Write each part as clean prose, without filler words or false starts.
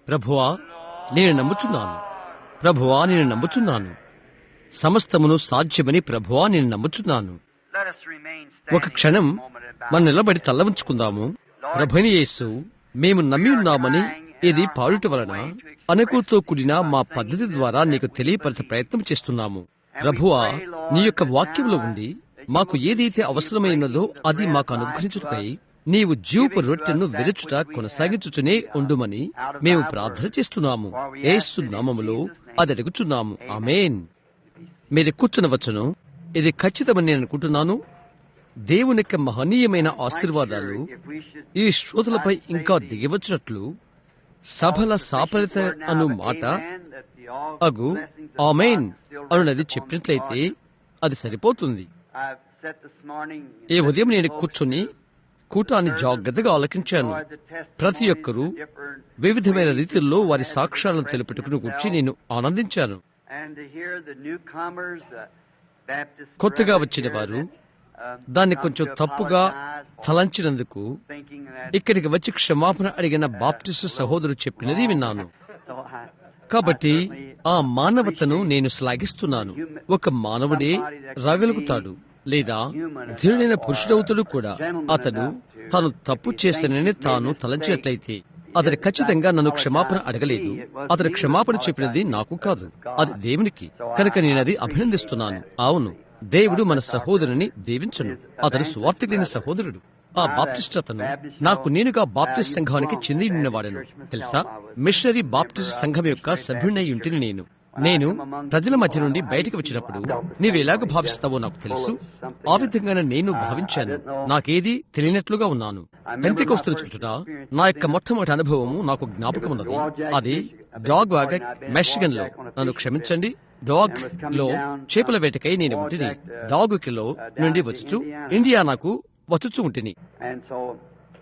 ప్రభువా నేను నమ్ముచున్నాను, ప్రభువా నేను నమ్ముచున్నాను, సమస్తమును సాధ్యమని ప్రభువా నేను నమ్ముచున్నాను. ఒక క్షణం మనం నిలబడి తల్ల ఉంచుకుందాము. ప్రభుని యేసు, మేము నమ్మి ఉన్నామని ఇది పాడుట వలన అనుకుతో కూడిన మా పద్ధతి ద్వారా నీకు తెలియపరచ ప్రయత్నం చేస్తున్నాము. ప్రభువా, నీ యొక్క వాక్యంలో ఉండి మాకు ఏదైతే అవసరమైనదో అది మాకు అనుగ్రహించుటకై నీవు జీవపు రొట్టెను విరుచుట కొనసాగించుచునే ఉండుమని మేము ప్రార్థన చేస్తున్నాము. యేసు నామములో అది అడుగుచున్నాము. ఆమేన్. మీరు కూర్చునవచ్చును. ఇది ఖచ్చితమని నేను అనుకుంటున్నాను. దేవుని యొక్క మహనీయమైన ఆశీర్వాదాలు ఈ శ్రోతలపై ఇంకా దిగివచ్చినట్లు సభల సాపరిత అను మాట అగు ఆమేన్ అనున్నది చెప్పినట్లయితే అది సరిపోతుంది. ఈ ఉదయం నేను కూర్చుని కూటాన్ని జాగ్రత్తగా ఆలకించాను. ప్రతి ఒక్కరూ వివిధమైన రీతిల్లో వారి సాక్ష్యాలను తెలుపుటకును గురించి నేను ఆనందించాను. కొత్తగా వచ్చిన వారు దాన్ని కొంచెం తప్పుగా తలంచినందుకు ఇక్కడికి వచ్చి క్షమాపణ అడిగిన బాప్టిస్టు సహోదరుడు చెప్పినది విన్నాను. కాబట్టి ఆ మానవతను నేను శ్లాఘిస్తున్నాను. ఒక మానవుడే రాగలుగుతాడు, లేదా ధీరుడైన పురుషుడవుతాడు కూడా. అతడు తాను తప్పు చేశానని తాను తలంచినట్లయితే అతడు ఖచ్చితంగా నన్ను క్షమాపణ అడగలేదు. అతడు క్షమాపణ చెప్పినది నాకు కాదు, అది దేవునికి. కనుక నేనది అభినందిస్తున్నాను. అవును, దేవుడు మన సహోదరుని దీవించును. అతడు సువార్తికులైన సహోదరుడు. ఆ బాప్టిస్ట్ అతను నాకు నేనుగా బాప్టిస్ట్ సంఘానికి చెంది ఉన్నవాడను. తెలుసా, మిషనరీ బాప్టిస్ట్ సంఘం యొక్క సభ్యుడై ఉంటిని నేను ప్రజల మధ్య నుండి బయటకు వచ్చినప్పుడు నీవు ఎలాగ భావిస్తావో నాకు తెలుసు. ఆ విధంగానే నేను భావించాను. నాకేది తెలియనట్లుగా ఉన్నాను. పెంతెకొస్తు చూచుట నా యొక్క మొట్టమొదటి అనుభవము నాకు జ్ఞాపకం ఉన్నది. అది డాగ్ వాగన్, మిషిగన్ లో. నన్ను క్షమించండి, డాగ్ లో చేపల వేటకై నేను ఉంటిని. డాగ్ లో నుండి వచ్చుచు ఇండియానాకు వచ్చుచు ఉంటిని.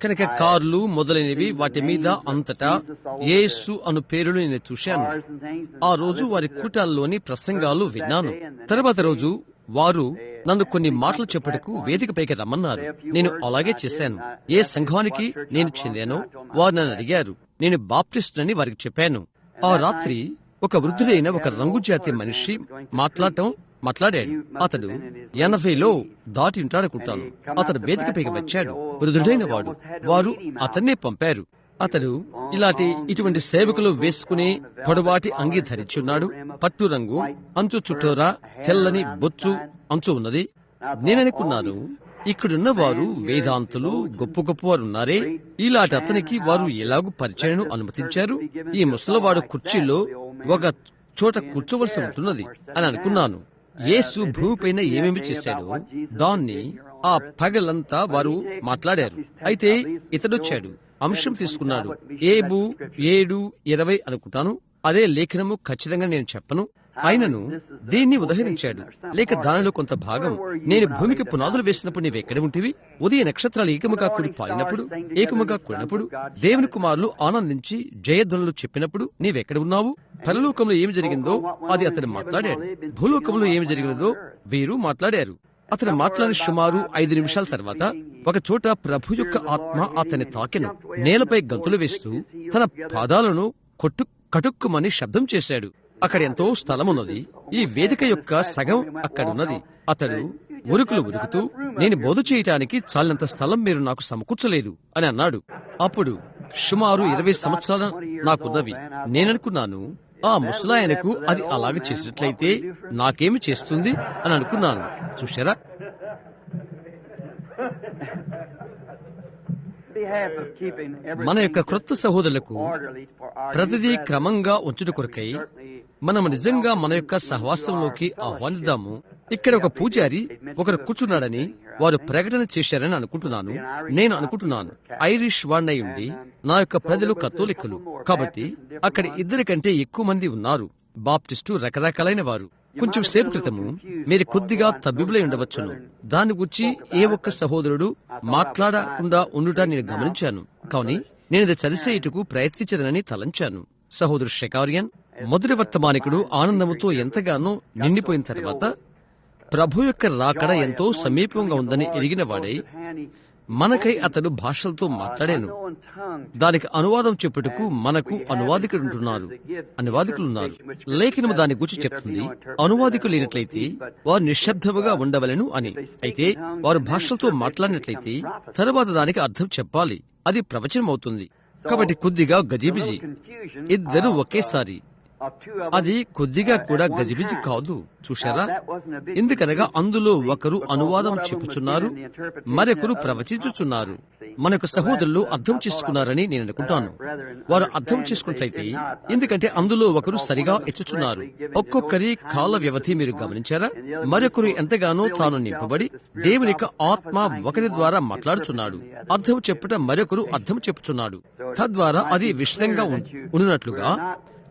కనుక కార్లు మొదలైనవి వాటి మీద అంతటా యేసు అను పేరును నేను చూశాను. ఆ రోజు వారి కూటాల్లోని ప్రసంగాలు విన్నాను. తర్వాత రోజు వారు నన్ను కొన్ని మాటలు చెప్పుటకు వేదికపైకి రమ్మన్నారు. నేను అలాగే చేశాను. ఏ సంఘానికి నేను చెందానో వారు నన్ను అడిగారు. నేను బాప్టిస్ట్ అని వారికి చెప్పాను. ఆ రాత్రి ఒక వృద్ధుడైన ఒక రంగు జాతి మనిషి మాట్లాడాడు. అతడు 80లో దాటి ఉంటాడనుకుంటాను. అతడు వేదికపైకి వచ్చాడు. వృద్ధుడైన వారు అతన్నే పంపారు. అతడు ఇటువంటి సేవకులు వేసుకుని పొడవాటి అంగీ ధరించున్నాడు. పట్టు రంగు అంచు చుట్టూరా తెల్లని బొచ్చు అంచు ఉన్నది. నేననుకున్నాను, ఇక్కడున్న వారు వేదాంతులు గొప్ప వారున్నారే, ఇలాంటి అతనికి వారు ఎలాగూ పరిచయం అనుమతించారు? ఈ ముసలివాడు కుర్చీలో ఒక చోట కూర్చోవలసి ఉంటున్నది అని అనుకున్నాను. యేసు భూమిపైన ఏమేమి చేశాడో దాన్ని ఆ పగలంతా వారు మాట్లాడారు. అయితే ఇతడొచ్చాడు, అంశం తీసుకున్నాడు. ఏబు 7:20 అనుకుంటాను. అదే లేఖనము ఖచ్చితంగా నేను చెప్పను. ఆయనను దీన్ని ఉదహరించాడు, లేక దానిలో కొంత భాగం. నేను భూమికి పునాదులు వేసినప్పుడు నీవెక్కడ ఉంటివి? ఉదయ నక్షత్రాలు ఏకముగా కూడినప్పుడు దేవుని కుమారులు ఆనందించి జయధ్వనులు చెప్పినప్పుడు నీవెక్కడ ఉన్నావు? పరలోకంలో ఏమి జరిగిందో అది అతను మాట్లాడాడు. భూలోకంలో ఏమి జరిగినదో వీరు మాట్లాడారు. అతను మాట్లాడిన సుమారు 5 నిమిషాల తర్వాత ఒక చోట ప్రభు యొక్క ఆత్మ అతన్ని తాకెను. నేలపై గంతులు వేస్తూ తన పాదాలను కటుక్కుమని శబ్దం చేశాడు. అక్కడ ఎంతో స్థలమున్నది. ఈ వేదిక యొక్క సగం అక్కడున్నది. అతడు ఉరుకుతూ, నేను బోధ చేయటానికి చాలినంత స్థలం మీరు నాకు సమకూర్చలేదు అని అన్నాడు. అప్పుడు సుమారు 20 సంవత్సరాలు నాకున్నవి. నేననుకున్నాను, ఆ ముసలాయనకు అది అలాగ చేసినట్లయితే నాకేమి చేస్తుంది అని అనుకున్నాను. చూశారా, మన యొక్క క్రొత్త సహోదరులకు ప్రతిదీ క్రమంగా ఉంచుట కొరకై మనం నిజంగా మన యొక్క సహవాసంలోకి ఆహ్వానిద్దాము. ఇక్కడ ఒక పూజారి ఒకరు కూర్చున్నాడని వారు ప్రకటన చేశారని నేను అనుకుంటున్నాను. ఐరిష్ వాడినై ఉండి నా యొక్క ప్రజలు కథోలిక్కులు కాబట్టి అక్కడ 2 కంటే ఎక్కువ మంది ఉన్నారు. బాప్టిస్టు రకరకాలైన వారు. కొంచెం సేపు క్రితము మీరు కొద్దిగా తబ్బిబులై ఉండవచ్చును. దాని గురించి ఏ ఒక్క సహోదరుడు మాట్లాడకుండా ఉండుట నేను గమనించాను. కానీ నేను ఇది చలిసేయుటకు ప్రయత్నించదనని తలంచాను. సహోదరు షెకారియన్ మొదటి వర్తమానికుడు ఆనందముతో ఎంతగానో నిండిపోయిన తర్వాత ప్రభు యొక్క రాకడ ఎంతో సమీపంగా ఉందని ఎరిగిన వాడై మనకై అతడు భాషలతో మాట్లాడాను. దానికి అనువాదం చెప్పుటకు మనకు అనువాదికులున్నారు. లేఖనము దాని గురించి చెప్తుంది, అనువాదికులు లేనట్లయితే వారు నిశ్శబ్దముగా ఉండవలెను అని. అయితే వారు భాషలతో మాట్లాడినట్లయితే తరువాత దానికి అర్థం చెప్పాలి. అది ప్రవచనం అవుతుంది. కాబట్టి కొద్దిగా గజిబిజి, ఇద్దరు ఒకేసారి. అది కొద్దిగా కూడా గజిబిజి కాదు, చూశారా? ఎందుకనగా అందులో ఒకరు అనువాదం చెప్పుచున్నారు, మరొకరు ప్రవచించుచున్నారు. మనకు సహోదరులు అర్థం చేసుకున్నారని నేను అనుకుంటాను. వారు అర్థం చేసుకున్నట్లయితే, ఎందుకంటే అందులో ఒకరు సరిగా ఎచ్చుచున్నారు. ఒక్కొక్కరి కాల వ్యవధి మీరు గమనించారా? మరొకరు ఎంతగానో తాను నింపబడి దేవుని యొక్క ఆత్మ ఒకరి ద్వారా మాట్లాడుచున్నాడు. అర్థం చెప్పుట మరొకరు అర్థం చెప్పుచున్నాడు. తద్వారా అది విషదంగా ఉన్నట్లుగా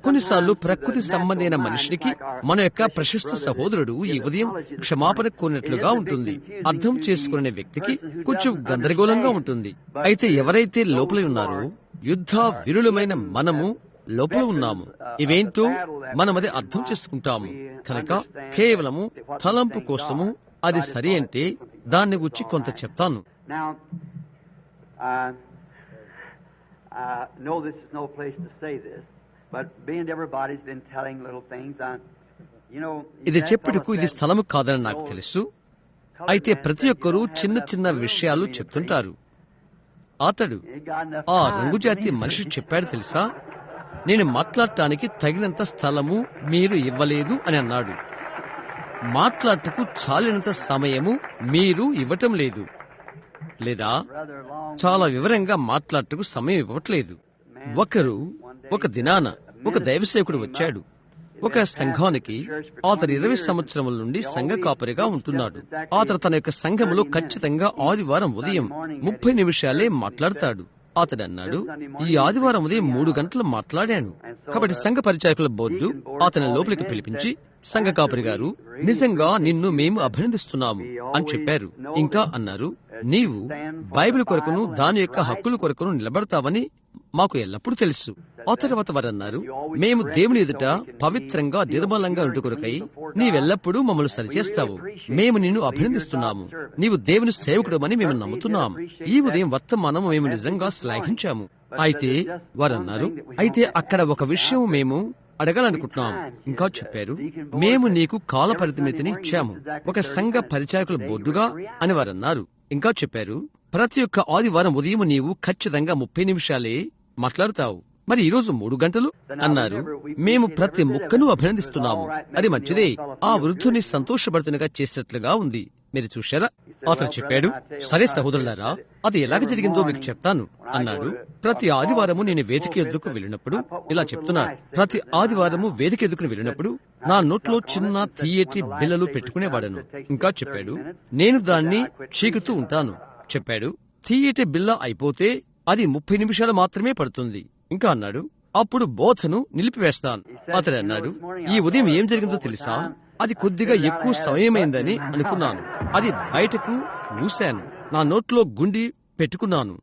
కొన్నిసార్లు ప్రకృతి సంబంధమైన మనిషికి మన యొక్క ప్రశస్త సహోదరుడు ఈ ఉదయం క్షమాపణ కోరినట్లుగా ఉంటుంది. అర్థం చేసుకునే వ్యక్తికి కొంచెం గందరగోళంగా ఉంటుంది. అయితే ఎవరైతే లోపల ఉన్నారో, యుద్ధ వీరులమైన మనము లోపల ఉన్నాము. ఇవేంటో మనమది అర్థం చేసుకుంటాము. కనుక కేవలము తలంపు కోసము అది సరి అంటే దాన్ని గురించి కొంత చెప్తాను. ఇది చెప్పుటకు ఇది స్థలము కాదని నాకు తెలుసు. అయితే ప్రతి ఒక్కరూ చిన్న చిన్న విషయాలు చెప్తుంటారు. అతడు ఆ రంగుజాతి మనిషి చెప్పాడు తెలుసా, నేను మాట్లాడటానికి తగినంత స్థలము మీరు ఇవ్వలేదు అని అన్నాడు. మాట్లాడటకు చాలినంత సమయము మీరు ఇవ్వటం లేదు, లేదా చాలా వివరంగా మాట్లాడటకు సమయం ఇవ్వట్లేదు. ఒక దినాన ఒక దైవసేవకుడు వచ్చాడు ఒక సంఘానికి. అతను 20 సంవత్సరముల నుండి సంఘ కాపరిగా ఉంటున్నాడు. అతను తన యొక్క సంఘములో ఖచ్చితంగా ఆదివారం ఉదయం 30 నిమిషాలే మాట్లాడతాడు. అతడు అన్నాడు, ఈ ఆదివారం ఉదయం 3 గంటలు మాట్లాడాను. కాబట్టి సంఘ పరిచారకుల బోర్డు అతని లోపలికి పిలిపించి, సంఘ కాపరి గారు, నిజంగా నిన్ను మేము అభినందిస్తున్నాము అని చెప్పారు. ఇంకా అన్నారు, నీవు బైబిల్ కొరకును దాని యొక్క హక్కుల కొరకును నిలబడతావని మాకు ఎల్లప్పుడూ తెలుసు. ఆ తర్వాత వారన్నారు, మేము దేవుని ఎదుట పవిత్రంగా నిర్మలంగా ఉండు కొరకై నీవెల్లప్పుడూ మమ్మల్ని సరిచేస్తావు. మేము నిన్ను అభినందిస్తున్నాము. నీవు దేవుని సేవకుడమని మేము నమ్ముతున్నాము. ఈ ఉదయం వర్తమానం మేము నిజంగా శ్లాఘించాము. అయితే వారన్నారు, అయితే అక్కడ ఒక విషయం మేము అడగాలనుకుంటున్నాం. ఇంకా చెప్పారు, మేము నీకు కాల పరిమితిని ఇచ్చాము, ఒక సంఘ పరిచారకుల బోర్డుగా అని వారన్నారు. ఇంకా చెప్పారు, ప్రతి ఒక్క ఆదివారం ఉదయం నీవు ఖచ్చితంగా 30 నిమిషాలే మాట్లాడతావు. మరి ఈరోజు 3 గంటలు అన్నారు. మేము ప్రతి ముక్కను అభినందిస్తున్నాము. అది మంచిదే. ఆ వృద్ధుని సంతోషపడుతున్నగా చేసినట్లుగా ఉంది. మీరు చూశారా? అతను చెప్పాడు, సరే సహోదరులారా, అది ఎలాగ జరిగిందో మీకు చెప్తాను అన్నాడు. ప్రతి ఆదివారము నేను వేదిక ఎద్దుకు వెళ్ళినప్పుడు ఇలా చెప్తున్నాను. ప్రతి ఆదివారము వేదిక ఎద్దుకుని వెళ్ళినప్పుడు నా నోట్లో చిన్న తీయటి బిళ్ళలు పెట్టుకునేవాడను. ఇంకా చెప్పాడు, నేను దాన్ని చీకుతూ ఉంటాను. చెప్పాడు, తీయటి బిళ్ళ అయిపోతే అది 30 నిమిషాలు మాత్రమే పడుతుంది. ఇంకా అన్నాడు, అప్పుడు బోధను నిలిపివేస్తాను. అతడు అన్నాడు, ఈ ఉదయం ఏం జరిగిందో తెలుసా? అది కొద్దిగా ఎక్కువ సమయమైందని అనుకున్నాను. అది బయటకు ఊశాను. నా నోట్లో గుండి పెట్టుకున్నాను.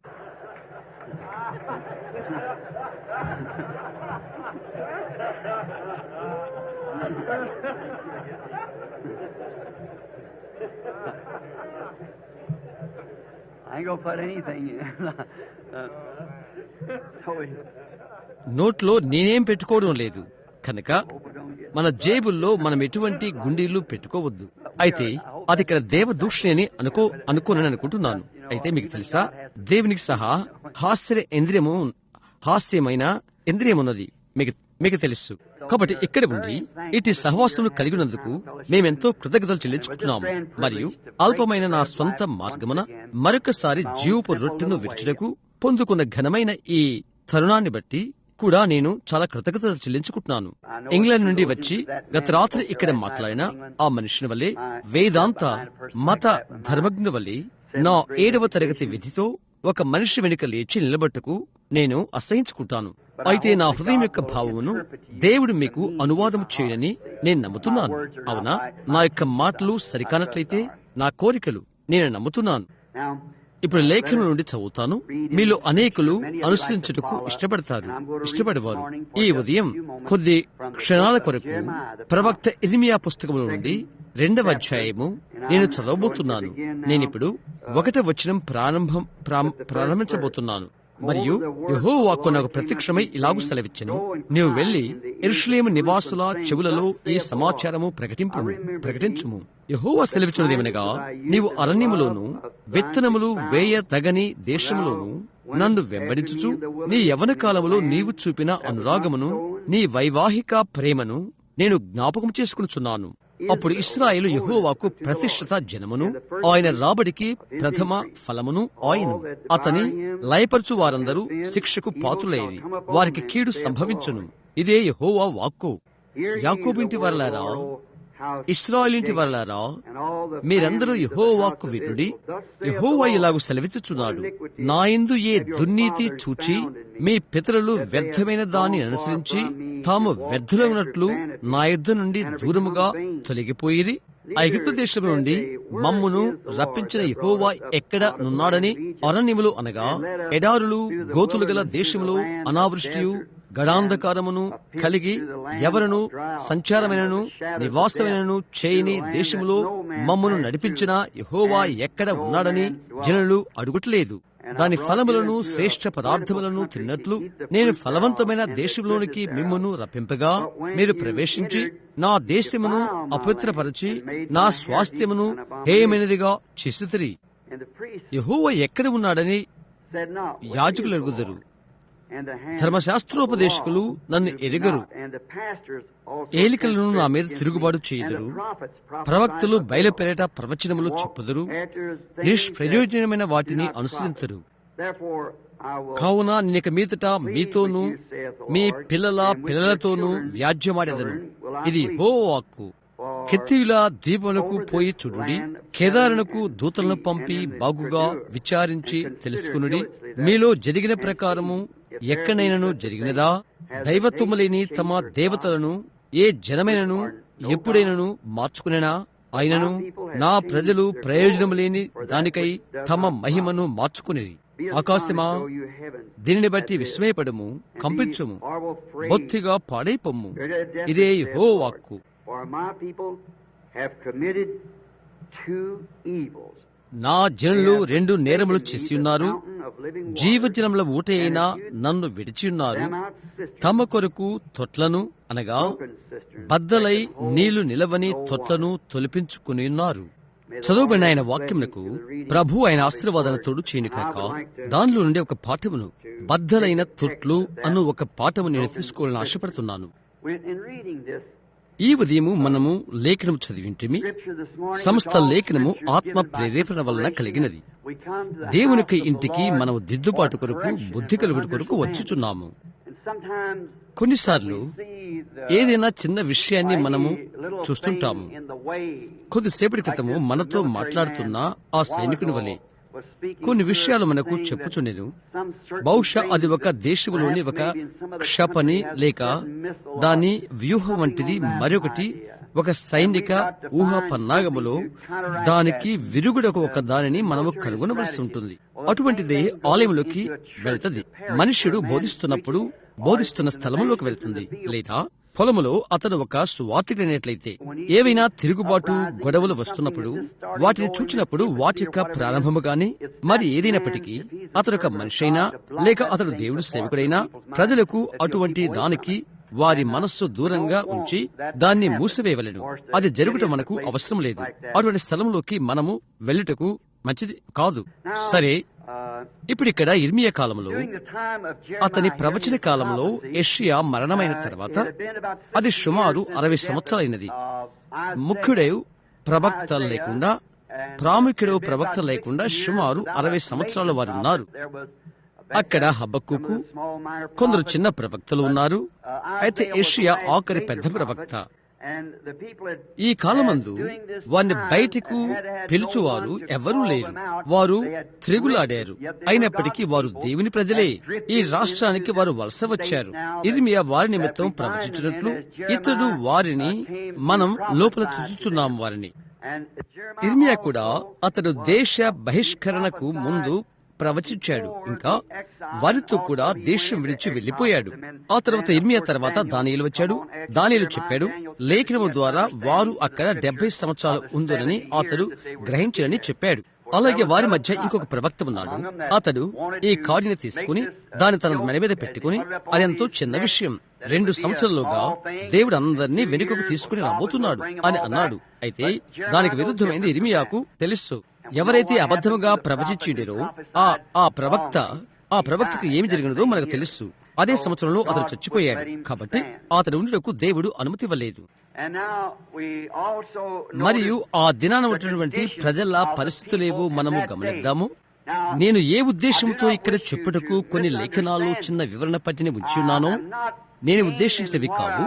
నోట్లో నేనేం పెట్టుకోవడం లేదు కనుక మన జేబుల్లో మనం ఎటువంటి గుండీలు పెట్టుకోవద్దు. అయితే అది ఇక్కడ దేవదూషణి అని అనుకోనని అనుకుంటున్నాను. అయితే మీకు తెలుసా, దేవునికి సహా హాస్యమైన ఇంద్రియమున్నది మీకు తెలుసు. కాబట్టి ఇక్కడ ఉండి ఇటు సహవాసములు కలిగినందుకు మేమెంతో కృతజ్ఞతలు చెల్లించుకుంటున్నాము. మరియు అల్పమైన నా స్వంత మార్గమున మరొకసారి జీవపు రొట్టెను విరుచుటకు పొందుకున్న ఘనమైన ఈ తరుణాన్ని బట్టి కూడా నేను చాలా కృతజ్ఞతలు చెల్లించుకుంటున్నాను. ఇంగ్లాండ్ నుండి వచ్చి గత రాత్రి ఇక్కడ మాట్లాడిన ఆ మనిషిని వల్లే, వేదాంత మత ధర్మజ్ఞ వల్లే, నా 7వ తరగతి విధితో ఒక మనిషి వెనుక లేచి నిలబట్టుకు నేను అసహించుకుంటాను. అయితే నా హృదయం యొక్క భావమును దేవుడు మీకు అనువాదం చేయనని నేను నమ్ముతున్నాను. అవునా? నా యొక్క మాటలు సరికానట్లయితే నా కోరికలు నేను నమ్ముతున్నాను. ఇప్పుడు లేఖనం నుండి చదువుతాను. మీలో అనేకులు అనుసరించుటకు ఇష్టపడేవారు. ఈ ఉదయం కొద్ది క్షణాల కొరకు ప్రవక్త ఇర్మియా పుస్తకముల నుండి 2వ అధ్యాయము నేను చదవబోతున్నాను. నేనిప్పుడు 1వ వచనం ప్రారంభించబోతున్నాను. మరియు యెహోవా వాక్కు నాకు ప్రత్యక్షమై ఇలాగు సెలవిచ్చెను, నీవు వెళ్లి యెరూషలేము నివాసుల చెవులలో ఈ సమాచారము ప్రకటించుము. యెహోవా సెలవిచ్చినదేమనగా, నీవు అరణ్యములోను విత్తనములు వేయ తగని దేశములోను నన్ను వెంబడించుచు నీ యవ్వన కాలములో నీవు చూపిన అనురాగమును నీ వైవాహిక ప్రేమను నేను జ్ఞాపకం చేసుకునిచున్నాను. అప్పుడు ఇశ్రాయేలు యెహోవాకు ప్రతిష్ఠిత జనమును, ఆయన రాబడికి ప్రథమ ఫలమును ఆయన. అతని లయపరచు వారందరూ శిక్షకు పాత్రులైరి, వారికి కీడు సంభవించును. ఇదే యెహోవా వాక్కు. యాకోబు ఇంటి వారలారా, ఇశ్రాయేలు వారలారా, మీరందరూ యెహోవా వాక్కు వినుడి. యెహోవా ఇలాగు సెలవిచ్చుచున్నాడు, నా యందు ఏ దుర్నీతి చూచి మీ పితరులు వ్యర్థమైన దాన్ని అనుసరించి తాము వ్యర్థులైనట్లు నా యుద్ధ నుండి దూరముగా తొలగిపోయిరి. ఐగుప్తు దేశం నుండి మమ్మును రప్పించిన యెహోవా ఎక్కడ నున్నాడని అరణ్యములు అనగా ఎడారులు గోతులు గల దేశములో అనావృష్టియు గడాంధకారమును కలిగి ఎవరను సంచారమైనను నివాసమైనను చేయని దేశములో మమ్మను నడిపించిన యెహోవా ఎక్కడ ఉన్నాడని జనులు అడుగుటలేదు. దాని ఫలములను శ్రేష్ఠ పదార్థములను తిన్నట్లు నేను ఫలవంతమైన దేశంలోనికి మిమ్మును రప్పింపగా మీరు ప్రవేశించి నా దేశమును అపవిత్రపరచి నా స్వాస్థ్యమును హేయమైనదిగా చేసితిరి. యెహోవా ఎక్కడ ఉన్నాడని యాజకులు అడుగుదరు. ధర్మశాస్త్రోపదేశకులు నన్ను ఎరుగరు. ఏలికలను నా మీద తిరుగుబాటు చేయుదురు. ప్రవక్తలు బయలుపెరట ప్రవచనములు చెప్పుదురు. నిష్ప్రయోజనమైన వాటిని అనుసరించరు. కావున నేనిక మీదట మీతోనూ మీ పిల్లలతోనూ వ్యాజ్యమాడెదను. ఇది యెహోవా వాక్కు. కెత్తీయుల ద్వీపములకు పోయి చూడుడి, కేదారునకు దూతలను పంపి బాగుగా విచారించి తెలుసుకునుడి. మీలో జరిగిన ప్రకారము ఎక్కడైనను జరిగినదా? దైవత్వము లేని తమ దేవతలను ఏ జనమైనను ఎప్పుడైనను మార్చుకునేనా? అయినను నా ప్రజలు ప్రయోజనము లేని దానికై తమ మహిమను మార్చుకునేది. ఆకాశమా, దీనిని బట్టి విస్మయపడము, కంపించుము, బొత్తిగా పాడైపొమ్ము. ఇదే యెహోవా వాక్కు. నా జనులు 2 నేరములు చేసి ఉన్నారు. జీవజలముల ఊట అయినా నన్ను విడిచియున్నారు. తమ కొరకు తొట్లను అనగా బద్దలై నీళ్లు నిలవని తొట్లను తొలిపించుకుని ఉన్నారు. చదువుబడిన ఆయన వాక్యమునకు ప్రభు ఆయన ఆశీర్వాదన తోడు చేయను కాక దానిలో నుండి ఒక పాఠమును, బద్దలైన తొట్లు అను ఒక పాఠము నేను తీసుకోవాలని ఆశపడుతున్నాను. ఈ ఉదయము మనము లేఖనము చదివింటిమి. సమస్త లేఖనము ఆత్మ ప్రేరేపణ వలన కలిగినది. దేవునికి ఇంటికి మనము దిద్దుబాటు కొరకు, బుద్ధి కలుగుట కొరకు వచ్చుచున్నాము. కొన్నిసార్లు ఏదైనా చిన్న విషయాన్ని మనము చూస్తుంటాము. కొద్దిసేపటి క్రితము మనతో మాట్లాడుతున్న ఆ సైనికుని వలె కొన్ని విషయాలు మనకు చెప్పుచుండెను. బహుశా అది ఒక దేశంలోని ఒక క్షపణి లేక దాని వ్యూహం వంటిది. మరొకటి ఒక సైనిక ఊహ పన్నాగములో దానికి విరుగుడకు ఒక దానిని మనము కనుగొనవలసి ఉంటుంది. అటువంటిదే ఆలయంలోకి వెళ్తుంది. మనుష్యుడు బోధిస్తున్న స్థలములోకి వెళ్తుంది. లేదా పొలములో అతను ఒక సువార్తికుడైనట్లయితే ఏవైనా తిరుగుబాటు గొడవలు వస్తున్నప్పుడు వాటిని చూచినప్పుడు వాటి యొక్క ప్రారంభము గాని మరి ఏదైనప్పటికీ అతడు ఒక మనిషి అయినా లేక అతడు దేవుడి సేవకుడైనా ప్రజలకు అటువంటి దానికి వారి మనస్సు దూరంగా ఉంచి దాన్ని మూసివేయవలెను. అది జరుగుట మనకు అవసరం లేదు. అటువంటి స్థలంలోకి మనము వెళ్ళుటకు మంచిది కాదు. సరే, ఇప్పుడు ఇక్కడ ఇర్మియా కాలంలో, అతని ప్రవచన కాలంలో యెషయా మరణమైన తర్వాత అది సుమారు 60 సంవత్సరాలైనది. ముఖ్యుడైన ప్రవక్త లేకుండా సుమారు 60 సంవత్సరాల వారు ఉన్నారు. అక్కడ హబక్కూకు, కొందరు చిన్న ప్రవక్తలు ఉన్నారు. అయితే యెషయా ఆఖరి పెద్ద ప్రవక్త. ఈ కాలమందు వారిని బయటకు పిలుచువారు ఎవరూ లేరు. వారు తిరుగులాడారు. అయినప్పటికీ వారు దేవుని ప్రజలే. ఈ రాష్ట్రానికి వారు వలస వచ్చారు. ఇర్మియా వారి నిమిత్తం ప్రవచించినట్లు ఇతడు వారిని మనం లోపల చూచుచున్నాం. వారిని ఇర్మియా కూడా అతడు దేశ బహిష్కరణకు ముందు ప్రవచించాడు. ఇంకా వారితో కూడా దేశం విడిచి వెళ్లిపోయాడు. ఆ తర్వాత ఇర్మియా తర్వాత దానియేలు వచ్చాడు. దానియేలు చెప్పాడు, లేఖనము ద్వారా వారు అక్కడ 70 సంవత్సరాలు ఉందని అతడు గ్రహించాలని చెప్పాడు. అలాగే వారి మధ్య ఇంకొక ప్రవక్త ఉన్నాడు. అతడు ఈ కార్డుని తీసుకుని దాన్ని తన మెడ మీద పెట్టుకుని అదెంతో చిన్న విషయం, 2 సంవత్సరాలుగా దేవుడు అందరినీ వెనుకకు తీసుకుని రాబోతున్నాడు అని అన్నాడు. అయితే దానికి విరుద్ధమైంది ఇర్మియాకు తెలుసు. ఎవరైతే అబద్ధముగా ప్రవచించిండో ఆ ప్రవక్తకు ఏమి జరిగినదో మనకు తెలుసు. అదే సంవత్సరంలో అతడు చచ్చిపోయాడు. కాబట్టి అతడు ఉండుటకు దేవుడు అనుమతి ఇవ్వలేదు. మరియు ఆ దినాన ఉన్నటువంటి ప్రజల పరిస్థితులేవో మనము గమనిద్దాము. నేను ఏ ఉద్దేశంతో ఇక్కడ చెప్పుటకు కొన్ని లేఖనాలు చిన్న వివరణ పట్టిని ఉంచి ఉన్నానో నేను ఉద్దేశించినవి కావు.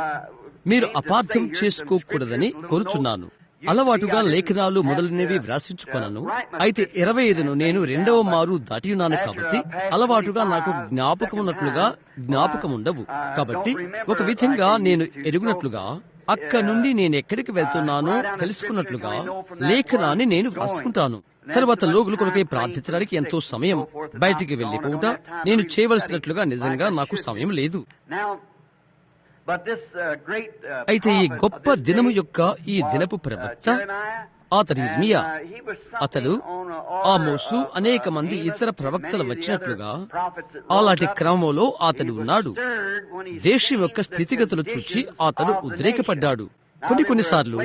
మీరు అపార్థం చేసుకోకూడదని కోరుచున్నాను. అలవాటుగా లేఖనాలు మొదలైనవి వ్రాసించుకొనను. అయితే 25ను నేను 2వ మారు దాటియున్నాను. కాబట్టి అలవాటుగా నాకు జ్ఞాపకమున్నట్లుగా జ్ఞాపకముండవు. కాబట్టి ఒక విధంగా నేను ఎరుగునట్లుగా అక్కడి నుండి నేను ఎక్కడికి వెళ్తున్నానో తెలుసుకున్నట్లుగా లేఖనాన్ని నేను వ్రాసుకుంటాను. తర్వాత లోగుల కొరకై ప్రార్థించడానికి ఎంతో సమయం బయటికి వెళ్లిపోవుట నేను చేయవలసినట్లుగా నిజంగా నాకు సమయం లేదు. అయితే ఈ గొప్ప దినము యొక్క ఈ దినపు ప్రవక్త అతడు ఇర్మియా. అతడు ఆమోసు అనేక మంది ఇతర ప్రవక్తలు వచ్చినట్లుగా అలాంటి క్రమంలో అతడు ఉన్నాడు. దేశం యొక్క స్థితిగతులు చూచి అతడు ఉద్రేకపడ్డాడు. కొన్నిసార్లు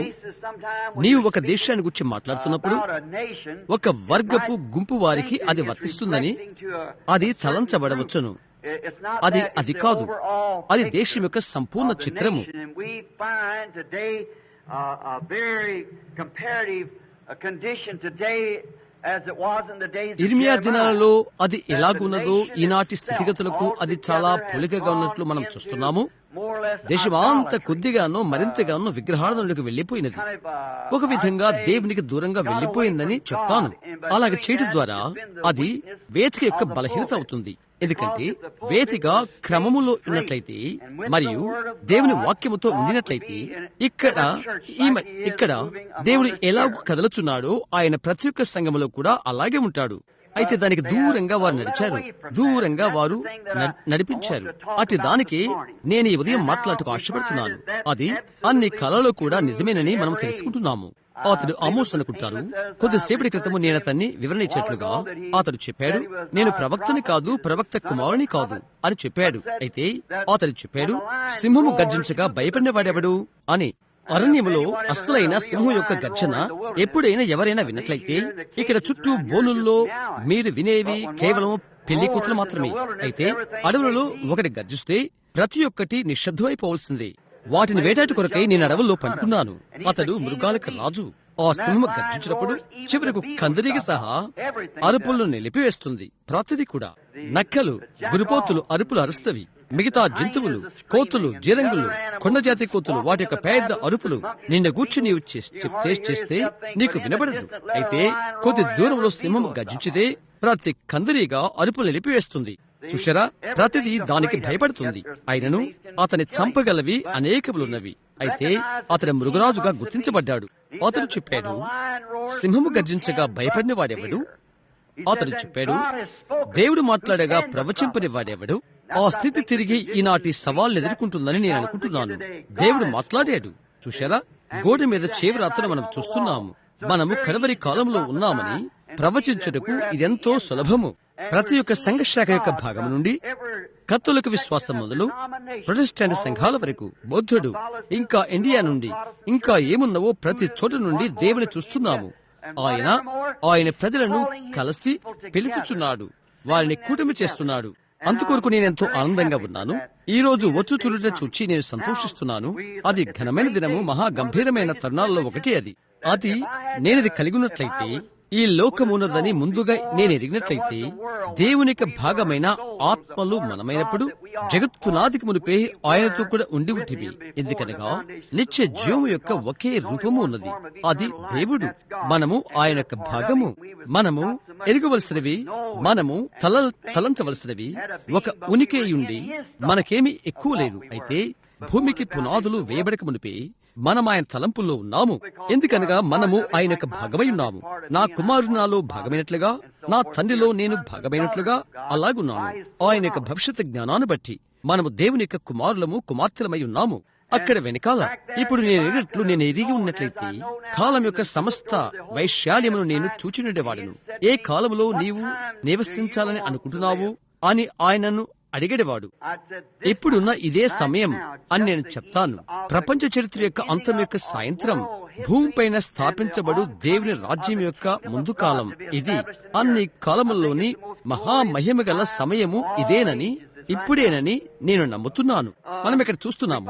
నీవు ఒక దేశాన్ని గురించి మాట్లాడుతున్నప్పుడు ఒక వర్గపు గుంపు వారికి అది వర్తిస్తుందని అది తలంచబడవచ్చును. అది కాదు. అది దేశం యొక్క సంపూర్ణ చిత్రము. ఇర్మియా దినాలలో అది ఎలాగున్నదో ఈనాటి స్థితిగతులకు అది చాలా పోలికగా ఉన్నట్లు మనం చూస్తున్నాము. దేశమంతా కొద్దిగానో మరింతగానో విగ్రహారాధనలకు వెళ్లిపోయినది. ఒక విధంగా దేవునికి దూరంగా వెళ్లిపోయిందని చెప్తాను. అలాగే చేయడం ద్వారా అది వేదిక యొక్క బలహీనత అవుతుంది. ఎందుకంటే వేదిక క్రమములో ఉన్నట్లయితే మరియు దేవుని వాక్యముతో ఉండినట్లయితే ఇక్కడ దేవుడు ఎలాగూ కదలుచున్నాడో ఆయన ప్రతి ఒక్క సంఘములో కూడా అలాగే ఉంటాడు. అయితే దానికి దూరంగా వారు నడిచారు, దూరంగా వారు నడిపించారు. అటు దానికి నేను ఈ ఉదయం మాట్లాడుటకు ఆశపడుతున్నాను. అది అన్ని కళలో కూడా నిజమేనని మనం తెలుసుకుంటున్నాము. అతడు ఆమోస్ అనుకుంటారు. కొద్దిసేపటి క్రితము నేను అతన్ని వివరణ ఇచ్చినట్లుగా అతడు చెప్పాడు, నేను ప్రవక్తని కాదు, ప్రవక్త కుమారుని కాదు అని చెప్పాడు. అయితే అతడు చెప్పాడు, సింహము గర్జించగా భయపడిన వాడెవడు అని. అరణ్యములో అసలైన సింహం యొక్క గర్జన ఎప్పుడైనా ఎవరైనా విన్నట్లయితే ఇక్కడ చుట్టూ బోనుల్లో మీరు వినేవి కేవలం పెళ్లి కూతులు మాత్రమే. అయితే అడవులలో ఒకటి గర్జిస్తే ప్రతి ఒక్కటి నిశ్శబ్దమైపోవలసిందే. వాటిని వేటాటి కొరకై నేను అడవుల్లో పండుకున్నాను. అతడు మృగాలకు రాజు. ఆ సింహం గర్జించినప్పుడు చివరకు కందరికి సహా అరుపులను నిలిపివేస్తుంది. ప్రతిదీ కూడా నక్కలు, గురిపోతులు అరుపులు అరుస్తవి. మిగతా జంతువులు, కోతులు, జిరంగులు, కొండజాతి కోతులు వాటి యొక్క పెద్ద అరుపులు నిన్న గూర్చి నీవు చేస్తే నీకు వినబడదు. అయితే కొద్ది దూరంలో సింహం గర్జించితే ప్రతి కందరిగా అరుపులు నిలిపివేస్తుంది. చూశారా, ప్రతిదీ దానికి భయపడుతుంది. అయినను అతని చంపగలవి అనేకములున్నవి. అయితే అతని మృగరాజుగా గుర్తించబడ్డాడు. అతడు చెప్పాడు, సింహము గర్జించగా భయపడిన వాడెవడు? అతడు చెప్పాడు, దేవుడు మాట్లాడగా ప్రవచింపని వాడెవడు? ఆ స్థితి తిరిగి ఈనాటి సవాళ్లు ఎదుర్కొంటుందని నేను అనుకుంటున్నాను. దేవుడు మాట్లాడాడు. చూశారా, గోడ మీద చేవరాతను మనం చూస్తున్నాము. మనము కడవరి కాలంలో ఉన్నామని ప్రవచించుటకు ఇదెంతో సులభము. ప్రతి ఒక్క సంఘశాఖ యొక్క భాగం నుండి కత్తోలిక విశ్వాసం మొదలు ప్రొటెస్టాంట్ సంఘాల వరకు, బౌద్ధుడు, ఇంకా ఇండియా నుండి ఇంకా ఏమున్నవో ప్రతి చోట నుండి దేవుని చూస్తున్నాము. ఆయన ప్రజలను కలిసి పిలుచుచున్నాడు, వారిని కూటమి చేస్తున్నాడు. అందుకొరకు నేనెంతో ఆనందంగా ఉన్నాను. ఈ రోజు వచ్చు చురుట చూచి నేను సంతోషిస్తున్నాను. అది ఘనమైన దినము, మహా గంభీరమైన తరుణాల్లో ఒకటి. అది నేనది కలిగి ఉన్నట్లయితే, ఈ లోకమున్నదని ముందుగా నేను ఎరిగినట్లయితే, దేవునికి భాగమైన ఆత్మలు మనమైనప్పుడు జగత్పునాదికి మునిపే ఆయనతో కూడా ఉండి ఉంటివి. ఎందుకనగా నిత్య జీవము యొక్క ఒకే రూపము ఉన్నది, అది దేవుడు. మనము ఆయన యొక్క భాగము. మనము ఎరగవలసినవి, మనము తలంచవలసినవి ఒక ఉనికి ఉండి మనకేమీ ఎక్కువ లేదు. అయితే భూమికి పునాదులు వేయబడక మునిపే మనం ఆయన తలంపుల్లో ఉన్నాము. ఎందుకనగా మనము ఆయన యొక్క భాగమై ఉన్నాము. నా కుమారుడు నాలో భాగమైనట్లుగా, నా తండ్రిలో నేను భాగమైనట్లుగా అలాగున్నాను. ఆయన యొక్క భవిష్యత్ జ్ఞానాన్ని బట్టి మనము దేవుని యొక్క కుమారులము, కుమార్తెలమై ఉన్నాము. అక్కడ వెనకాల ఇప్పుడు నేను ఎరిగి ఉన్నట్లయితే కాలం యొక్క సమస్త వైశాల్యమును నేను చూచినుండేవాడును. ఏ కాలములో నీవు నివసించాలని అనుకుంటున్నావు అని ఆయనను అడిగేవాడు. ఇప్పుడున్న ఇదే సమయం అని నేను చెప్తాను. ప్రపంచ చరిత్ర యొక్క అంతం యొక్క సాయంత్రం భూమిపైన స్థాపించబడు దేవుని రాజ్యం యొక్క ముందు కాలం ఇది. అన్ని కాలముల్లోని మహామహిమ గల సమయము ఇదేనని, ఇప్పుడేనని నేను నమ్ముతున్నాను. మనం ఇక్కడ చూస్తున్నాము,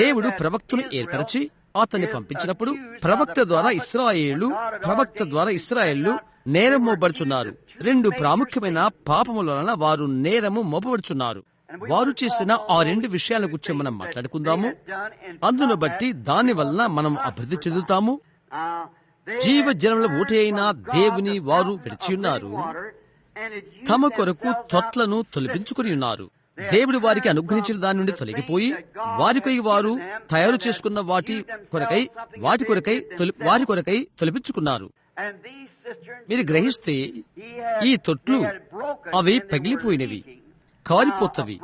దేవుడు ప్రవక్తను ఏర్పరిచి అతన్ని పంపించినప్పుడు ప్రవక్త ద్వారా ఇశ్రాయేలు నేరం మోపబడుచున్నారు. రెండు ప్రాముఖ్యమైన పాపముల వలన వారు నేరము మోపబడుచున్నారు. వారు చేసిన ఆ రెండు విషయాల గురించి మనం మాట్లాడుకుందాము. అందును బట్టి దాని వలన మనం అభివృద్ధి చెందుతాము. జీవజలముల ఊట అయిన దేవుని వారు విడిచియున్నారు, తమ కొరకు తొట్లను తొలగించుకుని ఉన్నారు. దేవుడు వారికి అనుగ్రహించిన దాని నుండి తొలగిపోయి వారికై వారు తయారు చేసుకున్న వారి కొరకై తొలగించుకున్నారు. మీరు గ్రహిస్తే ఈ తొట్లు అవి పగిలిపోయినవి, కారిపోతవి.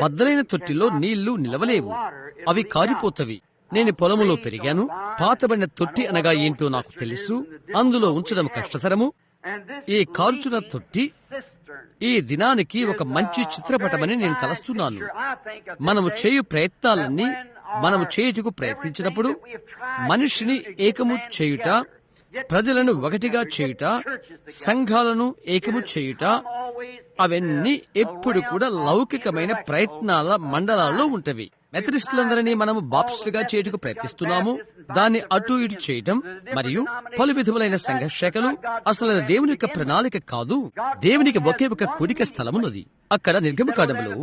బద్దలైన తొట్టిలో నీళ్లు నిలవలేవు, అవి కారిపోతవి. నేను పొలములో పెరిగాను. పాతబడిన తొట్టి అనగా ఏంటో నాకు తెలుసు. అందులో ఉంచడం కష్టతరము. ఈ కాల్చున్న తొట్టి ఈ దినానికి ఒక మంచి చిత్రపటమని నేను తలస్తున్నాను. మనము చేయు ప్రయత్నాలన్నీ మనము చేయుటకు ప్రయత్నించినప్పుడు మనిషిని ఏకము చేయుట, ప్రజలను ఒకటిగా చేయుట, సంఘాలను ఏకము చేయుట, అవన్నీ ఎప్పుడు కూడా లౌకికమైన ప్రయత్నాల మండలాల్లో ఉంటవి. మెథడిస్టులందరినీ మనము బాప్టిస్టులుగా చేయుటకు ప్రయత్నిస్తున్నాము. దాన్ని అటు ఇటు చేయటం మరియు పలు విధములైన సంఘర్షకలు అసలు దేవుని యొక్క ప్రణాళిక కాదు. దేవునికి ఒకే ఒక కూడిక స్థలమున్నది. అక్కడ నిర్గమకాండములో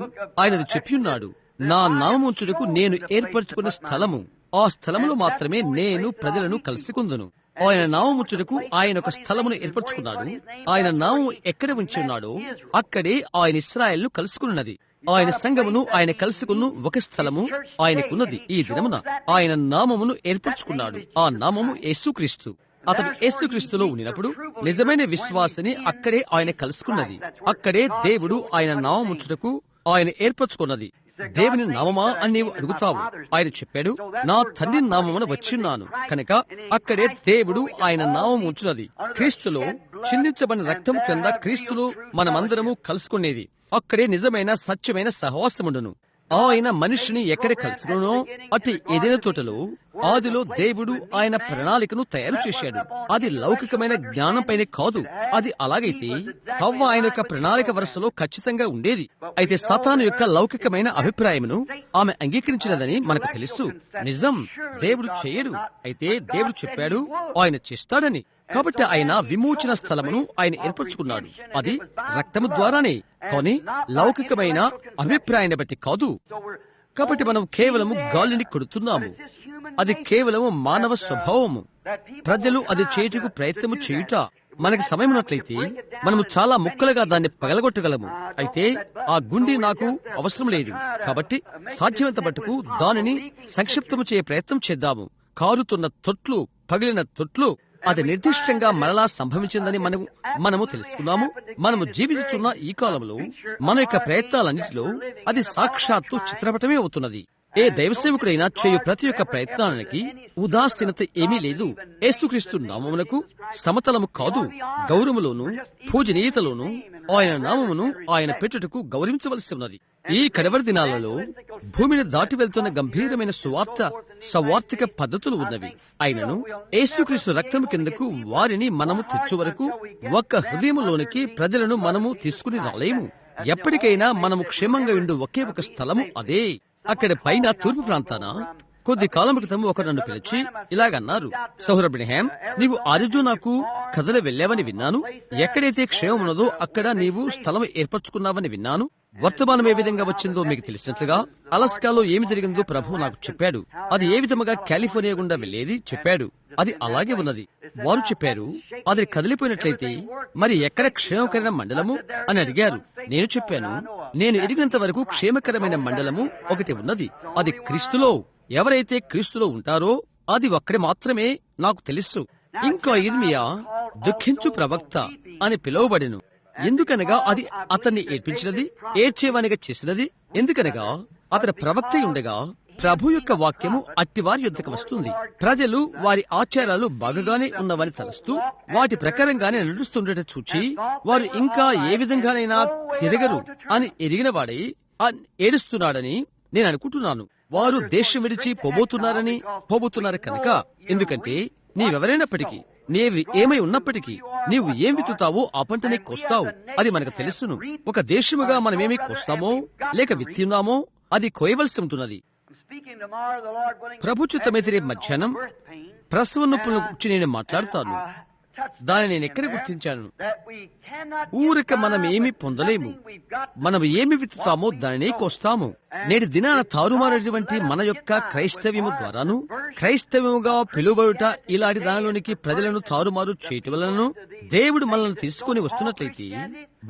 ఆయనది చెప్పియున్నాడు, నా నామముంచుటకు నేను ఏర్పరచుకున్న స్థలము, ఆ స్థలములో మాత్రమే నేను ప్రజలను కలుసుకుందును. ఆయన నామముంచుటకు ఆయన ఒక స్థలమును ఏర్పరచుకున్నాడు. ఆయన నామము ఎక్కడ ఉంచి ఉన్నాడో అక్కడే ఆయన ఇశ్రాయేలును కలుసుకున్నది. ఆయన సంఘమును ఆయన కలుసుకున్న ఒక స్థలము ఆయనకున్నది. ఈ దినమున ఆయన నామమును ఏర్పరచుకున్నాడు. ఆ నామము యేసుక్రీస్తు. అతడు యేసుక్రీస్తులో ఉండినప్పుడు నిజమైన విశ్వాసిని అక్కడే ఆయన కలుసుకున్నది. అక్కడే దేవుడు ఆయన నామముంచుటకు ఆయన ఏర్పరచుకున్నది. దేవుని నామమా అని నీవు అడుగుతావు. ఆయన చెప్పాడు, నా తండ్రి నామమున వచ్చిన్నాను కనుక అక్కడే దేవుడు ఆయన నామం ఉంచున్నది. క్రీస్తులో చిందించబడిన రక్తం క్రింద క్రీస్తులో మనమందరము కలుసుకునేది. అక్కడే నిజమైన సత్యమైన సహవాసముండును. ఆయన మనిషిని ఎక్కడ కలుసుకునో అటు ఏదైనా తోటలో ఆదిలో దేవుడు ఆయన ప్రణాళికను తయారు చేశాడు. అది లౌకికమైన జ్ఞానం పైన కాదు. అది అలాగైతే హవ్వ ఆయన యొక్క ప్రణాళిక వరుసలో ఖచ్చితంగా ఉండేది. అయితే సాతాను యొక్క లౌకికమైన అభిప్రాయమును ఆమె అంగీకరించినదని మనకు తెలుసు. నిజం, దేవుడు చేయడు. అయితే దేవుడు చెప్పాడు ఆయన చేస్తాడని. కాబట్టి ఆయన విమోచన స్థలమును ఆయన ఏర్పరచుకున్నాడు. అది రక్తము ద్వారానే, కానీ లౌకికమైన అభిప్రాయాన్ని బట్టి కాదు. కాబట్టి మనం కేవలము గాలిని కొడుతున్నాము. అది కేవలము మానవ స్వభావము. ప్రజలు అది చేయుటకు ప్రయత్నము చేయుట. మనకి సమయం ఉన్నట్లయితే మనము చాలా ముక్కలుగా దాన్ని పగలగొట్టగలము. అయితే ఆ గుండి నాకు అవసరం లేదు. కాబట్టి సాధ్యమంత మట్టుకు దానిని సంక్షిప్తము చేయ ప్రయత్నం చేద్దాము. కారుతున్న తొట్లు, పగిలిన తొట్లు, అది నిర్దిష్టంగా మరలా సంభవించిందని మనము తెలుసుకున్నాము. మనము జీవించుచున్న ఈ కాలంలో మన యొక్క ప్రయత్నాలన్నింటిలో అది సాక్షాత్తు చిత్రపటమే అవుతున్నది. ఏ దైవసేవకుడైనా చేయు ప్రతి ఒక్క ప్రయత్నానికి ఉదాసీనత ఏమీ లేదు. యేసుక్రీస్తు నామమునకు సమతలము కాదు, గౌరవములోను పూజనీయతలోను ఆయన నామమును ఆయన పెట్టుటకు గౌరవించవలసి ఉన్నది. ఈ కడవరి దినాలలో భూమిని దాటి వెళ్తున్న గంభీరమైన సవార్థిక పద్ధతులు ఉన్నవి. అయినను యేసుక్రీస్తు రక్తము కిందకు వారిని మనము తెచ్చు వరకు ఒక్క హృదయములోనికి ప్రజలను మనము తీసుకుని రాలేము. ఎప్పటికైనా మనము క్షేమంగా ఉండు ఒకే ఒక స్థలము అదే. అక్కడ పైన తూర్పు ప్రాంతాన కొద్ది కాలం క్రితం ఒకరు నన్ను పిలిచి ఇలాగన్నారు, సహోదరు బ్రహ్యాం, నీవు అరిజోనాకు కథలు వెళ్ళావని విన్నాను. ఎక్కడైతే క్షేమం ఉన్నదో అక్కడ నీవు స్థలం ఏర్పరచుకున్నావని విన్నాను. వర్తమానం ఏ విధంగా వచ్చిందో మీకు తెలిసినట్లుగా అలాస్కాలో ఏమి జరిగిందో ప్రభువు నాకు చెప్పాడు. అది ఏ విధముగా కాలిఫోర్నియా గుండా వెళ్లేది చెప్పాడు. అది అలాగే ఉన్నది. వారు చెప్పారు, అది కదిలిపోయినట్లయితే మరి ఎక్కడ క్షేమకరమైన మండలము అని అడిగారు. నేను చెప్పాను, నేను ఎరిగినంత వరకు క్షేమకరమైన మండలము ఒకటి ఉన్నది. అది క్రీస్తులో. ఎవరైతే క్రీస్తులో ఉంటారో అది ఒక్కడే మాత్రమే నాకు తెలుసు. ఇంకా ఇర్మియా దుఃఖించు ప్రవక్త అని పిలువబడెను. ఎందుకనగా అది అతన్ని ఏడ్పించినది, ఏడ్చేవానిగా చేసినది. ఎందుకనగా అతని ప్రవక్త ఉండగా ప్రభు యొక్క వాక్యము అట్టివారి యొద్దకు వస్తుంది. ప్రజలు వారి ఆచారాలు బాగానే ఉన్నవని తలస్తూ వాటి ప్రకారంగానే నడుస్తుండట చూచి వారు ఇంకా ఏ విధంగానైనా తిరగరు అని ఎరిగిన వాడై ఏడుస్తున్నాడని నేను అనుకుంటున్నాను. వారు దేశం విడిచి పోబోతున్నారు కనుక. ఎందుకంటే నీవెవరైనప్పటికీ, నీవు ఏమై ఉన్నప్పటికీ, నీవు ఏం విత్తుతావో ఆ పంటనే కోస్తావు. అది మనకు తెలుసును. ఒక దేశముగా మనమేమి కోస్తామో లేక విత్తున్నామో అది కోయవలసి ఉంటున్నది. ప్రభు చిత్తమైతే రేపు మధ్యాహ్నం ప్రసవ నొప్పుల గురించి నేను మాట్లాడతాను. దాన్ని నేను ఎక్కడ గుర్తించాను? ఊరిక మనం ఏమి పొందలేము. మనం ఏమి విత్తుతామో దానినే కోస్తాము. నేటి దినాన తారుమారేటువంటి మన యొక్క క్రైస్తవ్యము ద్వారాను, క్రైస్తవ్యముగా పిలువబడుట ఇలాంటి దానిలోనికి ప్రజలను తారుమారు చేయటం వలన దేవుడు మనల్ని తీసుకుని వస్తున్నట్లయితే,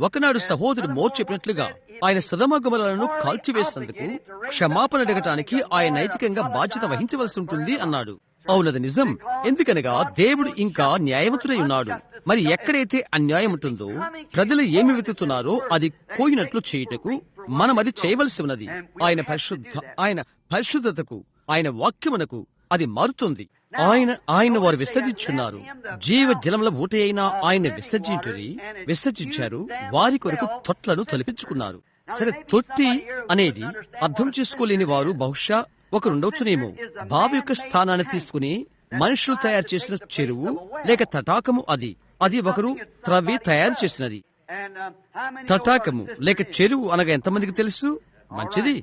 ఒకనాడు సహోదరుడు మోర్ చెప్పినట్లుగా ఆయన సదమగమలను కాల్చివేసినందుకు క్షమాపణ అడగటానికి ఆయన నైతికంగా బాధ్యత వహించవలసి ఉంటుంది అన్నాడు. అవునది నిజం. ఎందుకనగా దేవుడు ఇంకా న్యాయవంతుడై ఉన్నాడు. మరి ఎక్కడైతే అన్యాయం ఉంటుందో, ప్రజలు ఏమి వెతుకుతున్నారో అది కోయినట్లు చేయుటకు మనం అది చేయవలసి ఉన్నది. ఆయన పరిశుద్ధతకు, ఆయన వాక్యమునకు అది మారుతుంది. ఆయన వారు విసర్జించున్నారు. జీవ జలముల ఊట అయినా ఆయన విసర్జించారు. వారి కొరకు తొట్లను తొలిపించుకున్నారు. సరే, తొట్టి అనేది అర్థం చేసుకోలేని వారు బహుశా ఒకరుండవచ్చునేమో. బావి యొక్క స్థానాన్ని తీసుకుని మనుషులు తయారు చేసిన చెరువు లేక తటాకము అది ఒకరు త్రవ్వి తయారు చేసినది. తటాకము లేక చెరువు అనగా ఎంతమందికి తెలుసు? మంచిది.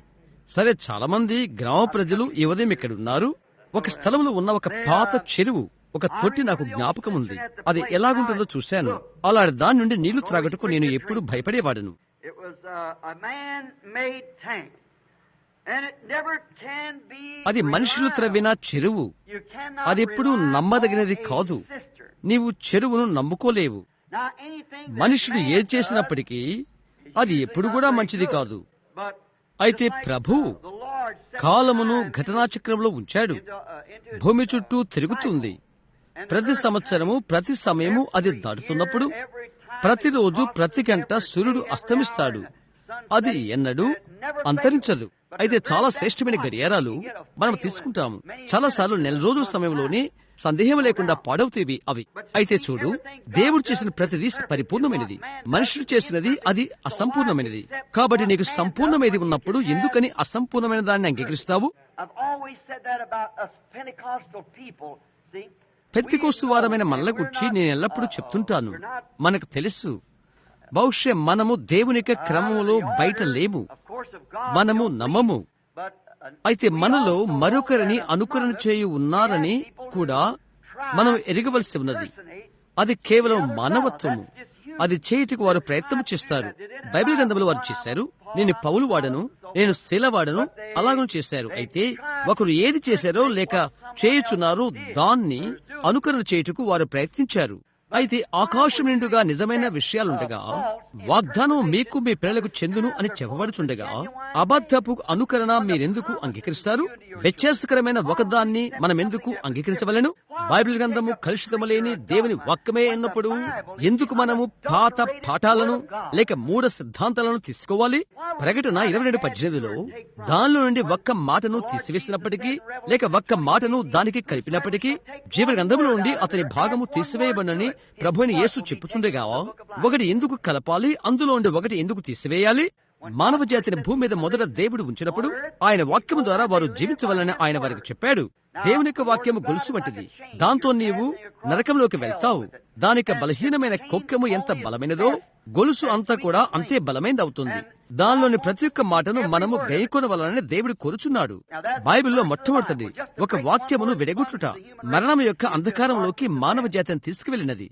సరే, చాలా మంది గ్రామ ప్రజలు ఈ ఉదయం ఇక్కడ ఉన్నారు. ఒక స్థలంలో ఉన్న ఒక పాత చెరువు, ఒక తొట్టి నాకు జ్ఞాపకం ఉంది. అది ఎలాగుంటుందో చూశాను. అలాంటి దాని నుండి నీళ్లు త్రాగటకు నేను ఎప్పుడు భయపడేవాడను. అది మనుషులు త్రవ్విన చెరువు. అది ఎప్పుడూ నమ్మదగినది కాదు. నీవు చెరువును నమ్ముకోలేవు. మనుషుడు ఏది చేసినప్పటికీ అది ఎప్పుడు కూడా మంచిది కాదు. అయితే ప్రభు కాలమును ఘటనాచక్రంలో ఉంచాడు. భూమి చుట్టూ తిరుగుతుంది. ప్రతి సంవత్సరము, ప్రతి సమయము అది దాటుతున్నప్పుడు, ప్రతిరోజు, ప్రతి గంట సూర్యుడు అస్తమిస్తాడు. అది ఎన్నడూ అంతరించదు. అయితే చాలా శ్రేష్టమైన గడియారాలు మనం తీసుకుంటాము. చాలా సార్లు నెల రోజుల సమయంలోనే సందేహం లేకుండా పాడవుతేవి అవి. అయితే చూడు, దేవుడు చేసిన ప్రతిదీ పరిపూర్ణమైనది. మనుషుడు చేసినది అది అసంపూర్ణమైనది. కాబట్టి నీకు సంపూర్ణమైనది ఉన్నప్పుడు ఎందుకని అసంపూర్ణమైన దాన్ని అంగీకరిస్తావు? పెంతెకోస్తు వారమైన మనల గురించి నేను ఎల్లప్పుడూ చెప్తుంటాను. మనకు తెలుసు, బహుశా మనము దేవుని యొక్క క్రమములో బయట లేము. మనము నమ్మము. అయితే మనలో మరొకరిని అనుకరణ చేయు ఉన్నారని కూడా మనం ఎరగవలసి ఉన్నది. అది కేవలం మానవత్వము. అది చేయుటకు వారు ప్రయత్నం చేస్తారు. బైబిల్ గ్రంథంలో వారు చేశారు. నేను పౌలు వాడను, నేను శీల వాడను, అలాగూ చేశారు. అయితే ఒకరు ఏది చేశారో లేక చేయుచున్నారో దాన్ని అనుకరణ చేయుటకు వారు ప్రయత్నించారు. అయితే ఆకాశం నిండుగా నిజమైన విషయాలుండగా, వాగ్దానం మీకు మీ పిల్లలకు చెందును అని చెప్పబడుచుండగా, అబద్ధపు అనుకరణ మీరెందుకు అంగీకరిస్తారు? వ్యత్యాసకరమైన ఒకదాన్ని మనమెందుకు అంగీకరించవలను? బైబిల్ గ్రంథము కలుషితము లేని దేవుని వాక్యమే అన్నప్పుడు ఎందుకు మనము పాత పాఠాలను లేక మూఢ సిద్ధాంతాలను తీసుకోవాలి? ప్రకటన 22:18లో దానిలో నుండి ఒక్క మాటను తీసివేసినప్పటికీ లేక ఒక్క మాటను దానికి కలిపినప్పటికీ జీవ గ్రంథములో నుండి అతని భాగము తీసివేయబడనని ప్రభువైన యేసు చెప్పుచుండగా, ఒకటి ఎందుకు కలపాలి? అందులో ఉండి ఒకటి ఎందుకు తీసివేయాలి? మానవ జాతిని భూమి మీద మొదట దేవుడు ఉంచినప్పుడు ఆయన వాక్యము ద్వారా వారు జీవించవాలని ఆయన వారికి చెప్పాడు. దేవుని యొక్క వాక్యము గొలుసు వంటిది. దాంతో నీవు నరకంలోకి వెళ్తావు. దానిక బలహీనమైన కొక్కెము ఎంత బలమైనదో గొలుసు అంతా కూడా అంతే బలమైనది అవుతుంది. దానిలోని ప్రతి ఒక్క మాటను మనము గైకొనవలనని దేవుడు కోరుచున్నాడు. బైబిల్లో మొట్టమొదటిది ఒక వాక్యమును విడగొట్టుట మరణం యొక్క అంధకారంలోకి మానవ జాతిని తీసుకువెళ్ళినది.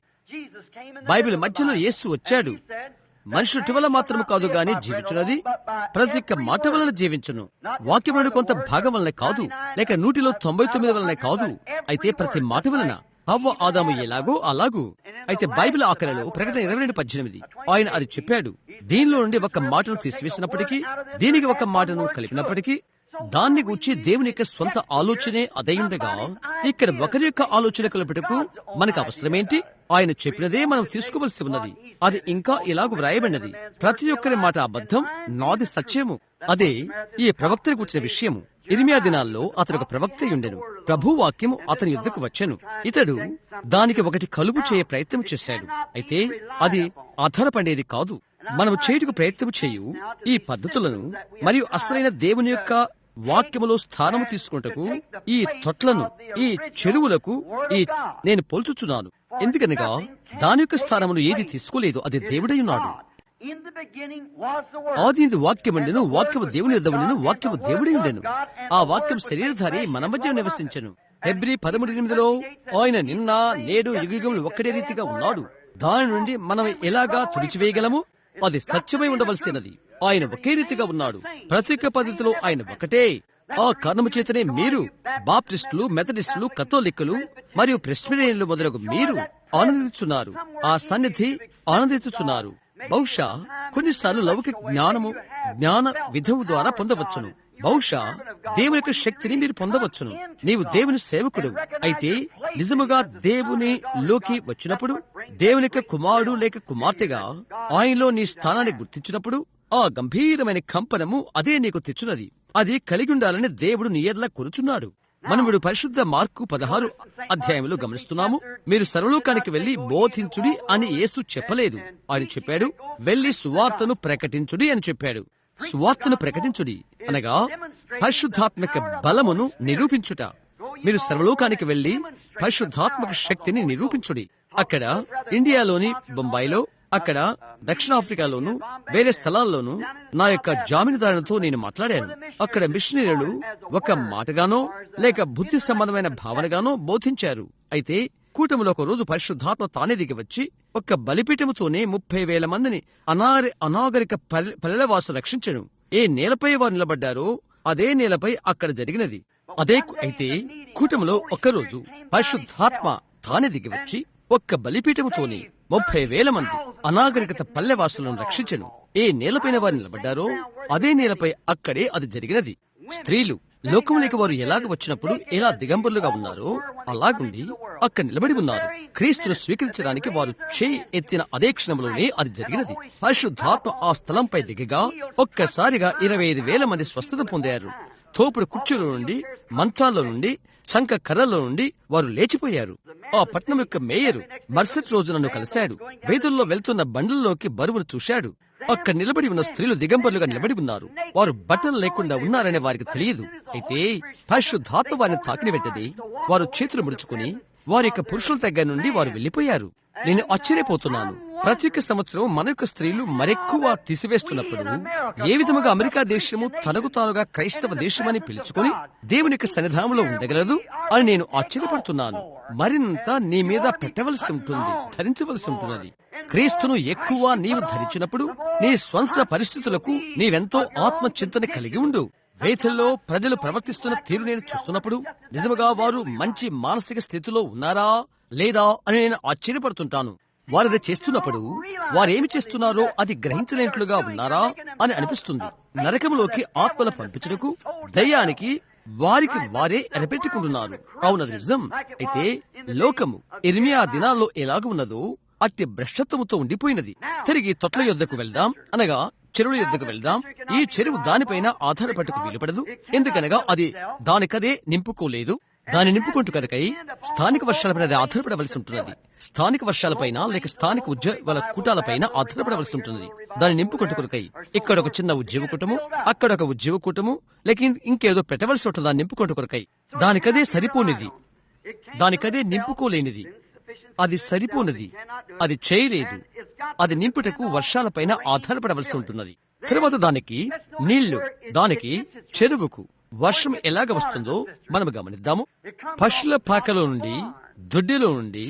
బైబిల్ మధ్యలో యేసు వచ్చాడు. మనుషుటి వల్ల మాత్రము కాదు గాని జీవించున్నది ప్రతి ఒక్క మాట వలన జీవించును. వాక్యములను కొంత భాగం వలన కాదు, లేక 199 వలన కాదు, అయితే ప్రతి మాట వలన. హవ్వ ఆదాము ఎలాగో అలాగూ. అయితే బైబిల్ ఆఖరిలో ప్రకటన 22:18 ఆయన అది చెప్పాడు. దీనిలో నుండి ఒక మాటను తీసివేసినప్పటికీ, దీనికి ఒక మాటను కలిపినప్పటికీ, దాన్ని గూర్చి దేవుని యొక్క స్వంత ఆలోచనే అదయుండగా, ఇక్కడ ఒకరి యొక్క ఆలోచన కలుపుటకు మనకు అవసరమేంటి? ఆయన చెప్పినదే మనం తీసుకోవలసి ఉన్నది. అది ఇంకా ఇలాగ వ్రాయబడినది, ప్రతి ఒక్కరి మాట అబద్ధం, నాది సత్యము. అదే ఈ ప్రవక్తను కూర్చిన విషయము. ఇర్మియా దినాల్లో అతడు ఒక ప్రవక్త ఉండెను. ప్రభు వాక్యము అతని యుద్ధకు వచ్చెను. ఇతడు దానికి ఒకటి కలుపు చేయ ప్రయత్నం చేశాడు. అయితే అది ఆధారపడేది కాదు. మనము చేయుటకు ప్రయత్నం చేయు ఈ పద్ధతులను మరియు అసలైన దేవుని యొక్క వాక్యములో స్థానము తీసుకుంటకు ఈ తొట్లను, ఈ చెరువులకు నేను పోల్చుచున్నాను. ఎందుకనగా దాని యొక్క స్థానమును ఏది తీసుకోలేదు, అది దేవుడై ఉన్నాడు. ఆదియందు వాక్యముండెను, వాక్యము దేవుని యొద్ద ఉండెను, వాక్యము దేవుడై ఉండెను. ఆ వాక్యం శరీరధారి మన మధ్య నివసించెను. హెబ్రీ 13:8 ఆయన నిన్న నేడు యుగయుగములు ఒక్కడే రీతిగా ఉన్నాడు. దాని నుండి మనం ఎలాగా తుడిచివేయగలము? అది సత్యమై ఉండవలసినది. ఆయన ఒకే రీతిగా ఉన్నాడు. ప్రతి ఒక్క పద్ధతిలో ఆయన ఒకటే. ఆ కారణము చేతనే మీరు బాప్టిస్టులు, మెథడిస్టులు, కథోలిక్కులు మరియు ప్రెస్బిటేరియన్లు మొదలగు మీరు ఆనందించున్నారు. ఆ సన్నిధి ఆనందించుచున్నారు. బహుశా కొన్నిసార్లు లౌకిక జ్ఞాన విధము ద్వారా పొందవచ్చును. బహుశా దేవుని యొక్క శక్తిని మీరు పొందవచ్చును. నీవు దేవుని సేవకుడు అయితే నిజముగా దేవునిలోకి వచ్చినప్పుడు, దేవుని యొక్క కుమారుడు లేక కుమార్తెగా ఆయనలో నీ స్థానాన్ని గుర్తించినప్పుడు, ఆ గంభీరమైన కంపనము అదే నీకు తెచ్చున్నది. అది కలిగి ఉండాలని దేవుడు నీ ఎడల కోరుచున్నాడు. మనముడు పరిశుద్ధ మార్కు 16 అధ్యాయంలో గమనిస్తున్నాము. మీరు సర్వలోకానికి వెళ్లి బోధించుడి అని యేసు చెప్పలేదు. ఆయన చెప్పాడు, వెళ్లి సువార్తను ప్రకటించుడి అని చెప్పాడు. సువార్తను ప్రకటించుడి అనగా పరిశుద్ధాత్మక బలమును నిరూపించుట. మీరు సర్వలోకానికి వెళ్లి పరిశుద్ధాత్మక శక్తిని నిరూపించుడి. అక్కడ ఇండియాలోని బొంబాయిలో, అక్కడ దక్షిణాఫ్రికాలోను, వేరే స్థలాల్లోనూ నా యొక్క జామీనుదారులతో నేను మాట్లాడాను. అక్కడ మిషనరీలు ఒక మాటగానో లేక బుద్ధి సంబంధమైన భావనగానో బోధించారు. అయితే కూటమిలో ఒక రోజు పరిశుద్ధాత్మ తానే దిగి వచ్చి ఒక్క బలిపీఠముతోనే 30,000 మందిని అనాగరిక పల్లెవాసు రక్షించెను. ఏ నేలపై వారు నిలబడ్డారో అదే నేలపై అక్కడ జరిగినది. అయితే కూటమిలో ఒక్కరోజు పరిశుద్ధాత్మ తానే దిగి వచ్చి ఒక్క బలిపీఠముతోనే 30,000 మంది అనాగరికత పల్లెవాసులను రక్షించెను. ఏ నేలపైన వారు నిలబడ్డారో అదే నేలపై అక్కడే అది జరిగినది. స్త్రీలు లోకములోకి వారు ఎలాగ వచ్చినప్పుడు ఎలా దిగంబరులుగా ఉన్నారో అలాగుండి అక్కడ నిలబడి ఉన్నారు. క్రీస్తును స్వీకరించడానికి వారు చేయి ఎత్తిన అదే క్షణంలోనే అది జరిగినది. పరిశుద్ధాత్మ ఆ స్థలంపై దిగగా ఒక్కసారిగా 25,000 మంది స్వస్థత పొందారు. తోపుడు కుర్చీల నుండి, మంచాల్లో నుండి, చంక కర్రల్లో నుండి వారు లేచిపోయారు. ఆ పట్నం యొక్క మేయరు మరుసటి రోజు నన్ను కలిశాడు. వీధుల్లో వెళ్తున్న బండ్లలోకి బరువును చూశాడు. అక్కడ నిలబడి ఉన్న స్త్రీలు దిగంబరులుగా నిలబడి ఉన్నారు. వారు బట్టలు లేకుండా ఉన్నారనే వారికి తెలియదు. అయితే పరిశుద్ధాత్మ వారిని తాకిన వెంటనే వారు చేతులు ముడుచుకుని వారి యొక్క పురుషుల దగ్గర నుండి వారు వెళ్లిపోయారు. నేను ఆశ్చర్యపోతున్నాను. ప్రతి ఒక్క సంవత్సరం మన యొక్క స్త్రీలు మరెక్కువ తీసివేస్తున్నప్పుడు ఏ విధముగా అమెరికా దేశము తనకు తానుగా క్రైస్తవ దేశమని పిలుచుకొని దేవుని యొక్క సన్నిధానంలో ఉండగలదు అని నేను ఆశ్చర్యపడుతున్నాను. మరింత నీ మీద పెట్టవలసి ఉంటుంది, ధరించవలసి ఉంటున్నది. క్రీస్తును ఎక్కువ నీవు ధరించినప్పుడు నీ స్వంత పరిస్థితులకు నీవెంతో ఆత్మచింతన కలిగి ఉండు. వేథల్లో ప్రజలు ప్రవర్తిస్తున్న తీరు నేను చూస్తున్నప్పుడు నిజముగా వారు మంచి మానసిక స్థితిలో ఉన్నారా లేదా అని నేను ఆశ్చర్యపడుతుంటాను. వారది చేస్తున్నప్పుడు వారేమి చేస్తున్నారో అది గ్రహించలేనట్లుగా ఉన్నారా అని అనిపిస్తుంది. నరకంలోకి ఆత్మలు పంపించుటకు దయ్యానికి వారికి వారే ఎరపెట్టుకుంటున్నారు. అవునది నిజం. అయితే లోకము ఇర్మియా దినాల్లో ఎలాగ ఉన్నదో అట్టి భ్రష్టత్వముతో ఉండిపోయినది. తిరిగి తొట్ల యొద్దకు వెళ్దాం, అనగా చెరువుల యొద్దకు వెళ్దాం. ఈ చెరువు దానిపైన ఆధారపడకు వీలుపడదు. ఎందుకనగా అది దానికదే నింపుకోలేదు. దాని నింపుకుంటూ కనుకై స్థానిక వర్షాలపైన అది ఆధారపడవలసి ఉంటున్నది. స్థానిక వర్షాలపైన లేక స్థానిక ఉద్యోగాల కూటాలపైన ఆధారపడవలసి ఉంటున్నది. దాన్ని నింపుకుంటూ కొరకై ఇక్కడ ఒక చిన్న ఉద్యోగ కూటము, అక్కడ ఒక ఉద్యోగ కూటము, లేక ఇంకేదో పెట్టవలసి ఉంటుంది. దాన్ని నింపుకుంటూ కొరకై దానికదే సరిపోనిది, దానికదే నింపుకోలేనిది. అది సరిపోనిది, అది చేయలేదు. అది నింపుటకు వర్షాలపైన ఆధారపడవలసి ఉంటున్నది. తరువాత దానికి నీళ్లు, దానికి చెరువుకు వర్షం ఎలాగ వస్తుందో మనం గమనిద్దాము. పశువుల పాకలో నుండి, దొడ్డిలో నుండి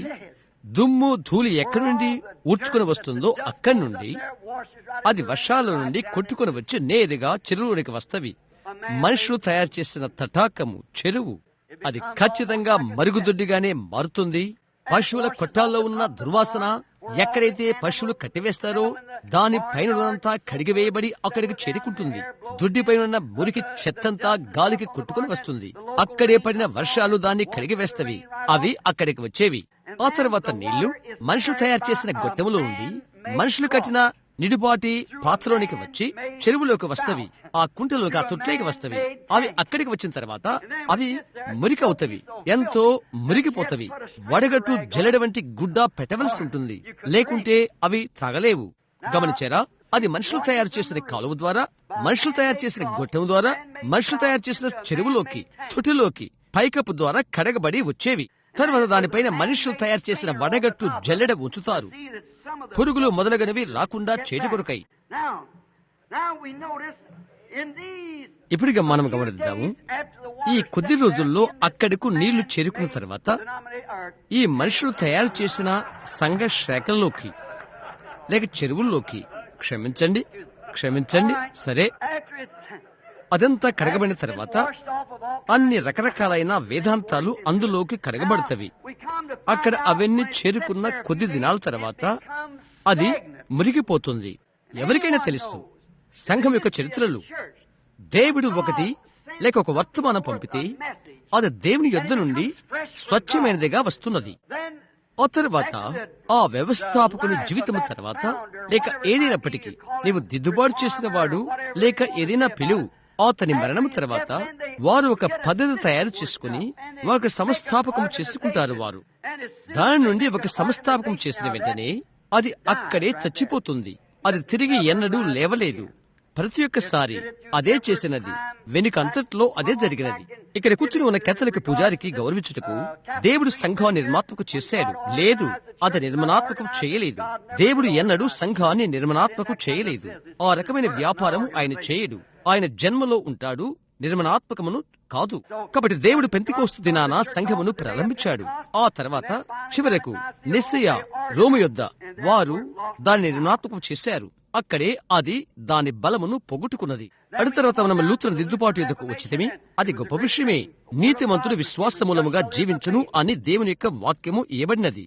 దుమ్ము ధూళి ఎక్కడి నుండి ఊడ్చుకుని వస్తుందో అక్కడి నుండి అది వర్షాల నుండి కొట్టుకుని వచ్చి నేరుగా చెరువులోనికి వస్తవి. మనుషులు తయారు చేసిన తటాకము చెరువు అది ఖచ్చితంగా మరుగుదొడ్డిగానే మారుతుంది. పశువుల కొట్టాల్లో ఉన్న దుర్వాసన ఎక్కడైతే పశువులు కట్టివేస్తారో దాని పైనంతా కడిగివేయబడి అక్కడికి చేరుకుంటుంది. దొడ్డిపైన ఉన్న మురికి చెత్తంతా గాలికి కొట్టుకుని వస్తుంది. అక్కడే పడిన వర్షాలు దాన్ని కడిగివేస్తవి. అవి అక్కడికి వచ్చేవి. ఆ తర్వాత నీళ్లు మనుషులు తయారు చేసిన గొట్టములో ఉండి మనుషులు కట్టిన నిడుపాటి పాత్రలోనికి వచ్చి చెరువులోకి వస్తవి. ఆ కుంటలోకి ఆ తొట్లేకి వస్తవి. అవి అక్కడికి వచ్చిన తర్వాత అవి మురికి అవుతవి, ఎంతో మురిగిపోతవి. వడగట్టు జల్లెడ వంటి గుడ్డ పెట్టవలసి ఉంటుంది, లేకుంటే అవి త్రాగలేవు. గమనించారా? అది మనుషులు తయారు చేసిన కాలువ ద్వారా, మనుషులు తయారు చేసిన గొట్టం ద్వారా, మనుషులు తయారు చేసిన చెరువులోకి తొట్టిలోకి పైకప్పు ద్వారా కడగబడి వచ్చేవి. తర్వాత దానిపైన మనుషులు తయారు చేసిన వడగట్టు జల్లెడ ఉంచుతారు, పురుగులు మొదలగునవి రాకుండా చేటు కొరకై. ఇప్పటిగా మనం గమనిద్దాము, ఈ కొద్ది రోజుల్లో అక్కడకు నీళ్లు చేరుకున్న తర్వాత ఈ మనుషులు తయారు చేసిన సంఘ శాఖల్లోకి లేక చెరువుల్లోకి క్షమించండి సరే, అదంతా కడగబడిన తర్వాత అన్ని రకరకాలైన వేదాంతాలు అందులోకి కడగబడతవి. అక్కడ అవన్నీ చేరుకున్న కొద్ది దినాల తర్వాత అది మురిగిపోతుంది. ఎవరికైనా తెలుసు, సంఘం యొక్క చరిత్రలు దేవుడు ఒకటి లేక ఒక వర్తమానం పంపితే అది దేవుని యొద్ద నుండి స్వచ్ఛమైనదిగా వస్తున్నది. ఆ తర్వాత ఆ వ్యవస్థాపకుని జీవితం తర్వాత లేక ఏదైనప్పటికీ నీవు దిద్దుబాటు చేసిన వాడు లేక ఏదైనా పిలువు, అతని మరణం తర్వాత వారు ఒక పద్ధతి తయారు చేసుకుని ఒక సంస్థాపకం చేసుకుంటారు. వారు దాని నుండి ఒక సంస్థాపకం చేసిన వెంటనే అది అక్కడే చచ్చిపోతుంది. అది తిరిగి ఎన్నడూ లేవలేదు. ప్రతి ఒక్కసారి అదే చేసినది, వెనుక అంతట్లో అదే జరిగినది. ఇక్కడ కూర్చుని ఉన్న కేథలిక్ పూజారికి గౌరవించుటకు దేవుడు సంఘాన్ని నిర్మాత్మకం చేశాడు. లేదు, అది నిర్మాణాత్మకం చేయలేదు. దేవుడు ఎన్నడూ సంఘాన్ని నిర్మాణాత్మకం చేయలేదు. ఆ రకమైన వ్యాపారం ఆయన చేయడు. ఆయన జన్మలో ఉంటాడు, నిర్మాణాత్మకమును కాదు. కాబట్టి దేవుడు పెంతెకోస్తు దినాన సంఘమును ప్రారంభించాడు. ఆ తర్వాత చివరకు నిస్సయ రోము యొద్ద వారు దాన్ని నిర్మాణాత్మకం చేశారు. అక్కడే అది దాని బలమును పొగొట్టుకున్నది. అడి తర్వాత మనం లూథరన్ దిద్దుబాటు ఎదుకు వచ్చితమి. అది గొప్ప విషయమే. నీతిమంతుడు విశ్వాసమూలముగా జీవించును అని దేవుని యొక్క వాక్యము ఇవ్వబడినది.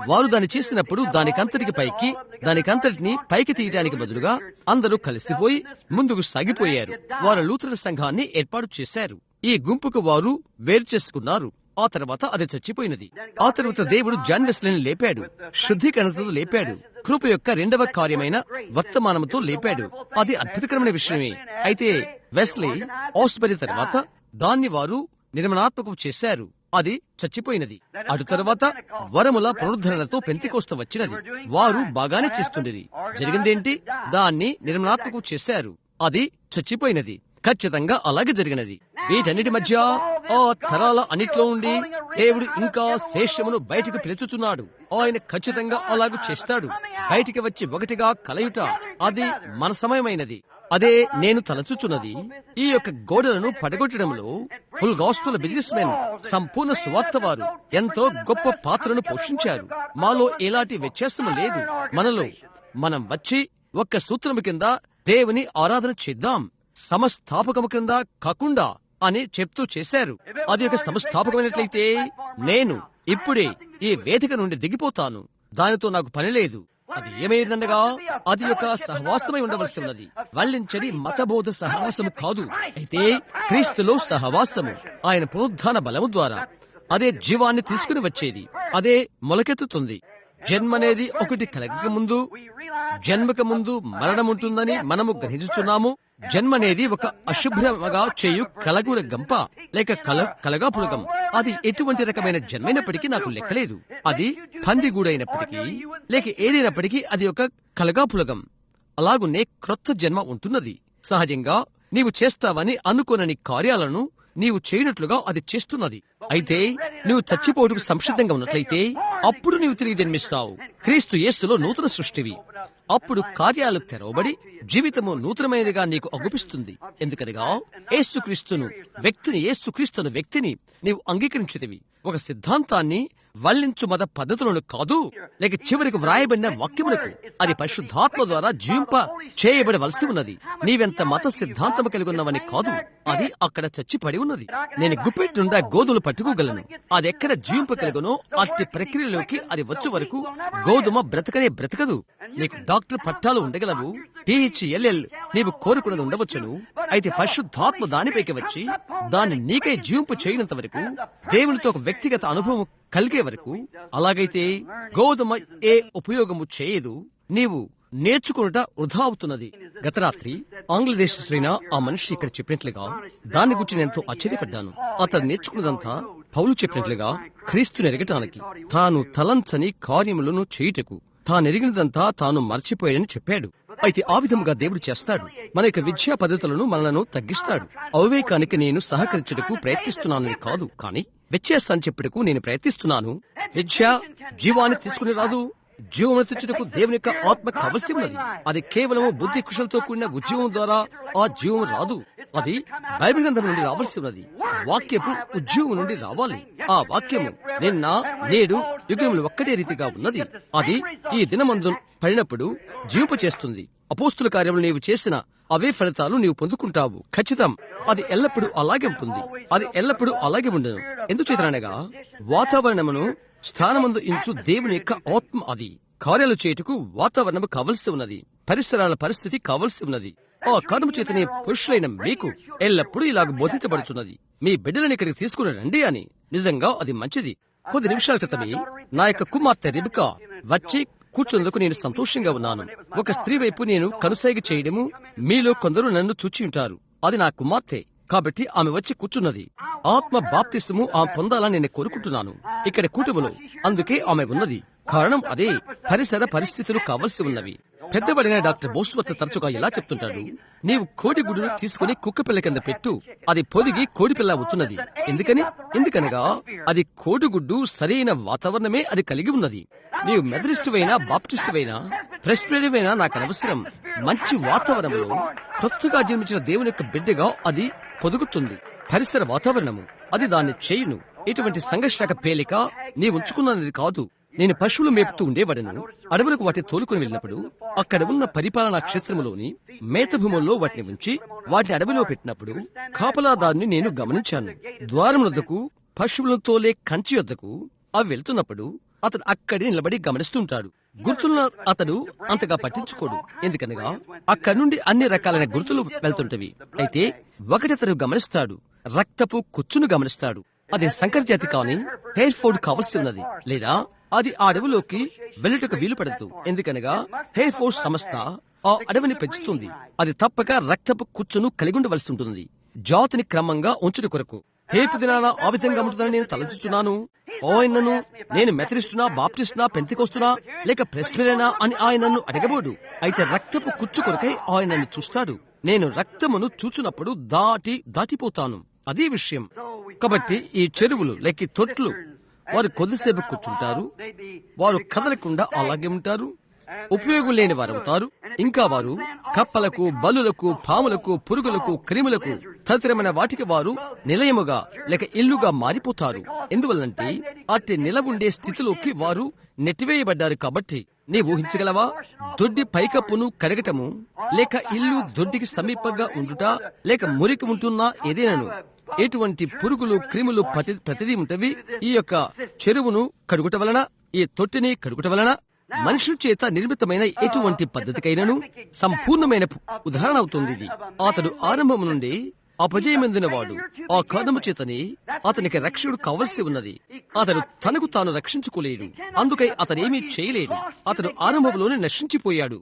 వారు దాన్ని చేసినప్పుడు దానికంతటిని పైకి తీయడానికి బదులుగా అందరూ కలిసిపోయి ముందుకు సాగిపోయారు. వారు లూథరన్ సంఘాన్ని ఏర్పాటు చేశారు. ఈ గుంపుకు వారు వేరు చేసుకున్నారు. ఆ తర్వాత అది చచ్చిపోయినది. ఆ తర్వాత దేవుడు జాన్ వెస్లీని లేపాడు, శుద్ధీకరణతో లేపాడు, కృప యొక్క రెండవ కార్యమైన వర్తమానంతో లేపాడు. అది అద్భుతకరమైన విషయమే. అయితే వెస్లీ ఆస్బరీ తర్వాత దాన్ని వారు నిర్మాణాత్మకం చేశారు. అది చచ్చిపోయినది. అటు తర్వాత వరముల పునరుద్ధరణతో పెంతెకోస్తు వచ్చినది. వారు బాగానే చేస్తుండేది. జరిగిందేంటి? దాన్ని నిర్మాణాత్మకం చేశారు. అది చచ్చిపోయినది. ఖచ్చితంగా అలాగే జరిగినది. వీటన్నిటి మధ్య ఆ తరాల అన్నిట్లో ఉండి దేవుడు ఇంకా శేషమును బయటకు పిలుచుచున్నాడు. ఆయన ఖచ్చితంగా అలాగూ చేస్తాడు. బయటికి వచ్చి ఒకటిగా కలయుట అది మన సమయమైనది. అదే నేను తలచుచున్నది. ఈ యొక్క గోడలను పడగొట్టడంలో ఫుల్ గాస్పెల్ బిజినెస్ మెన్, సంపూర్ణ సువార్త వారు ఎంతో గొప్ప పాత్రను పోషించారు. మాలో ఎలాంటి వ్యత్యాసము లేదు. మనం వచ్చి ఒక్క సూత్రము కింద దేవుని ఆరాధన చేద్దాం, సమస్థాపకము కింద కాకుండా అని చెప్తూ చేశారు. అది ఒక సంస్థాపకమైనట్లయితే నేను ఇప్పుడే ఈ వేదిక నుండి దిగిపోతాను. దానితో నాకు పని లేదు. అది ఏమైందనగా అది ఒక సహవాసమై ఉండవలసి ఉన్నది. వల్లించని మతబోధ సహవాసము కాదు, అయితే క్రీస్తులో సహవాసము. ఆయన పునరుద్ధాన బలము ద్వారా అదే జీవాన్ని తీసుకుని వచ్చేది. అదే మొలకెత్తుతుంది. జన్మనేది ఒకటి కలగక ముందు, జన్మక ముందు మరణం ఉంటుందని మనము గ్రహించుచున్నాము. జన్మనేది ఒక అశుభ్రముగా చేయు కలగుల గంప లేక కలగా పులగం. అది ఎటువంటి రకమైన జన్మైనప్పటికీ నాకు లెక్కలేదు. అది పందిగూడైనప్పటికీ లేక ఏదైనప్పటికీ అది ఒక కలగా పులగం. అలాగునే క్రొత్త జన్మ ఉంటున్నది. సహజంగా నీవు చేస్తావని అనుకోనని కార్యాలను నీవు చేయనట్లుగా అది చేస్తున్నది. అయితే నువ్వు చచ్చిపోటుకు సంసిద్ధంగా ఉన్నట్లయితే అప్పుడు నీవు తిరిగి జన్మిస్తావు. క్రీస్తు యేసులో నూతన సృష్టివి. అప్పుడు కార్యాలు తెరవబడి జీవితము నూతనమైనదిగా నీకు అగుపిస్తుంది. ఎందుకనగా యేసుక్రీస్తును వ్యక్తిని నీవు అంగీకరించితివి. ఒక సిద్ధాంతాన్ని వల్లించు మత పద్ధతులను కాదు, లేక చివరికి వ్రాయబడిన వాక్యములకు. అది పరిశుద్ధాత్మ ద్వారా జీవింప చేయబడవలసి ఉన్నది. నీవెంత మత సిద్ధాంతము కలిగి ఉన్నవని కాదు, అది అక్కడ చచ్చిపడి ఉన్నది. నేను గుప్పెట్టి నుండా గోధుమలు పట్టుకోగలను. అది ఎక్కడ జీవింపగలుగునో అట్టి ప్రక్రియలోకి అది వచ్చే వరకు గోధుమ బ్రతకనే బ్రతకదు. నీకు డాక్టర్ పట్టాలు ఉండగలవు, PhLL నీవు కోరుకున్నది ఉండవచ్చును. అయితే పరిశుద్ధాత్మ దానిపైకి వచ్చి దాన్ని నీకై జీవింపు చేయనంత వరకు, దేవునితో ఒక వ్యక్తిగత అనుభవం కలిగే వరకు, అలాగైతే గోధుమ ఏ ఉపయోగము చేయదు. నీవు నేర్చుకున్నట వృధా అవుతున్నది. గత రాత్రి ఆంగ్లదేశ శ్రీన ఆ మనిషి ఇక్కడ చెప్పినట్లుగా దాని గురించి నేను ఎంతో ఆశ్చర్యపడ్డాను. అతను నేర్చుకున్నదంతా పౌలు చెప్పినట్లుగా క్రీస్తుని ఎరగటానికి, తాను తలంచని కార్యములను చేయుటకు, తానెరిగినదంతా తాను మర్చిపోయాడని చెప్పాడు. అయితే ఆ విధముగా దేవుడు చేస్తాడు. మన యొక్క విద్యా పద్ధతులను మనలను తగ్గిస్తాడు. అవివేకానికి నేను సహకరించుటకు ప్రయత్నిస్తున్నానని కాదు, కానీ వ్యత్యాసాన్ని చెప్పుటకు నేను ప్రయత్నిస్తున్నాను. విద్య జీవాన్ని తీసుకుని రాదు, జీవమును తెచ్చుటకు దేవుని యొక్క ఆత్మ కావలసి ఉన్నది. అది కేవలము బుద్ధి కుశలతో కూడిన ఉద్యోగం ద్వారా ఆ జీవం రాదు. అది బైబిల్ గ్రంథం నుండి రావాల్సి ఉన్నది. వాక్యపు ఉద్యోగం నుండి రావాలి. ఆ వాక్యము నిన్న నేడు యుగములు ఒక్కటే రీతిగా ఉన్నది. అది ఈ దినమందు పడినప్పుడు జీవింప చేస్తుంది. అపోస్తుల కార్యములు నీవు చేసిన అవే ఫలితాలు నీవు పొందుకుంటావు. ఖచ్చితం. అది ఎల్లప్పుడూ అలాగే ఉంటుంది. అది ఎల్లప్పుడూ అలాగే ఉండను. ఎందుచేతనగా వాతావరణమును స్థానమందు ఇంచు దేవుని యొక్క ఆత్మ అది కార్యాలు చేయుటకు వాతావరణము కావలసి ఉన్నది. పరిసరాల పరిస్థితి కావలసి ఉన్నది. ఆ కారణము చేతనే పురుషులైన మీకు ఎల్లప్పుడూ ఇలాగ బోధించబడుచున్నది, మీ బిడ్డలను ఇక్కడికి తీసుకుని రండి అని. నిజంగా అది మంచిది. కొద్ది నిమిషాల క్రితమే నా యొక్క కుమార్తె రిబికా వచ్చి కూర్చున్నందుకు నేను సంతోషంగా ఉన్నాను. ఒక స్త్రీ వైపు నేను కనుసైగ చేయడము మీలో కొందరు నన్ను చూచి ఉంటారు. అది నా కుమార్తె కాబట్టి ఆమె వచ్చి కూర్చున్నది. ఆత్మ బాప్తిస్ము ఆమె పొందాలని నేను కోరుకుంటున్నాను ఇక్కడ కూటములో. అందుకే ఆమె ఉన్నది. కారణం అదే. పరిసర పరిస్థితులు కావలసి ఉన్నవి. పెద్దవాడైన డాక్టర్ బోస్వర్త్ తరచుగా ఎలా చెప్తుంటాడు, నీవు కోడిగుడ్డును తీసుకుని కుక్కపిల్ల కింద పెట్టు, అది పొదిగి కోడిపిల్ల అవుతున్నది. ఎందుకనగా అది కోడిగుడ్డు సరైన వాతావరణమే అది కలిగి ఉన్నది. నీవు మెథడిస్టువైనా, బాప్టిస్టువైనా, ప్రెస్బిటేరియన్ నాకు అనవసరం. మంచి వాతావరణంలో కొత్తగా జన్మించిన దేవుని యొక్క బిడ్డగా అది పొదుగుతుంది. పరిసర వాతావరణము అది దాన్ని చేయును. ఇటువంటి సంఘర్షక పేలిక నీ ఉంచుకున్నది కాదు. నేను పశువులు మేపుతూ ఉండేవాడను. అడవులకు వాటిని తోలుకుని వెళ్ళినప్పుడు అక్కడ ఉన్న పరిపాలనా క్షేత్రములోని మేత భూముల్లో వాటిని ఉంచి వాటిని అడవిలో పెట్టినప్పుడు కాపలాదారుని నేను గమనించాను. ద్వారం వద్దకు పశువులను తోలే కంచి వద్దకు అవి వెళ్తున్నప్పుడు అతడు అక్కడి నిలబడి గమనిస్తుంటాడు. గుర్తులను అతడు అంతగా పట్టించుకోడు. ఎందుకనగా అక్కడి నుండి అన్ని రకాలైన గుర్తులు వెళ్తుంటవి. అయితే ఒకటి అతడు గమనిస్తాడు, రక్తపు కుచ్చును గమనిస్తాడు. అది సంకర జాతి కాని హెయిర్ ఫోర్డ్ కావలసి ఉన్నది, లేదా అది ఆ అడవిలోకి వెళ్ళటకు వీలు పడదు. ఎందుకనగా హెయిర్ ఫోర్స్ సంస్థ ఆ అడవిని పెంచుతుంది. అది తప్పక రక్తపు కుచ్చును కలిగి ఉండవలసి ఉంటుంది జాతిని క్రమంగా ఉంచుట కొరకు. రేపు దినాన ఆ విధంగా ఉంటుందని నేను తలచుచున్నాను. ఆయనను నేను మెథడిస్టునా, బాప్టిస్టునా, పెంతెకోస్తునా లేక ప్రెస్బిటేరియనా అని ఆయనను అడగబోడు. అయితే రక్తపు కుచ్చు కొరకై ఆయనను చూస్తాడు. నేను రక్తమును చూచున్నప్పుడు దాటిపోతాను. అదే విషయం. కాబట్టి ఈ చెరువులు లేక తొట్లు వారు కొద్దిసేపు కూర్చుంటారు. వారు కదలకుండా అలాగే ఉంటారు. ఉపయోగం లేని వారు అవుతారు. ఇంకా వారు కప్పలకు, బల్లులకు, పాములకు, పురుగులకు, క్రిములకు తదితరమైన వాటికి వారు నిలయముగా లేక ఇల్లుగా మారిపోతారు. ఎందువల్లంటే అట్టి నిలవుండే స్థితిలోకి వారు నెట్టివేయబడ్డారు. కాబట్టి నీ ఊహించగలవా? దొడ్డి పైకప్పును కడగటము, లేక ఇల్లు దొడ్డికి సమీపంగా ఉండుట, లేక మురికి ఉంటున్నా ఏదేనను ఎటువంటి పురుగులు, క్రిములు ప్రతిదీ ఉంటవి. ఈ యొక్క చెరువును కడుగుట వలన, ఈ తొట్టిని కడుగుట వలన మనుషుల చేత నిర్మితమైన ఎటువంటి పద్ధతికైనను సంపూర్ణమైన ఉదాహరణ అవుతుంది ఇది. అతడు ఆరంభం నుండి అపజయమందిన వాడు. ఆ కారణము చేతనే అతనికి రక్షకుడు కావలసి ఉన్నది. అతడు తనకు తాను రక్షించుకోలేడు. అందుకై అతనేమీ చేయలేడు. అతడు ఆరంభంలోనే నశించిపోయాడు.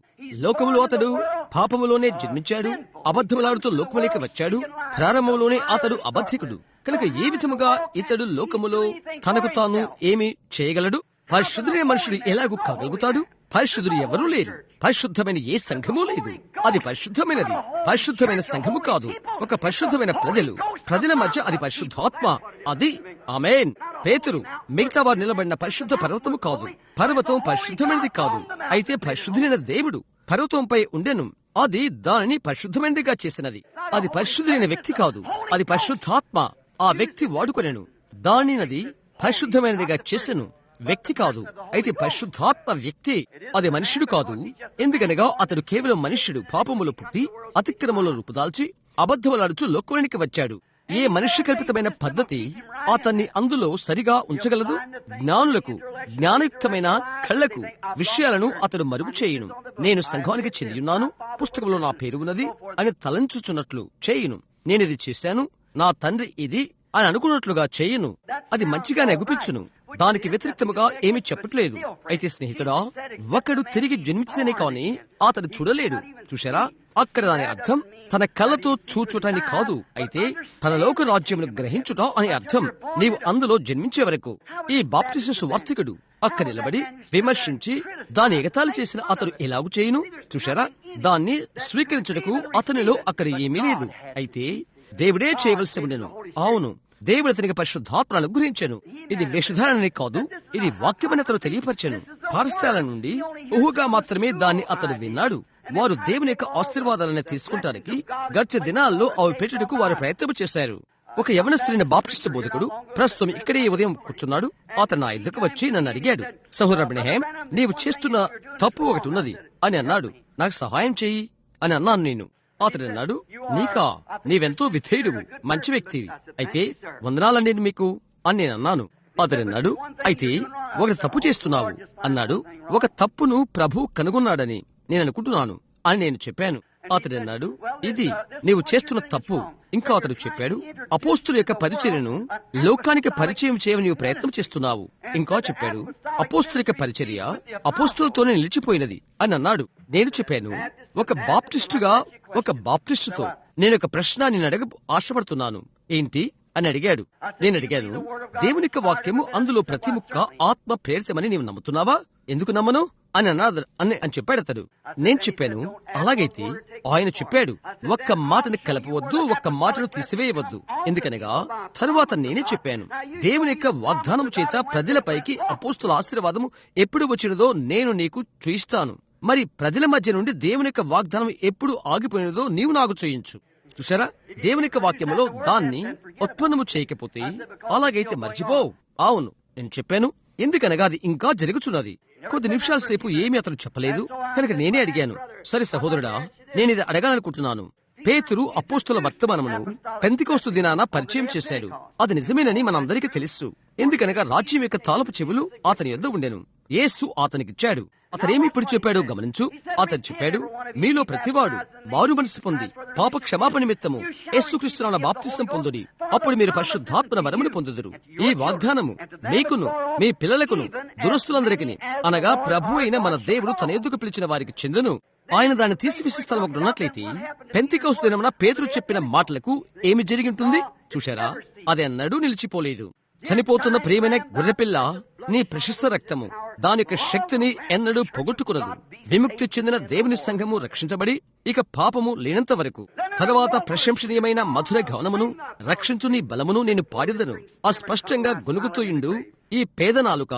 లోకములో అతడు పాపములోనే జన్మించాడు. అబద్ధములాడుతూ లోకములోకి వచ్చాడు. ప్రారంభంలోనే అతడు అబద్ధికుడు. కనుక ఏ విధముగా ఇతడు లోకములో తనకు తాను ఏమి చేయగలడు? పరిశుద్ధుడైన మనుషుడు ఎలాగూ కాగలుగుతాడు? పరిశుద్ధుడు ఎవరూ లేరు. పరిశుద్ధమైన ఏ సంఘము లేదు. అది పరిశుద్ధమైనది. పరిశుద్ధమైన సంఘము కాదు. ఒక పరిశుద్ధమైన ప్రజల మధ్య అది పరిశుద్ధాత్మ. అది ఆమేన్. పేతురు మిగతా వారు నిలబడిన పరిశుద్ధ పర్వతము కాదు. పర్వతం పరిశుద్ధమైనది కాదు. అయితే పరిశుద్ధుడైన దేవుడు పర్వతంపై ఉండెను. అది దానిని పరిశుద్ధమైనదిగా చేసినది. అది పరిశుద్ధుడైన వ్యక్తి కాదు. అది పరిశుద్ధాత్మ. ఆ వ్యక్తి వాడుకొనెను. దానినది పరిశుద్ధమైనదిగా చేసెను. వ్యక్తి కాదు, అయితే పరిశుద్ధాత్మ వ్యక్తి. అది మనుష్యుడు కాదు. ఎందుకనగా అతడు కేవలం మనుష్యుడు, పాపములో పుట్టి అతిక్రమంలో రూపుదాల్చి అబద్ధములాడుచు లోకానికి వచ్చాడు. ఏ మనుష్య కల్పితమైన పద్ధతి అతన్ని అందులో సరిగా ఉంచగలదు? జ్ఞానులకు జ్ఞానయుక్తమైన కళ్లకు విషయాలను అతడు మరుగు చేయును. నేను సంఘానికి చెందియున్నాను, పుస్తకంలో నా పేరు ఉన్నది అని తలంచుచున్నట్లు చేయును. నేనిది చేశాను, నా తండ్రి ఇది అని అనుకున్నట్లుగా చేయును. అది మంచిగానే అగుపించును. దానికి వ్యతిరేక్తముగా ఏమీ చెప్పట్లేదు. అయితే స్నేహితుడా, ఒకడు తిరిగి జన్మించనే కాని అతడు చూడలేడు. చూశారా? అక్కడ దాని అర్థం తన కళ్ళతో చూచుటని కాదు, అయితే తన లోక రాజ్యమును గ్రహించుట అని అర్థం. నీవు అందులో జన్మించే వరకు. ఈ బాప్టిస్టు సువార్థికుడు అక్కడ నిలబడి విమర్శించి దాన్ని ఎగతాళి చేసిన అతడు ఎలాగు చేయును? చూశారా? దాన్ని స్వీకరించుటకు అతనిలో అక్కడ ఏమీ లేదు. అయితే దేవుడే చేయవలసి ఉండెను. అవును, దేవుడు అతనికి పరిశుద్ధాత్మను అనుగ్రహించెను. ఇది వేషధారణని కాదు, ఇది వాక్యమని అతను తెలియపరచెను. పాఠశాల నుండి ఊహగా మాత్రమే దాన్ని అతడు విన్నాడు. వారు దేవుని యొక్క ఆశీర్వాదాలను తీసుకుంటానికి గడిచే దినాల్లో అవి పెట్టుటకు వారు ప్రయత్నం చేశారు. ఒక యవనస్తుడైన బాప్టిస్ట్ బోధకుడు ప్రస్తుతం ఇక్కడే ఉదయం కూర్చున్నాడు. అతను నా ఎదుకు వచ్చి నన్ను అడిగాడు, సహోదర బ్రహ్మం, నీవు చేస్తున్న తప్పు ఒకటి ఉన్నది అని అన్నాడు. నాకు సహాయం చెయ్యి అని అన్నాను నేను. అతడు అన్నాడు, నీకా? నీవెంతో విధేయుడువు, మంచి వ్యక్తివి. అయితే వందనాలండి మీకు అని నేను అన్నాను. అతడు అన్నాడు, అయితే ఒకటి తప్పు చేస్తున్నావు అన్నాడు. ఒక తప్పును ప్రభు కనుగొన్నాడని నేను అనుకుంటున్నాను అని నేను చెప్పాను. అతడు అన్నాడు, ఇది నీవు చేస్తున్న తప్పు. ఇంకా అతడు చెప్పాడు, అపోస్తుల యొక్క పరిచర్యను లోకానికి పరిచయం చేయని నీవు ప్రయత్నం చేస్తున్నావు. ఇంకా చెప్పాడు, అపోస్తుల యొక్క పరిచర్య అపోస్తులతోనే నిలిచిపోయినది అని అన్నాడు. నేను చెప్పాను, ఒక బాప్టిస్టుతో నేను ఒక ప్రశ్న నేను అడగ ఆశపడుతున్నాను. ఏంటి అని అడిగాడు. నేను అడిగాను, దేవుని యొక్క వాక్యము అందులో ప్రతి ముక్క ఆత్మ ప్రేరితమని నీవు నమ్ముతున్నావా? ఎందుకు నమ్మను అని అన్నాడు అని చెప్పాడు అతడు. నేను చెప్పాను, అలాగైతే ఆయన చెప్పాడు, ఒక్క మాటని కలపవద్దు, ఒక్క మాటను తీసివేయవద్దు. ఎందుకనగా తరువాత నేనే చెప్పాను, దేవుని యొక్క వాగ్దానం చేత ప్రజలపైకి అపోస్తుల ఆశీర్వాదము ఎప్పుడు వచ్చినదో నేను నీకు చూయిస్తాను. మరి ప్రజల మధ్య నుండి దేవుని యొక్క వాగ్దానం ఎప్పుడు ఆగిపోయినదో నీవు నాకు చూయించు. చూసారా? దేవుని యొక్క వాక్యములో దాన్ని ఉత్పన్నము చేయకపోతే అలాగైతే మర్చిపోవు. అవును, నేను చెప్పాను. ఎందుకనగా అది ఇంకా జరుగుతున్నది. కొద్ది నిమిషాల సేపు ఏమీ అతను చెప్పలేదు కనుక నేనే అడిగాను, సరే సహోదరుడా, నేనిది అడగాలనుకుంటున్నాను. పేతురు అపోస్తుల వర్తమానమును పెంతెకోస్తు దినాన పరిచయం చేశాడు. అది నిజమేనని మనందరికీ తెలుసు. ఎందుకనగా రాజ్యం యొక్క తాళపు చెవులు అతని యొద్ద ఉండెను. యేసు అతనికిచ్చాడు. అతనేమి ఇప్పుడు చెప్పాడో గమనించు. అతను చెప్పాడు, మీలో ప్రతివాడు మారు మనసు పొంది పాప క్షమాపణ నిమిత్తము యేసుక్రీస్తునామమున బాప్తిసం పొందుడి, అప్పుడు మీరు పరిశుద్ధాత్మ వరమును పొందుదురు. ఈ వాగ్దానము మీకును మీ పిల్లలకును దురస్తులందరికీ, అనగా ప్రభు అయిన మన దేవుడు తన ఎద్దుకు పిలిచిన వారికి చెందును. ఆయన దాన్ని తీసివేసే స్థలం ఒకటి ఉన్నట్లయితే పెంతెకోస్తు దినమున పేతురు చెప్పిన మాటలకు ఏమి జరిగి ఉంటుంది? చూశారా? అది అన్నాడు నిలిచిపోలేదు. చనిపోతున్న ప్రియమైన గొర్రెపిల్ల నీ ప్రశస్త రక్తము దాని యొక్క శక్తిని ఎన్నడూ పొగొట్టుకున్నదు. విముక్తి చెందిన దేవుని సంఘము రక్షించబడి ఇక పాపము లేనంత వరకు తరువాత ప్రశంసనీయమైన మధుర గవనమును రక్షించు నీ బలమును నేను పాడెదను. అస్పష్టంగా గొనుగుతూయుండు ఈ పేద నాలుక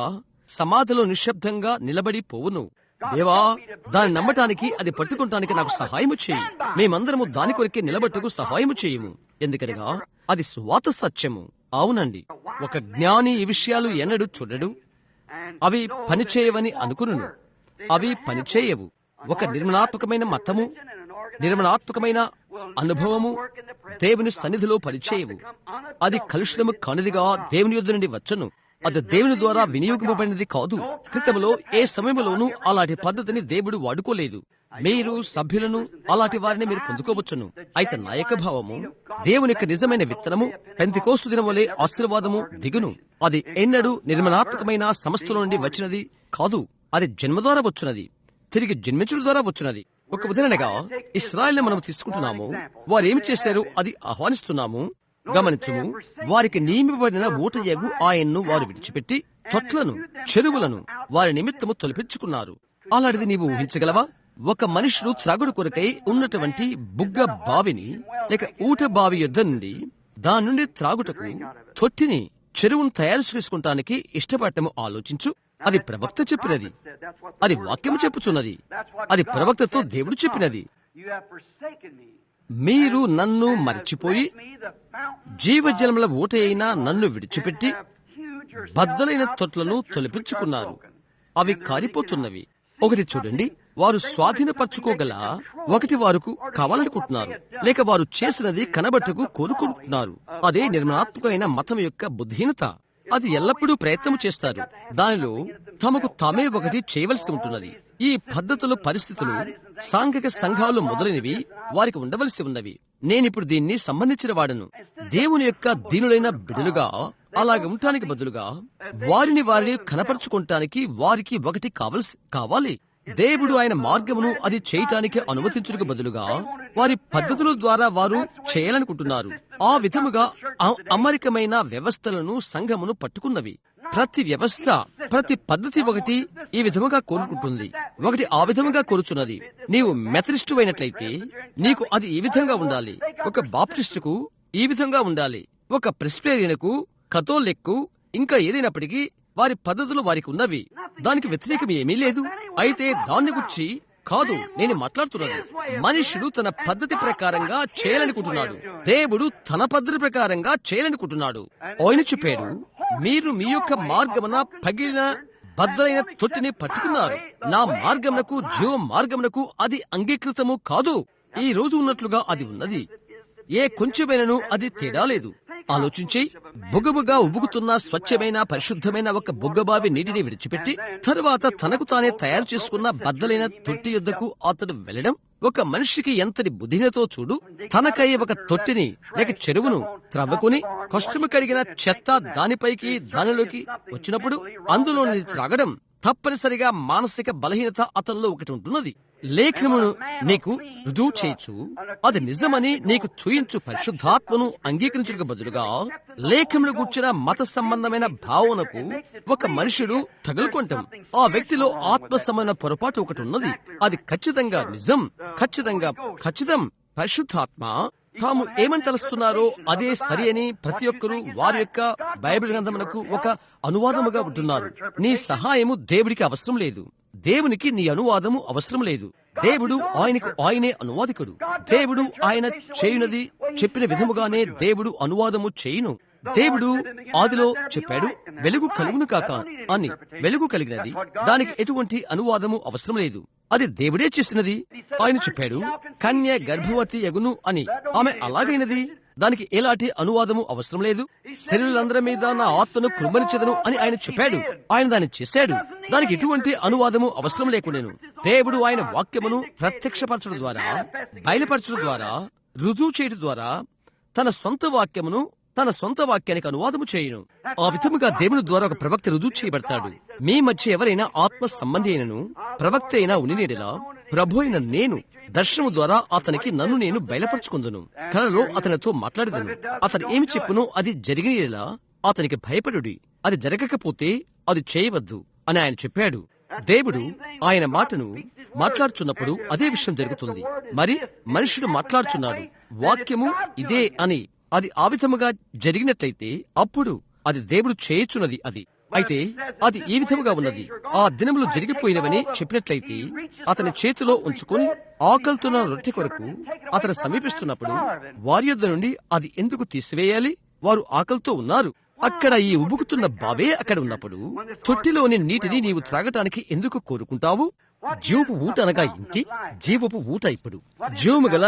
సమాధిలో నిశ్శబ్దంగా నిలబడి పోవును. దేవా, దాన్ని నమ్మటానికి అది పట్టుకుంటానికి నాకు సహాయము చేయి. మేమందరము దాని కొరికే నిలబట్టుకు సహాయము చేయము. ఎందుకనగా అది స్వాత సత్యము. అవునండి, ఒక జ్ఞాని ఈ విషయాలు ఎన్నడూ చూడడు. అవి పనిచేయవని అనుకును. అవి పనిచేయవు. ఒక నిర్మలాత్మకమైన మతము, నిర్మలాత్మకమైన అనుభవము దేవుని సన్నిధిలో పనిచేయవు. అది కలుషితము కానిదిగా దేవుని యొద్ద నుండి వచ్చును. అది దేవుని ద్వారా వినియోగింపబడినది కాదు. క్రితంలో ఏ సమయంలోనూ అలాంటి పద్ధతిని దేవుడు వాడుకోలేదు. మీరు సభ్యులను అలాంటి వారిని మీరు పొందుకోవచ్చును. అయితే నాయక భావము దేవుని యొక్క నిజమైన విత్తనము పెంతెకోస్తు దినం వలె ఆశీర్వాదము దిగును. అది ఎన్నడూ నిర్మలాత్మకమైన సంస్థల నుండి వచ్చినది కాదు. అది జన్మ ద్వారా వచ్చినది, తిరిగి జన్మించడం ద్వారా వచ్చినది. ఒక ఉదాహరణగా ఇశ్రాయేలును మనం తీసుకుంటున్నాము. వారు ఏమి చేశారు అది ఆహ్వానిస్తున్నాము. గమనించుము, వారికి నియమింపబడిన ఊటయగు ఆయన్ను వారు విడిచిపెట్టి తొట్లను చెరువులను వారి నిమిత్తము తొలిపించుకున్నారు. అలాంటిది నీవు ఊహించగలవా? ఒక మనుషుడు త్రాగుడు కొరకై ఉన్నటువంటి బుగ్గ బావిని లేక ఊట బావి యొద్ద నుండి దాని నుండి త్రాగుటకు తొట్టిని చెరువును తయారు చేసుకుంటానికి ఇష్టపడటము ఆలోచించు. అది ప్రవక్త చెప్పినది. అది వాక్యము చెప్పుచున్నది. అది ప్రవక్తతో దేవుడు చెప్పినది. మీరు నన్ను మరచిపోయి జీవజలముల ఊట అయినా నన్ను విడిచిపెట్టి బద్దలైన తొట్లను తొలిపించుకున్నారు. అవి కారిపోతున్నవి. ఒకటి చూడండి, వారు స్వాధీనపరచుకోగల ఒకటి వారు కావాలనుకుంటున్నారు, లేక వారు చేసినది కనబట్టకు కోరుకుంటున్నారు. అదే నిర్మాణాత్మకమైన మతం యొక్క బుద్ధిహీనత. అది ఎల్లప్పుడూ ప్రయత్నం చేస్తారు. దానిలో తమకు తామే ఒకటి చేయవలసి ఉంటున్నది. ఈ పద్ధతులు, పరిస్థితులు, సాంఘిక సంఘాలు మొదలైనవి వారికి ఉండవలసి ఉన్నవి. నేనిప్పుడు దీన్ని సంబంధించిన వాడను. దేవుని యొక్క దీనులైన బిడ్డలుగా అలాగ ఉండటానికి బదులుగా వారిని కనపరుచుకుంటానికి వారికి ఒకటి కావాలి. దేవుడు ఆయన మార్గమును అది చేయటానికి అనుమతించుటకు బదులుగా వారి పద్ధతుల ద్వారా వారు చేయాలనుకుంటున్నారు. ఆ విధముగా అమరికమైన వ్యవస్థలను, సంఘమును పట్టుకున్నవి. ప్రతి వ్యవస్థ, ప్రతి పద్ధతి ఒకటి ఈ విధముగా కోరుకుంటుంది, ఒకటి ఆ విధముగా కోరుచున్నది. నీవు మెథడిస్టు అయినట్లయితే నీకు అది ఈ విధంగా ఉండాలి, ఒక బాప్టిస్టుకు ఈ విధంగా ఉండాలి, ఒక ప్రెస్బిటేరియన్కు, కథోలిక్కు, ఇంకా ఏదైనప్పటికీ వారి పద్ధతులు వారికి ఉన్నవి. దానికి వ్యతిరేకం ఏమీ లేదు. అయితే దాన్ని గురించి కాదు నేను మాట్లాడుతున్నది. మనుష్యుడు తన పద్ధతి ప్రకారంగా చేయాలనుకుంటున్నాడు, దేవుడు తన పద్ధతి ప్రకారంగా చేయాలనుకుంటున్నాడు. ఆయన చెప్పాడు, మీరు మీ యొక్క మార్గమున పగిలిన బద్దలైన తొట్టిని పట్టుకున్నారు. నా మార్గమునకు, జీవ మార్గమునకు అది అంగీకృతము కాదు. ఈ రోజు ఉన్నట్లుగా అది ఉన్నది. ఏ కొంచెమైనను అది తేడా లేదు. ఆలోచించి బుగ్గబుగ్గా ఉబుకుతున్న స్వచ్ఛమైన, పరిశుద్ధమైన ఒక బుగ్గబావి నీటిని విడిచిపెట్టి తరువాత తనకు తానే తయారు చేసుకున్న బద్దలైన తొట్టి యొద్దకు అతడు వెళ్లడం ఒక మనిషికి ఎంతటి బుద్ధినతో చూడు. తనకై ఒక తొట్టిని లేక చెరువును త్రవ్వుకుని కష్టము కడిగిన చెత్త దానిలోకి వచ్చినప్పుడు అందులోని త్రాగడం తప్పనిసరిగా మానసిక బలహీనత అతనిలో ఒకటి ఉంటున్నది. లేఖనమును నీకు రుజువు చేయొచ్చు, అది నిజమని నీకు చూయించు పరిశుద్ధాత్మను అంగీకరించడానికి బదులుగా లేఖమును కూర్చిన మత సంబంధమైన భావనకు ఒక మనుషుడు తగులుకుంటాం. ఆ వ్యక్తిలో ఆత్మ సంబంధ పొరపాటు ఒకటి ఉన్నది. అది ఖచ్చితంగా నిజం, ఖచ్చితం. పరిశుద్ధాత్మ తాము ఏమని తలుస్తున్నారో అదే సరి అని ప్రతి ఒక్కరూ వారి యొక్క బైబిల్ గ్రంథమునకు ఒక అనువాదముగా ఉంటున్నారు. నీ సహాయము దేవుడికి అవసరం లేదు, దేవునికి నీ అనువాదము అవసరం లేదు. దేవుడు ఆయనే అనువాదికుడు. దేవుడు ఆయన చేయునది చెప్పిన విధముగానే దేవుడు అనువాదము చేయును. దేవుడు ఆదిలో చెప్పాడు, వెలుగు కలుగును కాక అని. వెలుగు కలిగినది, దానికి ఎటువంటి అనువాదము అవసరం లేదు, అది దేవుడే చేసినది. ఆయన చెప్పాడు, కన్య గర్భవతి యగును అని. ఆమె అలాగైనది, దానికి ఎలాంటి అనువాదము అవసరం లేదు. శరీరులందరి మీద నా ఆత్మను కృమ్మరించదను అని ఆయన చెప్పాడు. ఆయన దాన్ని చేశాడు. దానికి ఎటువంటి అనువాదము అవసరం లేకుండాను దేవుడు ఆయన వాక్యమును ప్రత్యక్షపరచడం ద్వారా, బయలుపరచడం ద్వారా, రుజువు చేయడం ద్వారా తన సొంత వాక్యానికి అనువాదము చేయను. ఆ విధముగా దేవుని ద్వారా ఒక ప్రవక్త రుజువు చేయబడతాడు. మీ మధ్య ఎవరైనా ఆత్మ సంబంధి అయినను ప్రవక్త అయినా ఉనినేడలా ప్రభు అయిన నేను దర్శనము ద్వారా అతనికి నన్ను నేను బయలుపరచుకుందును. కలలో అతనితో మాట్లాడదను. అతను ఏమి చెప్పునో అది జరిగినేలా అతనికి భయపడుడి. అది జరగకపోతే అది చేయవద్దు అని ఆయన చెప్పాడు. దేవుడు ఆయన మాటను మాట్లాడుచున్నప్పుడు అదే విషయం జరుగుతుంది. మరి మనుషుడు మాట్లాడుచున్నాడు, వాక్యము ఇదే అని. అది ఆ విధముగా జరిగినట్లయితే అప్పుడు అది దేవుడు చేయుచున్నది. అది అయితే అది ఈ విధముగా ఉన్నది. ఆ దినములు జరిగిపోయినవని చెప్పినట్లయితే అతని చేతిలో ఉంచుకొని ఆకలితున్న రొట్టె కొరకు అతను సమీపిస్తున్నప్పుడు వారి యొద్ద నుండి అది ఎందుకు తీసివేయాలి? వారు ఆకలితో ఉన్నారు. అక్కడ ఈ ఉబుకుతున్న బావే అక్కడ ఉన్నప్పుడు తొట్టిలోని నీటిని నీవు త్రాగటానికి ఎందుకు కోరుకుంటావు? జీవపు ఊట అనగా ఇంటి, జీవపు ఊట. ఇప్పుడు జీవము గల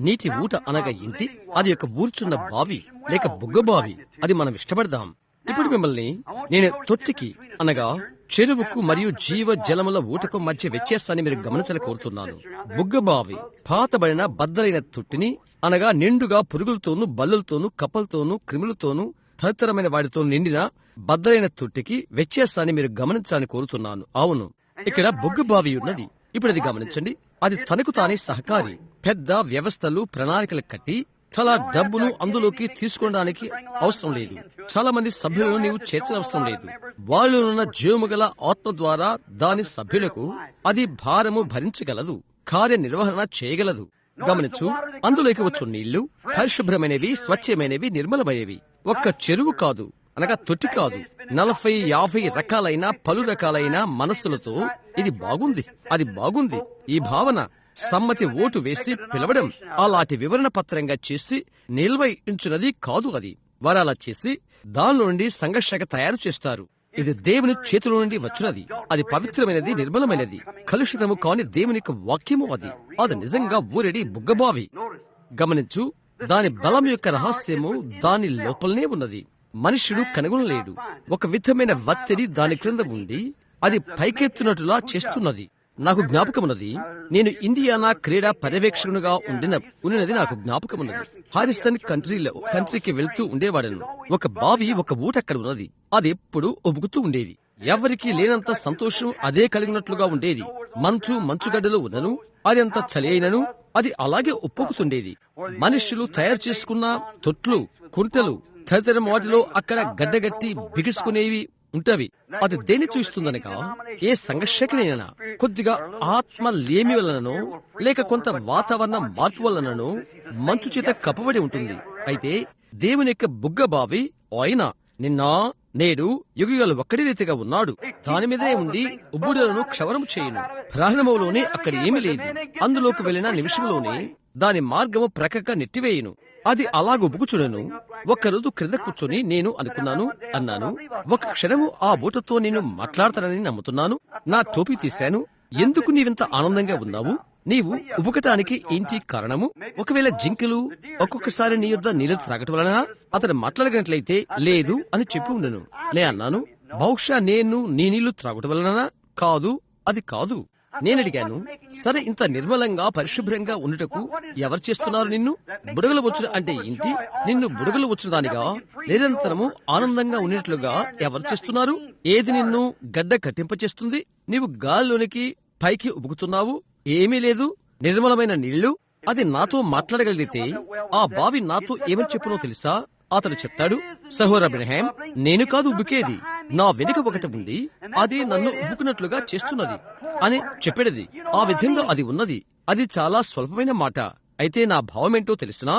నీటి ఊట అనగా ఇంటి, అది యొక్క ఊర్చున్న బావి లేక బుగ్గ బావి. అది మనం ఇష్టపడదాం. ఇప్పుడు మిమ్మల్ని నేను తొట్టికి అనగా చెరువుకు మరియు జీవ జలముల ఊటకు మధ్య వ్యత్యాసాన్ని మీరు గమనించాలని కోరుతున్నాను. బుగ్గబావి పాతబడిన బద్దలైన తొట్టిని అనగా నిండుగా పురుగులతోనూ, బల్లులతోనూ, కప్పలతోనూ, క్రిములతోనూ, తదితరమైన వాటితో నిండిన బద్దలైన తొట్టికి వ్యత్యాసాన్ని మీరు గమనించాలని కోరుతున్నాను. అవును, ఇక్కడ బుగ్గబావి ఉన్నది. ఇప్పుడు అది గమనించండి. అది తనకు తానే సహకారి. పెద్ద వ్యవస్థలు, ప్రణాళికలు కట్టి చాలా డబ్బును అందులోకి తీసుకోవడానికి అవసరం లేదు. చాలా మంది సభ్యులను నీవు చేర్చనవసరం లేదు. వాళ్ళున్న జీవము గల ఆత్మ ద్వారా దాని సభ్యులకు అది భారము భరించగలదు, కార్యనిర్వహణ చేయగలదు. గమనించు, అందులోకి వచ్చు నీళ్లు పరిశుభ్రమైనవి, స్వచ్ఛమైనవి, నిర్మలమైనవి. ఒక్క చెరువు కాదు అనగా తొట్టి కాదు. 40-50 రకాలైన పలు రకాలైన మనస్సులతో ఇది బాగుంది, అది బాగుంది. ఈ భావన సమ్మతి ఓటు వేసి పిలవడం అలాంటి వివరణ పత్రంగా చేసి నిల్వ ఉంచున్నది కాదు. అది వారు అలా చేసి దానిలో నుండి సంఘర్షక తయారు చేస్తారు. ఇది దేవుని చేతిలో నుండి వచ్చినది. అది పవిత్రమైనది, నిర్మలమైనది, కలుషితము కాని దేవుని యొక్క వాక్యము. అది నిజంగా ఊరెడి బుగ్గబావి. గమనించు, దాని బలం యొక్క రహస్యము దాని లోపలనే ఉన్నది. మనుష్యుడు కనుగొనలేడు. ఒక విధమైన ఒత్తిడి దాని క్రింద ఉండి అది పైకెత్తునట్లుగా చేస్తున్నది. నాకు జ్ఞాపకమున్నది, నేను క్రీడా పర్యవేక్షకునిగా ఉన్నది నాకు జ్ఞాపకమున్నది. హారిసన్ కంట్రీకి వెళ్తూ ఉండేవాడను. ఒక బావి, ఒక ఊట అక్కడ ఉన్నది. అది ఎప్పుడు ఒబుకుతూ ఉండేది. ఎవరికి లేనంత సంతోషం అదే కలిగినట్లుగా ఉండేది. మంచుగడ్డలు ఉన్నను, అది అంత చలి అయినను అది అలాగే ఉప్పొక్కుతుండేది. మనుష్యులు తయారు చేసుకున్న తొట్లు, కుంటలు తదితర వాటిలో అక్కడ గడ్డగట్టి బిగుసుకునేవి ఉంటవి. అది దేని చూస్తుందనగా, ఏ సంఘర్షకనైనా కొద్దిగా ఆత్మ లేమి వలననో లేక కొంత వాతావరణ మార్పు వలననో మంచు చేత కప్పబడి ఉంటుంది. అయితే దేవుని యొక్క బుగ్గబావి ఆయన నిన్న నేడు యుగయుగాలు ఒక్కడి రీతిగా ఉన్నాడు. దాని మీదే ఉండి ఉబ్బుడులను క్షవరం చేయును. ప్రారంభంలోనే అక్కడ ఏమీ లేదు. అందులోకి వెళ్లిన నిమిషంలోనే దాని మార్గము ప్రక్కగా నెట్టివేయును. అది అలాగుబుకుచుడను. ఒక్కరోజు క్రింద కూర్చొని నేను అన్నాను, ఒక క్షణము ఆ బూటతో నేను మాట్లాడతానని నమ్ముతున్నాను. నా టోపీ తీశాను. ఎందుకు నీవింత ఆనందంగా ఉన్నావు? నీవు ఉబుకటానికి ఏంటి కారణము? ఒకవేళ జింకలు ఒక్కొక్కసారి నీ యొద్ద నీళ్ళు త్రాగటం వలన అతను మాట్లాడగనట్లయితే లేదు అని చెప్పి ఉండను. నే అన్నాను, బహుశా నేను నీ నీళ్లు త్రాగటం వలన కాదు, అది కాదు. నేనడిగాను, సరే ఇంత నిర్మలంగా పరిశుభ్రంగా ఉండుటకు ఎవరు చేస్తున్నారు నిన్ను? బుడగలు వచ్చుట అంటే ఏంటి? నిన్ను బుడగలు వచ్చుదానిగా నిరంతరము ఆనందంగా ఉండేట్లుగా ఎవరు చేస్తున్నారు? ఏది నిన్ను గడ్డ కట్టింపచేస్తుంది? నీవు గాలిలోనికి పైకి ఉబుకుతున్నావు. ఏమీ లేదు, నిర్మలమైన నీళ్లు. అది నాతో మాట్లాడగలిగితే ఆ బావి నాతో ఏమని చెప్పునో తెలుసా? అతడు చెప్తాడు, సహోదర అబ్రహాం, నేను కాదు ఉబుకేది, నా వెనుక ఒకటి ఉంది, అది నన్ను ఉబుకున్నట్లుగా చేస్తున్నది అని చెప్పేది. ఆ విధంగా అది ఉన్నది. అది చాలా స్వల్పమైన మాట. అయితే నా భావమేంటో తెలిసినా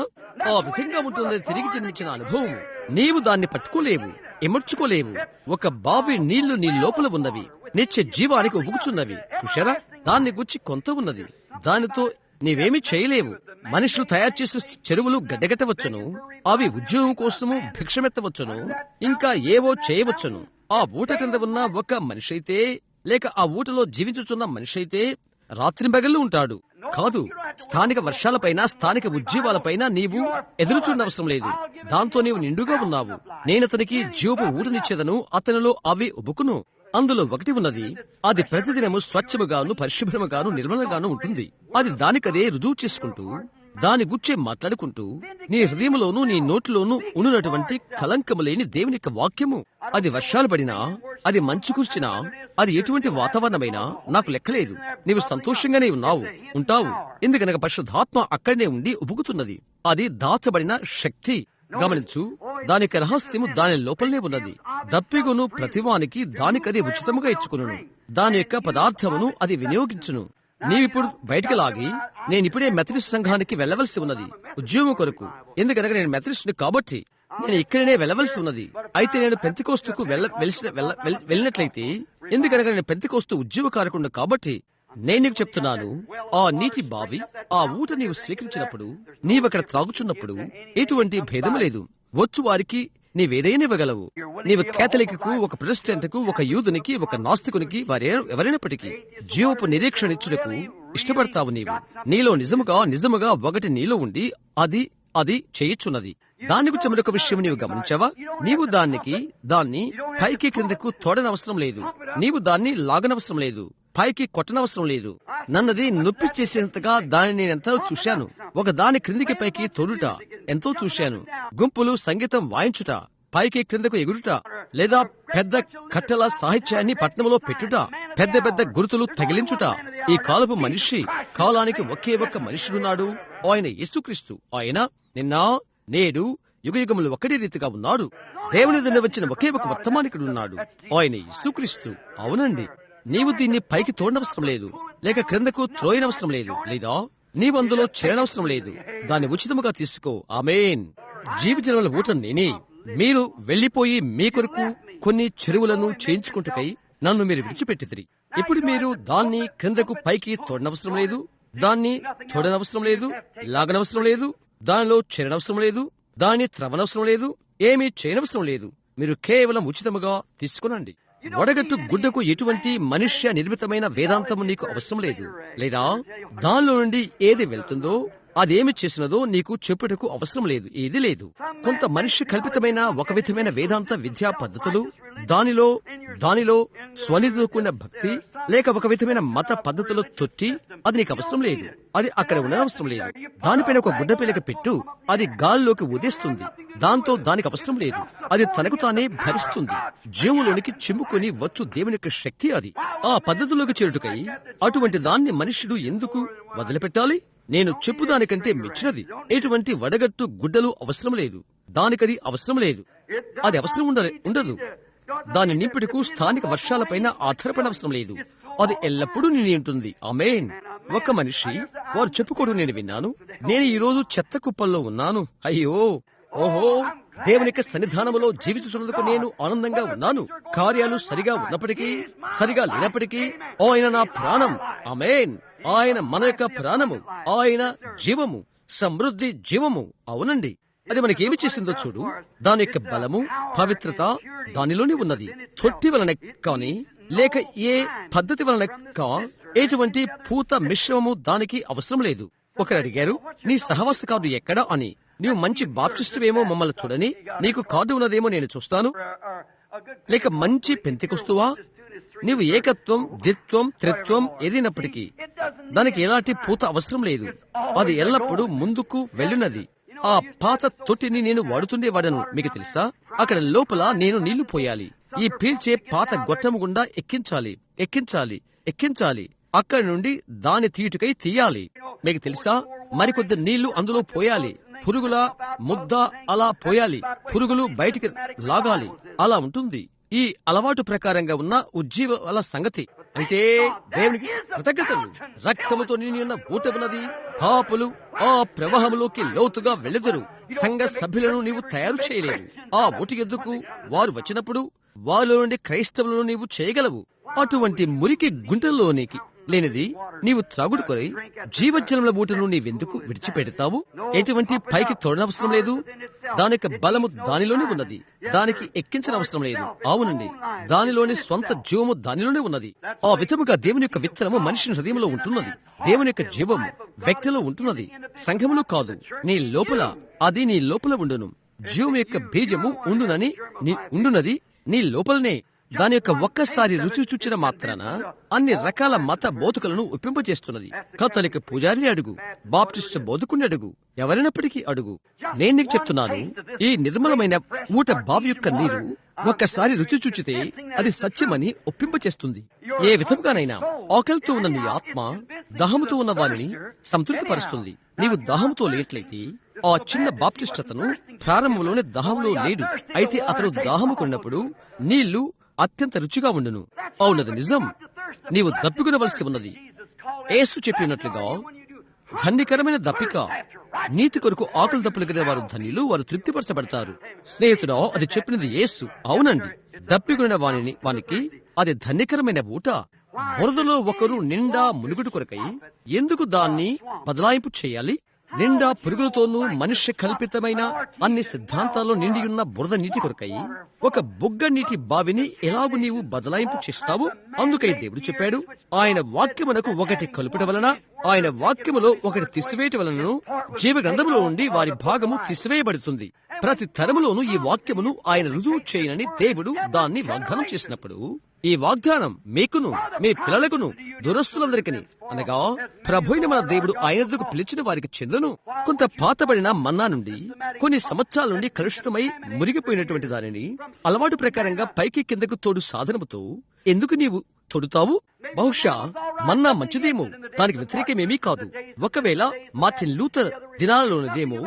ఆ విధంగా ఉంటుందని తిరిగి జన్మించిన అనుభవం. నీవు దాన్ని పట్టుకోలేవు, ఎమర్చుకోలేవు. ఒక బావి నీళ్లు నీ లోపల ఉన్నవి, నిత్య జీవానికి ఉబుకుచున్నవి. చూశారా? దాన్ని గుచ్చి కొంత ఉన్నది. దానితో నీవేమీ చేయలేవు. మనుషులు తయారు చేసే చెరువులు గడ్డగట్టవచ్చును, అవి ఉద్యోగం కోసము భిక్షమెత్తవచ్చును, ఇంకా ఏవో చేయవచ్చును. ఆ ఊట కింద ఉన్న ఒక మనిషి అయితే, లేక ఆ ఊటలో జీవించుచున్న మనిషి అయితే రాత్రింబగళ్ళు ఉంటాడు. కాదు, స్థానిక వర్షాలపైన, స్థానిక ఉద్యోగాలపైన నీవు ఎదురుచూడనవసరం లేదు. దాంతో నీవు నిండుగా ఉన్నావు. నేనతనికి జీవపు ఊటనిచ్చేదను, అతనిలో అవి ఉబుకును. అందులో ఒకటి ఉన్నది, అది ప్రతిదినము స్వచ్ఛముగాను, పరిశుభ్రముగాను, నిర్మలంగాను ఉంటుంది. అది దానికదే రుజువు చేసుకుంటూ, దాని గుచ్చే మాట్లాడుకుంటూ, నీ హృదయంలోనూ నీ నోటిలోనూ ఉన్నటువంటి కలంకము లేని దేవుని యొక్క వాక్యము. అది వర్షాలు పడినా, అది మంచు కుర్చినా, అది ఎటువంటి వాతావరణమైనా నాకు లెక్కలేదు. నీవు సంతోషంగానే ఉంటావు. ఎందుకనగా పరిశుద్ధాత్మ అక్కడనే ఉండి ఉబుకుతున్నది. అది దాచబడిన శక్తి. గమనించు, దానికి రహస్యము దాని లోపలనే ఉన్నది. దప్పిగొను ప్రతివానికి దానికది ఉచితముగా ఇచ్చుకును. దాని యొక్క పదార్థమును అది వినియోగించును. నీవిప్పుడు బయటికి లాగి, నేనిప్పుడే మెథడిస్ట్ సంఘానికి వెళ్లవలసి ఉన్నది ఉద్యోగం కొరకు. ఎందుకనగా నేను మెథడిస్ట్ని కాబట్టి నేను ఇక్కడనే వెళ్లవలసి ఉన్నది. అయితే నేను పెంతెకోస్తుకు వెళ్ళినట్లయితే, ఎందుకనగా నేను పెంతెకోస్తు ఉద్యోగకారకుడు కాబట్టి నేను నీకు చెప్తున్నాను, ఆ నీటి బావి, ఆ ఊట నీవు స్వీకరించినప్పుడు, నీవక్కడ త్రాగుచున్నప్పుడు ఎటువంటి భేదము లేదు. వచ్చు వారికి నీవేదైనా ఇవ్వగలవు. నీవు కేథలిక్కు, ఒక ప్రొటెస్టెంట్కు, ఒక యూదునికి, ఒక నాస్తికునికి, ఎవరైనప్పటికీ జీవపు నిరీక్షణ ఇచ్చుటకు ఇష్టపడతావు. నీలో నిజముగా ఒకటి నీలో ఉండి అది చేయుచున్నది. దాని గురించి మరొక విషయం నీవు గమనించావా? నీవు దాన్ని పైకి క్రిందకు తోడనవసరం లేదు. నీవు దాన్ని లాగనవసరం లేదు. పైకి కొట్టనవసరం లేదు. నన్నది నొప్పి చేసేంతగా దాన్ని నేనెంతో చూశాను. ఒక దాని క్రిందికి పైకి తోడుట ఎంతో చూశాను. గుంపులు సంగీతం వాయించుట, పైకి క్రిందకు ఎగురుట, లేదా పెద్ద కట్టెల సాహిత్యాన్ని పట్నంలో పెట్టుట, పెద్ద గుర్తులు తగిలించుట. ఈ కాలపు మనిషి, కాలానికి ఒకే ఒక్క మనుషుడున్నాడు, ఆయన యేసుక్రీస్తు. ఆయన నిన్న నేడు యుగయుగములు ఒకటి రీతిగా ఉన్నాడు. దేవుని నుండి వచ్చిన ఒకే ఒక వర్తమానికుడున్నాడు, ఆయన యేసుక్రీస్తు. అవునండి, నీవు దీన్ని పైకి తోడనవసరం లేదు, లేక క్రిందకు త్రోయనవసరం లేదు, లేదా నీవు అందులో చేరనవసరం లేదు. దాన్ని ఉచితముగా తీసుకో. ఆమేన్. జీవజలముల ఊట నేనే. మీరు వెళ్లిపోయి మీ కొరకు కొన్ని చెరువులను చేయించుకుంటుకై నన్ను మీరు విడిచిపెట్టితిరి. ఇప్పుడు మీరు దాన్ని క్రిందకు పైకి తోడనవసరం లేదు, దాన్ని తోడనవసరం లేదు, లాగనవసరం లేదు, దానిలో చేరనవసరం లేదు, దాన్ని త్రవనవసరం లేదు. ఏమీ చేయనవసరం లేదు. మీరు కేవలం ఉచితముగా తీసుకునండి. వడగట్టు గుడ్డకు ఎటువంటి మనుష్య నిర్మితమైన వేదాంతము నీకు అవసరం లేదు. లేదా దానిలో నుండి ఏది వెళ్తుందో అదేమి చేసినదో నీకు చెప్పుటకు అవసరం లేదు. ఏది లేదు. కొంత మనిషి కల్పితమైన ఒక విధమైన వేదాంత విద్యా పద్ధతులు, దానిలో స్వనిధితో కూడిన భక్తి, లేక ఒక విధమైన మత పద్ధతిలో తొట్టి, అది నీకు అవసరం లేదు. అది అక్కడ ఉండనవసరం లేదు. దానిపైన ఒక గుడ్డ పిల్లక పెట్టు, అది గాల్లోకి ఉదేస్తుంది. దాంతో దానికి అవసరం లేదు. అది తనకు తానే భరిస్తుంది. జీవులోనికి చిమ్ముకొని వచ్చు దేవుని యొక్క శక్తి అది. ఆ పద్ధతిలోకి చేరుటకై అటువంటి దాన్ని మనుష్యుడు ఎందుకు వదిలిపెట్టాలి? నేను చెప్పుదానికంటే మెచ్చినది. ఎటువంటి వడగట్టు గుడ్డలు అవసరం లేదు. దానికది అవసరం లేదు. అది అవసరం ఉండదు. దాని నింపుటకు స్థానిక వర్షాలపైన ఆధారపడవసరం లేదు. అది ఎల్లప్పుడూ నిండి ఉంటుంది. ఆమేన్. ఒక మనిషి వారు చెప్పుకోవడం నేను విన్నాను. నేను ఈ రోజు చెత్త కుప్పల్లో ఉన్నాను. అయ్యో, ఓహో, దేవుని యొక్క సన్నిధానములో జీవించుచున్నందుకు నేను ఆనందంగా ఉన్నాను. కార్యాలు సరిగా ఉన్నప్పటికీ, సరిగా లేనప్పటికీ ఆయన నా ప్రాణం. ఆమేన్. ఆయన మన యొక్క ప్రాణము, ఆయన జీవము, సమృద్ధి జీవము. అవునండి. అది మనకేమి చేసిందో చూడు. దాని యొక్క బలము, పవిత్రత దానిలోనే ఉన్నది. తొట్టి వలన కాని, లేక ఏ పద్ధతి వలన ఎటువంటి పూత మిశ్రమము దానికి అవసరం లేదు. ఒకరు అడిగారు, నీ సహవాస కార్డు ఎక్కడా అని. నీవు మంచి బాప్టిస్టువేమో, మమ్మల్ని చూడని. నీకు కార్డు ఉన్నదేమో నేను చూస్తాను. లేక మంచి పెంతెకొస్తువా? నీవు ఏకత్వం, ద్విత్వం, త్రిత్వం ఏదైనప్పటికీ దానికి ఎలాంటి పూత అవసరం లేదు. అది ఎల్లప్పుడూ ముందుకు వెళ్ళినది. ఆ పాత తొట్టిని నేను వాడుతుండేవాడను. మీకు తెలుసా? అక్కడ లోపల నేను నీళ్లు పోయాలి. ఈ పీల్చే పాత గొట్టము గుండా ఎక్కించాలి. అక్కడి నుండి దాని తీటుకై తీయాలి. మీకు తెలుసా? మరికొద్ది నీళ్లు అందులో పోయాలి. పురుగుల ముద్ద అలా పోయాలి. పురుగులు బయటికి లాగాలి. అలా ఉంటుంది ఈ అలవాటు ప్రకారంగా ఉన్న ఉజ్జీవాల సంగతి. అయితే దేవునికి కృతజ్ఞతలు. రక్తముతో నిండి ఉన్న ఊట ఉన్నది. పాపులు ఆ ప్రవాహంలోకి లోతుగా వెళ్ళెదరు. సంఘ సభ్యులను నీవు తయారు చేయలేవు. ఆ ఊటి ఎద్దుకు వారు వచ్చినప్పుడు వారిలో నుండి క్రైస్తవులను నీవు చేయగలవు. అటువంటి మురికి గుంటల్లోనికి లేనిది నీవు త్రాగుడు కొరై జీవజలముల ఊటను నీవెందుకు విడిచిపెడతావు? ఎటువంటి పైకి తోడనవసరం లేదు. దాని యొక్క బలము దానిలోనే ఉన్నది. దానికి ఎక్కించిన అవసరం లేదు. అవునండి, దానిలోని స్వంత జీవము దానిలోనే ఉన్నది. ఆ విధముగా దేవుని యొక్క విత్తనము మనిషి హృదయంలో ఉంటున్నది. దేవుని యొక్క జీవము వ్యక్తిలో ఉంటున్నది, సంఘములో కాదు. నీ లోపల, అది నీ లోపల ఉండును. జీవము యొక్క బీజము ఉండునది నీ లోపలనే. దాని యొక్క ఒక్కసారి రుచి చూచిన మాత్రాన అన్ని రకాల మత బోధకులను ఒప్పింపజేస్తున్నది. కథలిక పూజారిని అడుగు, బాప్టిస్ట్ బోధకుని అడుగు, ఎవరైనప్పటికీ అడుగు. నేను నీకు చెప్తున్నాను, ఈ నిర్మలమైన ఊట బావి యొక్క నీరు ఒక్కసారి రుచి చూచితే అది సత్యమని ఒప్పింపచేస్తుంది. ఏ విధముగానైనా ఆకలితో ఉన్న నీ ఆత్మ దాహముతో ఉన్న వారిని సంతృప్తిపరుస్తుంది. నీవు దాహముతో లేట్లయితే ఆ చిన్న బాప్టిస్ట్ అతను ప్రారంభంలోనే దాహంలో లేడు. అయితే అతను దాహము కొన్నప్పుడు నీళ్లు అత్యంత రుచిగా ఉండును. అవునది నిజం. నీవు దప్పికొనవలసి ఉన్నది. యేసు చెప్పినట్లుగా ధన్యకరమైన దప్పిక. నీతి కొరకు ఆకలి దప్పులు కలిగిన వారు ధన్యులు, వారు తృప్తిపరచబడతారు. స్నేహితుడా, అది చెప్పినది యేసు. అవునండి, దప్పికొనిన వానికి అది ధన్యకరమైన ఊట. బురదలో ఒకరు నిండా మునుగుడు కొరకై ఎందుకు దాన్ని బదలాయింపు చేయాలి? నిండా పురుగులతోనూ మనుష్య కల్పితమైన అన్ని సిద్ధాంతాల్లో నిండియున్న బురద నీటి కొరకై ఒక బుగ్గ నీటి బావిని ఎలాగు నీవు బదలాయింపు చేస్తావు? అందుకై దేవుడు చెప్పాడు, ఆయన వాక్యమునకు ఒకటి కలుపుట వలన, ఆయన వాక్యములో ఒకటి తీసివేయట వలనను జీవ గ్రంథములో నుండి వారి భాగము తీసివేయబడుతుంది. ప్రతి తరములోనూ ఈ వాక్యమును ఆయన రుజువు చేయనని దేవుడు దాన్ని వాగ్దానం చేసినప్పుడు, ఈ వాగ్దానం మీకును మీ పిల్లలకును దురస్తులందరికీ, అనగా ప్రభువైన మన దేవుడు ఆయన యొద్దకు పిలిచిన వారికి చెందును. కొంత పాతబడిన మన్నా నుండి కొన్ని సంవత్సరాల నుండి కలుషితమై మురిగిపోయినటువంటి దానిని అలవాటు ప్రకారంగా పైకి కిందకు తోడు సాధనముతో ఎందుకు నీవు తొడుతావు? బహుశా మన్నా మంచిదేమో, దానికి వ్యతిరేకమేమీ కాదు. ఒకవేళ మార్టిన్ లూథర్ దినాలలోనిదేమో,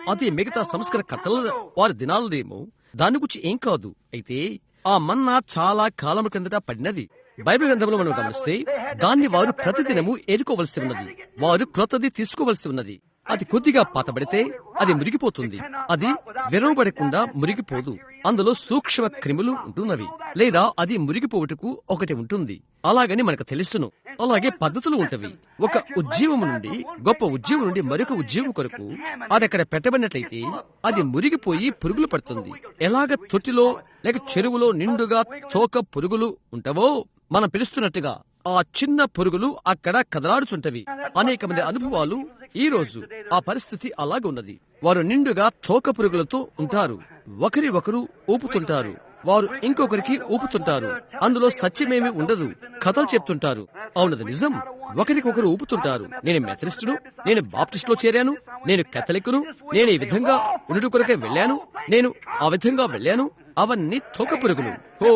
అది మిగతా సంస్కరణ వారి దినాలదేమో, దాని గురించి ఏం కాదు. అయితే ఆ మన్నా చాలా కాలం క్రిందట పడినది. బైబిల్ గ్రంథంలో మనం గమనిస్తే దాన్ని వారు ప్రతిదినము ఏరుకోవలసి ఉన్నది. వారు క్రొత్తది తీసుకోవలసి ఉన్నది. అది కొద్దిగా పాతబడితే అది మురిగిపోతుంది. అది విరవబడకుండా మురిగిపోదు. అందులో సూక్ష్మ క్రిములు ఉంటున్నవి. లేదా అది మురిగిపోవుటకు ఒకటి ఉంటుంది. అలాగని మనకు తెలుసును. అలాగే పద్ధతులు ఉంటవి. ఒక ఉద్యమం నుండి, గొప్ప ఉద్యమం నుండి మరొక ఉద్యమం కొరకు అది అక్కడ పెట్టబడినట్లయితే అది మురిగిపోయి పురుగులు పడుతుంది. ఎలాగ తొట్టిలో లేక చెరువులో నిండుగా తోక పురుగులు ఉంటావో మనం పిలుస్తున్నట్టుగా ఆ చిన్న పురుగులు అక్కడ కదలాడుచుంటవి. అనేక మంది అనుభవాలు ఈ రోజు ఆ పరిస్థితి అలాగే ఉన్నది. వారు నిండుగా తోక పురుగులతో ఉంటారు. ఒకరి ఒకరు ఊపుతుంటారు, వారు ఇంకొకరికి ఊపుతుంటారు. అందులో సత్యమేమి ఉండదు, కథలు చెప్తుంటారు. అవునది నిజం. ఒకరికొకరు ఊపుతుంటారు. నేను మెథడిస్టును, నేను బాప్టిస్టులో చేరాను, నేను కేథలిక్కును, నేను ఈ విధంగా ఉండుట కొరకే వెళ్ళాను, నేను ఆ విధంగా వెళ్ళాను. అవన్నీ తోక పురుగులు. ఓ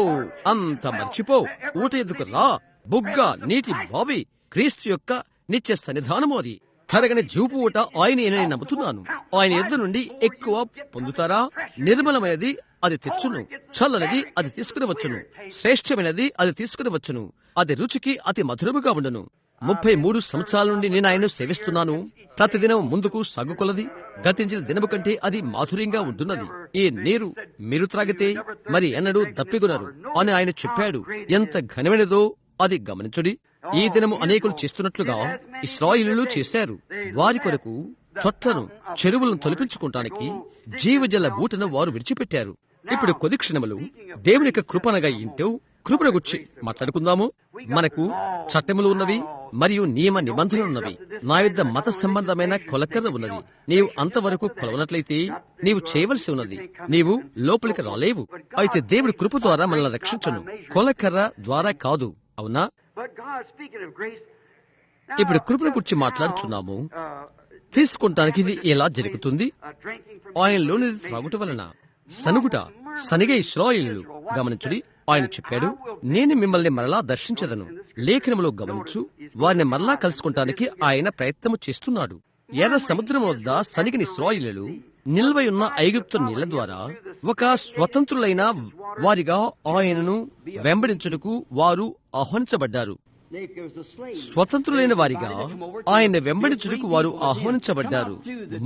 అంత మర్చిపో. ఊట ఎందుకు రా, బుగ్గ నీటి బావి క్రీస్తు యొక్క నిత్య సన్నిధానము. అది తరగని జీవపు ఊట ఆయన నమ్ముతున్నాను. ఆయన యుద్ధ నుండి ఎక్కువ పొందుతారా? నిర్మలమైనది అది తెచ్చును, చల్లనిది అది తీసుకుని వచ్చును, శ్రేష్టమైనది అది తీసుకుని వచ్చును. అది రుచికి అతి మధురముగా ఉండును. 33 సంవత్సరాల నుండి నేను ఆయన్ను సేవిస్తున్నాను. ప్రతిదినం ముందుకు సాగుకొలది. గతించిన దినము కంటే అది మాధుర్యంగా ఉంటున్నది. ఈ నీరు మీరు త్రాగితే మరి ఎన్నడూ దప్పిగునరు అని ఆయన చెప్పాడు. ఎంత ఘనమైనదో అది గమనించుడి. ఈ దినము అనేకులు చేస్తున్నట్లుగా ఇశ్రాయేలీయులు చేశారు. వారి కొరకు తొట్లను, చెరువులను తొలిపించుకుంటానికి జీవజల బూటను వారు విడిచిపెట్టారు. ఇప్పుడు కొద్ది క్షణములు దేవుని యొక్క కృపనగా ఇంటూ కృపను గురించి మాట్లాడుకుందాము. మనకు చట్టములు ఉన్నవి మరియు నియమ నిబంధనలు ఉన్నవి. నా యొద్ద మత సంబంధమైన కొలకర్ర ఉన్నది. నీవు అంతవరకు కొలవనట్లయితే నీవు చేయవలసి ఉన్నది. నీవు లోపలికి రాలేవు. అయితే దేవుడి కృప ద్వారా మనల్ని రక్షించును, కొలకర్ర ద్వారా కాదు. అవునా? ఇప్పుడు కృపను గురించి మాట్లాడుచున్నాము. తీసుకుంటానికి ఇది ఎలా జరుగుతుంది? ఆయనలోనిది త్రాగుట వలన సనుగుట, సనిగే ఇశ్రాయేలీయులు గమనించుడి. ఆయన చెప్పాడు, నేను మిమ్మల్ని మరలా దర్శించదను. లేఖనములో గమనించు, వారిని మరలా కలుసుకుంటానికి ఆయన ప్రయత్నము చేస్తున్నాడు. ఎర్ర సముద్రం వద్ద సనిగిన ఇశ్రాయేలీయులు నిల్వయున్న ఐగుప్తు నీళ్ల ద్వారా ఒక స్వతంత్రులైన వారిగా ఆయనను వెంబడించుటకు వారు ఆహ్వానించబడ్డారు. స్వతంత్రులైన వారిగా ఆయన వెంబడించుటకు వారు ఆహ్వానించబడ్డారు.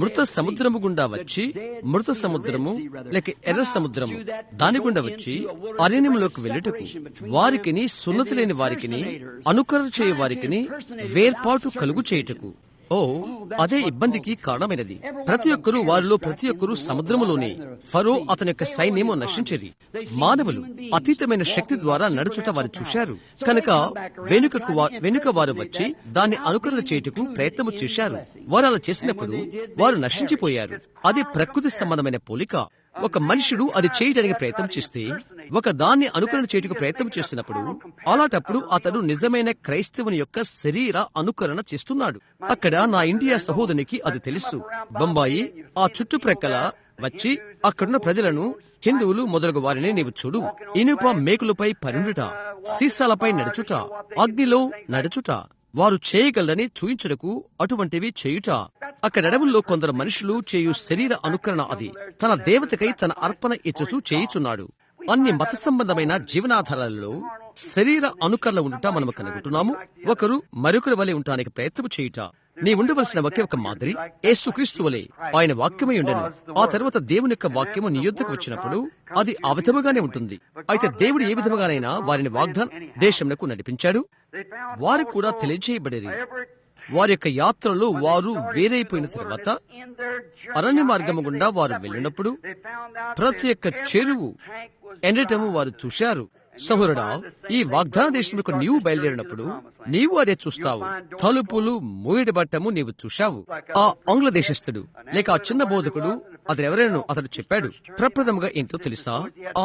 మృత సముద్రము గుండా వచ్చి, మృత సముద్రము లేక ఎర్ర సముద్రము దాని గుండా వచ్చి అరణ్యంలోకి వెళ్ళుటకు వారికిని, సున్నతి లేని వారికిని, అనుకరణ చేయ వారికిని వేర్పాటు కలుగు చేయుటకు. ఓ, అదే ఇబ్బందికి కారణమైనది. ప్రతి ఒక్కరూ వారిలో ప్రతి ఒక్కరూ సముద్రములోనే. ఫరో అతని యొక్క సైన్యము నశించేది. మానవులు అతీతమైన శక్తి ద్వారా నడుచుట వారు చూశారు కనుక వెనుక వారు వచ్చి దాన్ని అనుకరణ చేయుటకు ప్రయత్నము చేశారు. వారు అలా చేసినప్పుడు వారు నశించిపోయారు. అది ప్రకృతి సంబంధమైన పోలిక. ఒక మనుషుడు అది చేయడానికి ప్రయత్నం చేస్తే, ఒక దాన్ని అనుకరణ చేయటకు ప్రయత్నం చేసినప్పుడు, అలాంటప్పుడు అతడు నిజమైన క్రైస్తవుని యొక్క శరీర అనుకరణ చేస్తున్నాడు. అక్కడ నా ఇండియా సహోదరునికి అది తెలుసు. బొంబాయి ఆ చుట్టుప్రక్కల వచ్చి అక్కడున్న ప్రజలను, హిందువులు మొదలగు వారిని నీవు చూడు. ఇనుప మేకులపై పరుండుట, సీసాలపై నడుచుట, అగ్నిలో నడుచుట వారు చేయగలరని చూయించుటకు అటువంటివి చేయుట. అక్కడ అడవుల్లో కొందరు మనుషులు చేయు శరీర అనుకరణ అది. తన దేవతకై తన అర్పణ ఇచ్చుచూ చేయుచున్నాడు. అన్ని మత సంబంధమైన జీవనాధారాలలో శరీర అనుకరణ ఉండుట మనము కనుగొంటున్నాము. ఒకరు మరొకరి వలె ఉండటానికి ప్రయత్నం చేయుట. నీ ఉండవలసిన ఒకే ఒక మాదిరి యేసుక్రీస్తు వలె ఆయన వాక్యమై ఉండెను. ఆ తర్వాత దేవుని యొక్క వాక్యము నీ యొద్దకు వచ్చినప్పుడు అది ఆ విధముగానే ఉంటుంది. అయితే దేవుడు ఏ విధముగానైనా వారిని వాగ్దాన దేశంలో నడిపించాడు. వారు కూడా తెలియజేయబడేది. వారి యొక్క యాత్రలో వారు వేరైపోయిన తర్వాత అరణ్య మార్గము గుండా వారు వెళ్ళినప్పుడు ప్రతి ఒక్క చెరువు ఎండటము వారు చూశారు. సహోదరుడా, ఈ వాగ్దాన దేశంలో నీవు బయలుదేరినప్పుడు నీవు అదే చూస్తావు. తలుపులు మూయడబట్టము నీవు చూశావు. ఆ ఆంగ్ల దేశస్థుడు లేక ఆ చిన్న బోధకుడు అతడు చెప్పాడు. ప్రప్రథముగా ఏంటో తెలుసా?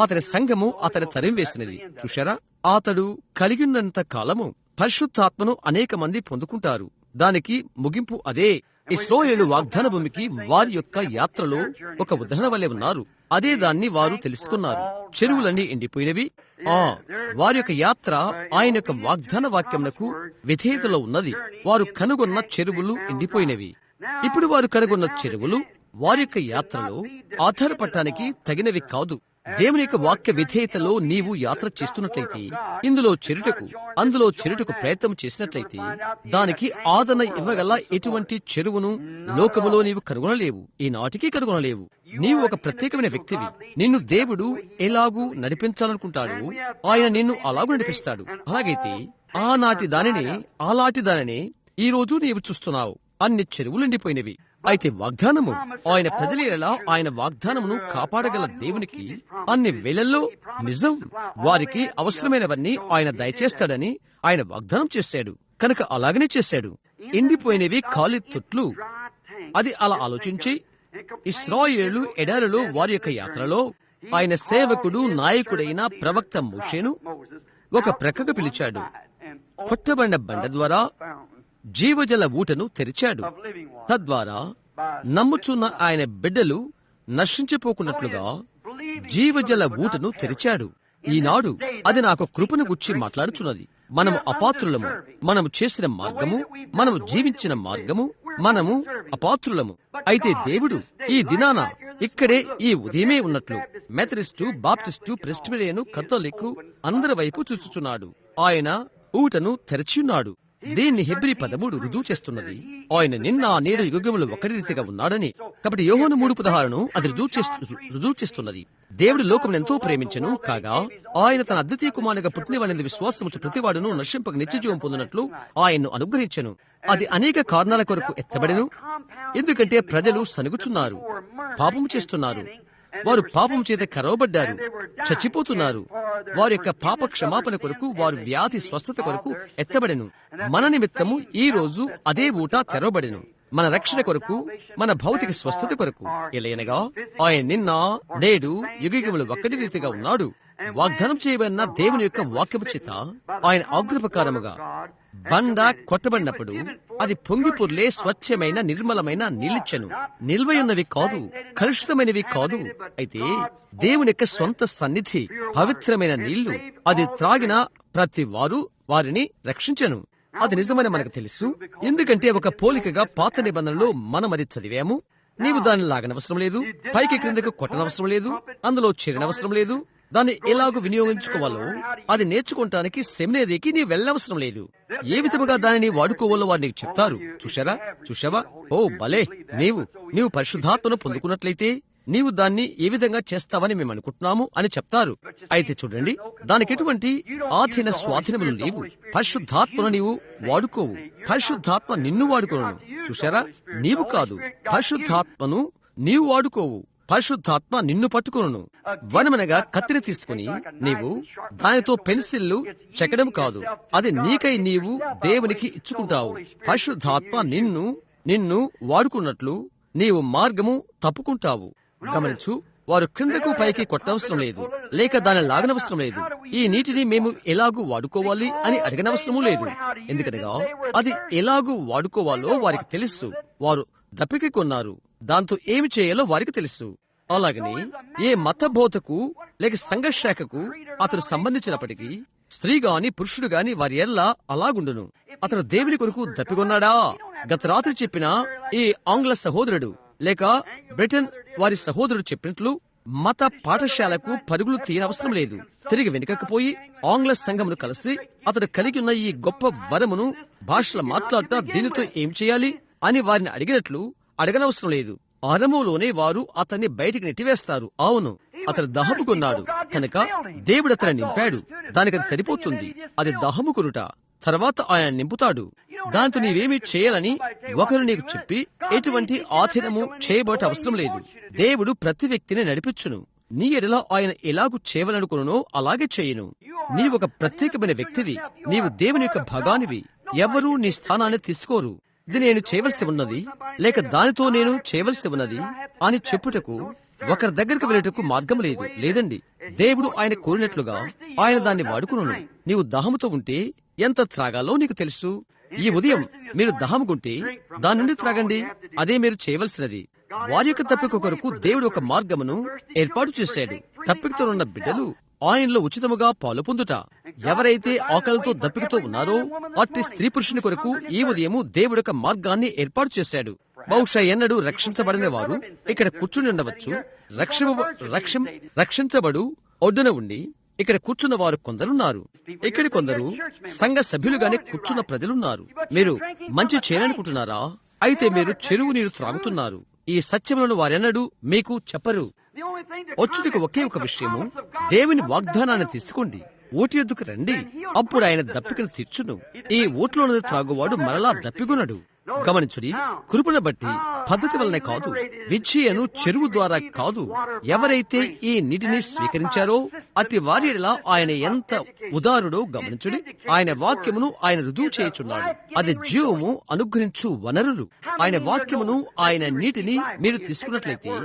అతని సంఘము అతని తరిమి వేసినది. చూశారా? అతడు కలిగినంత కాలము పరిశుద్ధాత్మను అనేక మంది పొందుకుంటారు. దానికి ముగింపు అదే. ఇశ్రాయేలు వాగ్దాన భూమికి వారి యొక్క యాత్రలో ఒక ఉదాహరణ వలె ఉన్నారు. అదే దాన్ని వారు తెలుసుకున్నారు. చెరువులన్నీ ఎండిపోయినవి. వారి యొక్క యాత్ర ఆయన యొక్క వాగ్దాన వాక్యమునకు విధేయతలో ఉన్నది. వారు కనుగొన్న చెరువులు ఎండిపోయినవి. ఇప్పుడు వారు కనుగొన్న చెరువులు వారి యొక్క యాత్రలో ఆధారపడటానికి తగినవి కాదు. దేవుని యొక్క వాక్య విధేయతలో నీవు యాత్ర చేస్తున్నట్లయితే, అందులో చెరుటకు ప్రయత్నం చేసినట్లయితే, దానికి ఆదరణ ఇవ్వగల ఎటువంటి చెరువును లోకములో నీవు కనుగొనలేవు. ఈనాటికి కనుగొనలేవు. నీవు ఒక ప్రత్యేకమైన వ్యక్తివి. నిన్ను దేవుడు ఎలాగూ నడిపించాలనుకుంటాడు, ఆయన నిన్ను అలాగూ నడిపిస్తాడు. అలాగైతే ఆనాటి దానిని అలాంటి దానిని ఈ రోజు నీవు చూస్తున్నావు. అన్ని చెరువులు నిండిపోయినవి. అయితే వాగ్దానము, ఆయన ప్రజల ఆయన వాగ్దానమును కాపాడగల దేవునికి అన్ని వేళల్లో నిజం. వారికి అవసరమైనవన్నీ ఆయన దయచేస్తాడని ఆయన వాగ్దానం చేశాడు. కనుక అలాగనే చేశాడు. ఎండిపోయినవి ఖాళీ తొట్లు. అది అలా ఆలోచించి ఇశ్రాయేలు ఎడారిలో వారి యొక్క యాత్రలో ఆయన సేవకుడు నాయకుడైన ప్రవక్త మోషేను ఒక ప్రక్కకు పిలిచాడు. కొట్టబడిన బండ ద్వారా జీవజల ఊటను తెరిచాడు. తద్వారా నమ్ముచున్న ఆయన బిడ్డలు నశించిపోకున్నట్లుగా జీవజల ఊటను తెరిచాడు. ఈనాడు అది నాకు కృపను గుచ్చి మాట్లాడుచున్నది. మనము అపాత్రులము. మనము చేసిన మార్గము, మనము జీవించిన మార్గము, మనము అపాత్రులము. అయితే దేవుడు ఈ దినాన ఇక్కడే ఈ ఉదయమే ఉన్నట్లు మెథడిస్టు, బాప్టిస్టు, ప్రెస్బిటేరియను, కథోలికు అందరి వైపు చూచుచున్నాడు. ఆయన ఊటను తెరచియున్నాడు. దీన్ని హెబ్రీ 13 రుజువు చేస్తున్నది. ఆయన నిన్న నేడు యుగములు ఒకటి రీతిగా ఉన్నాడని. కాబట్టి యోహాను 3:16 అది రుజువు చేస్తున్నది. దేవుడు లోకమును ఎంతో ప్రేమించెను కాగా ఆయన తన అద్వితీయ కుమారునిగా పుట్టినవాని విశ్వాసముచు ప్రతివాడును నశింపక నిత్యజీవం పొందినట్లు ఆయన్ను అనుగ్రహించెను. అది అనేక కారణాల కొరకు ఎత్తబడెను. ఎందుకంటే ప్రజలు సనుగుచున్నారు, పాపము చేస్తున్నారు. వారు పాపం చేత కరవబడ్డారు, చచ్చిపోతున్నారు. వారి యొక్క పాప క్షమాపణ కొరకు, వారి వ్యాధి స్వస్థత కొరకు ఎత్తబడెను. మన నిమిత్తము ఈ రోజు అదే ఊట తెరవబడెను. మన రక్షణ కొరకు, మన భౌతిక స్వస్థత కొరకు. ఎలయనగా ఆయన నిన్న నేడు యుగయుగములు ఒక్కటి రీతిగా ఉన్నాడు. వాగ్దానం చేయబడిన దేవుని యొక్క వాక్యము చేత ఆయన ఆజ్ఞ ప్రకారముగా బండ కొట్టబడినప్పుడు అది పొంగిపొర్లే స్వచ్ఛమైన నిర్మలమైన నీళ్ళిచ్చెను. నిల్వయున్నవి కాదు, కలుషితమైనవి కాదు. అయితే దేవుని యొక్క సొంత సన్నిధి, పవిత్రమైన నీళ్లు. అది త్రాగిన ప్రతి వారు వారిని రక్షించెను. అది నిజమని మనకు తెలుసు. ఎందుకంటే ఒక పోలికగా పాత నిబంధనలో మనం అది చదివాము. నీవు దాన్ని లాగనవసరం లేదు, పైకి క్రిందకు కొట్టనవసరం లేదు, అందులో చేరనవసరం లేదు. దాన్ని ఎలాగూ వినియోగించుకోవాలో అది నేర్చుకోవటానికి సెమినరీకి నీ వెళ్ళవసరం లేదు. ఏ విధముగా దానిని వాడుకోవాలో వారు నీకు చెప్తారు. చూశావా? ఓ భలే, నీవు పరిశుద్ధాత్మను పొందుకున్నట్లయితే నీవు దాన్ని ఏ విధంగా చేస్తావని మేము అనుకుంటున్నాము అని చెప్తారు. అయితే చూడండి, దానికి ఎటువంటి ఆధీన స్వాధీనములు లేవు. పరిశుద్ధాత్మను నీవు వాడుకోవు, పరిశుద్ధాత్మ నిన్ను వాడుకోను. చూశారా? నీవు కాదు, పరిశుద్ధాత్మను నీవు వాడుకోవు, పరిశుద్ధాత్మ నిన్ను పట్టుకును. వనమనగా కత్తిని తీసుకుని నీవు దానితో పెన్సిళ్లు చెక్కడం కాదు, అది నీకై నీవు దేవునికి ఇచ్చుకుంటావు. పరిశుద్ధాత్మ నిన్ను వాడుకున్నట్లు నీవు మార్గము తప్పుకుంటావు. గమనించు, వారు క్రిందకు పైకి కొట్టనవసరం లేదు, లేక దాన్ని లాగనవసరం లేదు. ఈ నీటిని మేము ఎలాగూ వాడుకోవాలి అని అడగనవసరము లేదు. ఎందుకనగా అది ఎలాగూ వాడుకోవాలో వారికి తెలుసు. వారు దప్పిక కొన్నారు, దాంతో ఏమి చేయాలో వారికి తెలుసు. అలాగని ఏ మత బోధకు లేక సంఘశాఖకు అతడు సంబంధించినప్పటికీ స్త్రీ గాని పురుషుడు గాని వారి ఎల్లా అలాగుండును. అతను దేవుని కొరకు దప్పికొన్నాడా? గత రాత్రి చెప్పిన ఈ ఆంగ్ల సహోదరుడు లేక బ్రిటన్ వారి సహోదరుడు చెప్పినట్లు మత పాఠశాలకు పరుగులు తీయనవసరం లేదు. తిరిగి వెనుకకపోయి ఆంగ్ల సంఘమును కలిసి అతడు కలిగి ఉన్న ఈ గొప్ప వరమును భాషలో మాట్లాడట దీనితో ఏం చేయాలి అని వారిని అడిగినట్లు అడగనవసరం లేదు. ఆరంభంలోనే వారు అతన్ని బయటికి నెట్టివేస్తారు. అవును, అతను దహముకున్నాడు కనుక దేవుడు అతన్ని నింపాడు. దానికి అది సరిపోతుంది. అది దహముకురుట. తర్వాత ఆయన నింపుతాడు. దాంతో నీవేమీ చేయాలని ఒకరు నీకు చెప్పి ఎటువంటి ఆధీనము చేయబోట అవసరం లేదు. దేవుడు ప్రతి వ్యక్తిని నడిపించును. నీ ఎడల ఆయన ఎలాగూ చేయవలనుకును అలాగే చేయును. నీవు ఒక ప్రత్యేకమైన వ్యక్తివి. నీవు దేవుని యొక్క భాగానివి. ఎవరూ నీ స్థానాన్ని తీసుకోరు. ఇది నేను చేయవలసి ఉన్నది లేక దానితో నేను చేయవలసి ఉన్నది అని చెప్పుటకు ఒకరి దగ్గరికి వెళ్ళటకు మార్గం లేదు. లేదండి, దేవుడు ఆయన కోరినట్లుగా ఆయన దాన్ని వాడుకును. నీవు దాహముతో ఉంటే ఎంత త్రాగాలో నీకు తెలుసు. ఈ ఉదయం మీరు దాహముకుంటే దాని నుండి త్రాగండి. అదే మీరు చేయవలసినది. వారి యొక్క తప్పిక కొరకు దేవుడు ఒక మార్గమును ఏర్పాటు చేశాడు. తప్పికతో ఉన్న బిడ్డలు ఆయనలో ఉచితముగా పాలు పొందుట. ఎవరైతే ఆకలితో దప్పికతో ఉన్నారో అట్టి స్త్రీ పురుషుని కొరకు ఈ ఉదయము దేవుడు ఒక మార్గాన్ని ఏర్పాటు చేశాడు. బహుశా ఎన్నడూ రక్షించబడిన వారు ఇక్కడ కూర్చుని ఉండవచ్చు. రక్షించబడు ఒడ్డున ఉండి ఇక్కడ కూర్చున్న వారు కొందరున్నారు. ఇక్కడ కొందరు సంఘ సభ్యులుగానే కూర్చున్న ప్రజలున్నారు. మీరు మంచి చేయాలనుకుంటున్నారా? అయితే మీరు చెరువు నీరు త్రాగుతున్నారు. ఈ సత్యములను వారెన్నడూ మీకు చెప్పరు. వచ్చుటకు ఒకే ఒక విషయము, దేవుని వాగ్దానాన్ని తీసుకోండి. ఓటు ఎద్దుకు రండి, అప్పుడు ఆయన దప్పికను తీర్చును. ఈ ఓట్లోనది త్రాగువాడు మరలా దప్పికొనడు. గమనించుడి, కృపను బట్టి పద్ధతి వలనే కాదు, విద్యను చెరువు ద్వారా కాదు. ఎవరైతే ఈ నీటిని స్వీకరించారో అట్టి వారి ఎడల ఆయన ఎంత ఉదారుడో గమనించుడి. ఆయన వాక్యమును ఆయన రుజువు చేయుచున్నాడు. అది జీవము అనుగ్రహించు వనరులు. ఆయన వాక్యమును ఆయన నీటిని మీరు తీసుకున్నట్లయితే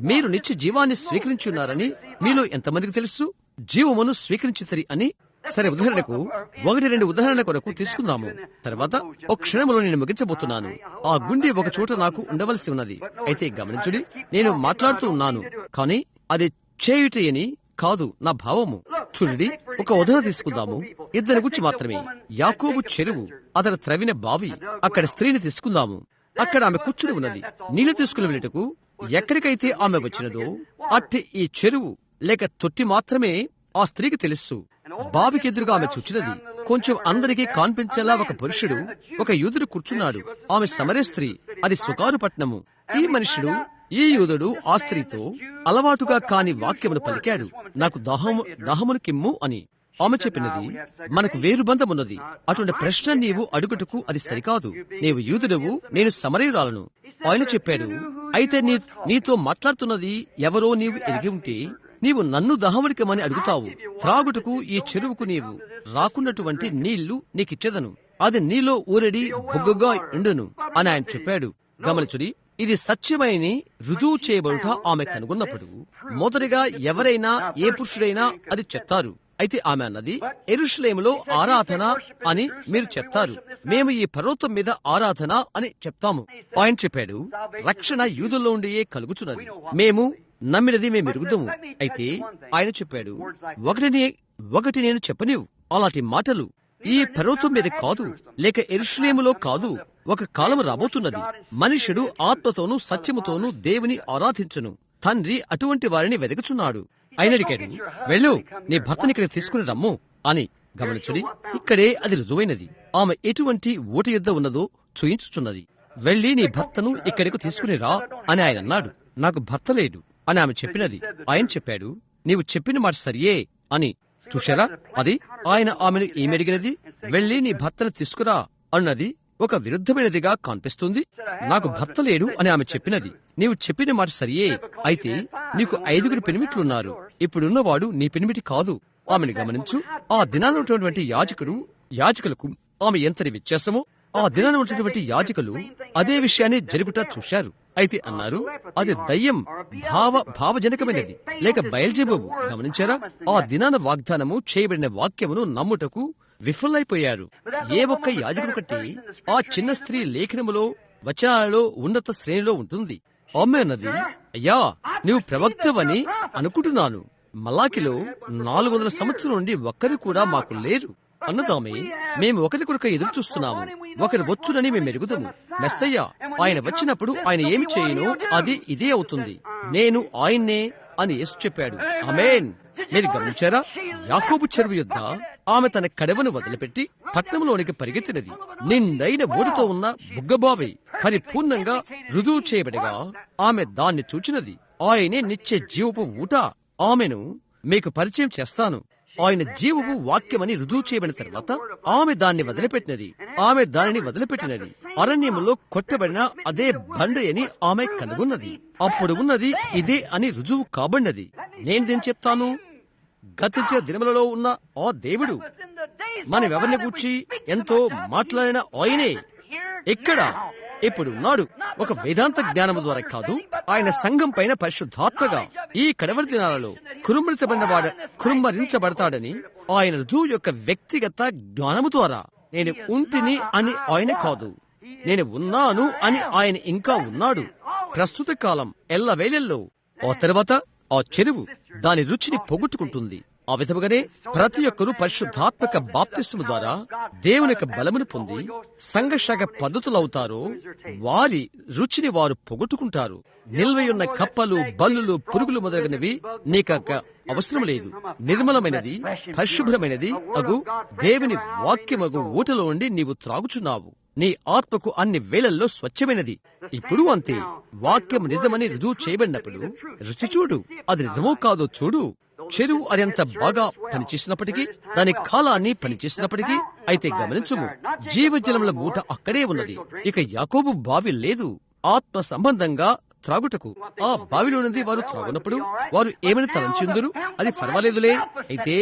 మీరు నిత్య జీవాన్ని స్వీకరించున్నారని మీలో ఎంతమందికి తెలుసు? జీవమును స్వీకరించుతరి అని. సరే, ఉదాహరణకు 1-2 ఉదాహరణ కొరకు తీసుకుందాము. తర్వాత ఒక క్షణంలో నేను ముగించబోతున్నాను. ఆ గుండె ఒక చోట నాకు ఉండవలసి ఉన్నది. అయితే గమనించుడి, నేను మాట్లాడుతూ ఉన్నాను, కానీ అది చేయుటయని కాదు నా భావము. చూడండి, ఒక ఉదాహరణ తీసుకుందాము. ఇద్దరి గురించి మాత్రమే. యాకోబు చెరువు, అతను త్రవిన బావి. అక్కడ స్త్రీని తీసుకుందాము. అక్కడ ఆమె కూర్చుని ఉన్నది. నీళ్లు తీసుకుని వెళ్ళటకు ఎక్కడికైతే ఆమె వచ్చినదో అట్టి ఈ చెరువు లేక తొట్టి మాత్రమే ఆ స్త్రీకి తెలుసు. బావికి ఎదురుగా ఆమె చూచినది. కొంచెం అందరికీ కాన్పించేలా ఒక పురుషుడు, ఒక యూదుడు కూర్చున్నాడు. ఆమె సమరే స్త్రీ. అది సుకారు పట్టణము. ఈ మనుషుడు, ఈ యూదుడు ఆ స్త్రీతో అలవాటుగా కాని వాక్యమును పలికాడు, నాకు దాహమును కిమ్ము అని. ఆమె చెప్పినది, మనకు వేరు బంధమున్నది. అటువంటి ప్రశ్న నీవు అడుగుటకు అది సరికాదు. నీవు యూదుడవు, నేను సమరయురాలను. ఆయన చెప్పాడు, అయితే నీతో మాట్లాడుతున్నది ఎవరో నీవు ఎరిగి ఉంటే నీవు నన్ను దహమునికమని అడుగుతావు. త్రాగుటకు ఈ చెరువుకు నీవు రాకున్నటువంటి నీళ్లు నీకిచ్చేదను. అది నీలో ఊరడి బుగ్గగా ఉండును అని ఆయన చెప్పాడు. గమనించుడి, ఇది సత్యమని రుజువు చేయబడుట ఆమె కనుగొన్నప్పుడు మొదటిగా ఎవరైనా ఏ పురుషుడైనా అది చెప్తారు. అయితే ఆమె అన్నది, యెరూషలేములో ఆరాధన అని మీరు చెప్తారు, మేము ఈ పర్వతం మీద ఆరాధన అని చెప్తాము. ఆయన చెప్పాడు, రక్షణ యూదుల్లో ఉండియే కలుగుచున్నది. మేము నమ్మినది మేము ఎరుగుదాము. అయితే ఆయన చెప్పాడు, ఒకటి నేను చెప్పనివు. అలాంటి మాటలు ఈ పర్వతం మీద కాదు, లేక యెరూషలేములో కాదు. ఒక కాలము రాబోతున్నది, మనుష్యుడు ఆత్మతోనూ సత్యముతోనూ దేవుని ఆరాధించును. తండ్రి అటువంటి వారిని వెదకుచున్నాడు. ఆయన అడిగాడు, వెళ్ళు, నీ భర్తని ఇక్కడ తీసుకుని రమ్ము అని. గమనించుడి, ఇక్కడే అది రుజువైనది. ఆమె ఎటువంటి ఓటు యుద్ధ ఉన్నదో చూయించుచున్నది. వెళ్లి నీ భర్తను ఇక్కడికి తీసుకుని రా అని ఆయన అన్నాడు. నాకు భర్త లేడు అని ఆమె చెప్పినది. ఆయన చెప్పాడు, నీవు చెప్పిన మాట సరియే అని. చూశారా, అది ఆయన ఆమెను ఏమడిగినది? వెళ్లి నీ భర్తను తీసుకురా అన్నది ఒక విరుద్ధమైనదిగా కనిపిస్తుంది. నాకు భర్త లేడు అని ఆమె చెప్పినది. నీవు చెప్పిన మాట సరియే, అయితే నీకు 5 పెనిమిట్లున్నారు. ఇప్పుడున్నవాడు నీ పెనిమిటి కాదు. ఆమెను గమనించు. ఆ దినాన ఉన్నటువంటి యాజకులకు ఆమె ఎంతటి వ్యత్యాసమో. ఆ దినాన ఉన్నటువంటి యాజకులు అదే విషయాన్ని జరుగుట చూశారు. అయితే అన్నారు, అది దయ్యం, భావజనకమైనది, లేక బయల్జెబూబు. గమనించారా? ఆ దినాన వాగ్దానము చేయబడిన వాక్యమును నమ్ముటకు విఫలైపోయారు. ఏ ఒక్క యాజకుడు కంటే ఆ చిన్న స్త్రీ లేఖనములో వచనాలలో ఉన్నత శ్రేణిలో ఉంటుంది. ఆమె అన్నది, అయ్యా, నీవు ప్రవక్తవని అనుకుంటున్నాను. మలాకిలో 400 సంవత్సరం నుండి ఒక్కరు కూడా మాకు లేరు అన్నదామే. మేము ఒకరికొరక ఎదురు చూస్తున్నాము. ఒకరు వచ్చునని మేము ఎరుగుదాము. మెస్సయ్య ఆయన వచ్చినప్పుడు ఆయన ఏమి చేయనో అది ఇదే అవుతుంది. నేను ఆయన్నే అని యేసు చెప్పాడు. ఆమేన్. మీరు గమనించారా? యాకోబు చెరువు యొద్ద ఆమె తన కడవను వదిలిపెట్టి పట్టణంలోనికి పరిగెత్తినది. నిండైన ఓటుతో ఉన్న బుగ్గబావి పరిపూర్ణంగా రుజువు చేయబడగా ఆమె దాన్ని చూచినది. ఆయనే నిత్య జీవపు ఊట. ఆమెను మీకు పరిచయం చేస్తాను. ఆయన జీవపు వాక్యమని రుజువు చేయబడిన తర్వాత ఆమె దాన్ని వదిలిపెట్టినది. ఆమె దానిని వదిలిపెట్టినది. అరణ్యములో కొట్టబడిన అదే బండ అని ఆమె కనుగొన్నది. అప్పుడు ఉన్నది ఇదే అని రుజువు కాబడినది. నేనేం చెప్తాను? గతించిన దినములలో ఉన్న ఆ దేవుడు మనమెవరిని గూర్చి ఎంతో మాట్లాడిన ఆయనే ఇక్కడ ఇప్పుడు ఉన్నాడు. ఒక వేదాంత జ్ఞానము ద్వారా కాదు, ఆయన సంఘం పైన పరిశుద్ధాత్మగా ఈ కడవరి దినాలలో కురుమ్మరించబడతాడని ఆయన రుజువు యొక్క వ్యక్తిగత జ్ఞానము ద్వారా. నేను ఉంటిని అని ఆయన కాదు, నేను ఉన్నాను అని ఆయన ఇంకా ఉన్నాడు. ప్రస్తుత కాలం ఎల్లవేళల్లో. ఆ తర్వాత ఆ చెరువు దాని రుచిని పోగొట్టుకుంటుంది. ఆ విధముగానే ప్రతి ఒక్కరూ పరిశుద్ధాత్మక బాప్తిస్ము ద్వారా దేవుని యొక్క బలమును పొంది సంఘశాఖ పద్ధతులవుతారో వారి రుచిని వారు పోగొట్టుకుంటారు. నిల్వయున్న కప్పలు, బల్లులు, పురుగులు మొదలగునవి నీక అవసరం లేదు. నిర్మలమైనది, పరిశుభ్రమైనది అగు దేవుని వాక్యమగు ఊటలో ఉండి నీవు త్రాగుచున్నావు. నీ ఆత్మకు అన్ని వేళల్లో స్వచ్ఛమైనది. ఇప్పుడు అంతే. వాక్యం నిజమని రుజువు చేయబడినప్పుడు రుచి చూడు, అది నిజమో కాదో చూడు. చెరువు అదంత బాగా పనిచేసినప్పటికీ, దాని కాలాన్ని పనిచేసినప్పటికీ, అయితే గమనించుము, జీవజలముల మూట అక్కడే ఉన్నది. ఇక యాకోబు బావి లేదు ఆత్మ సంబంధంగా త్రాగుటకు. ఆ బావిలోనిది వారు త్రాగునప్పుడు వారు ఏమని తలంచిందురు? అది పర్వాలేదులే, అయితే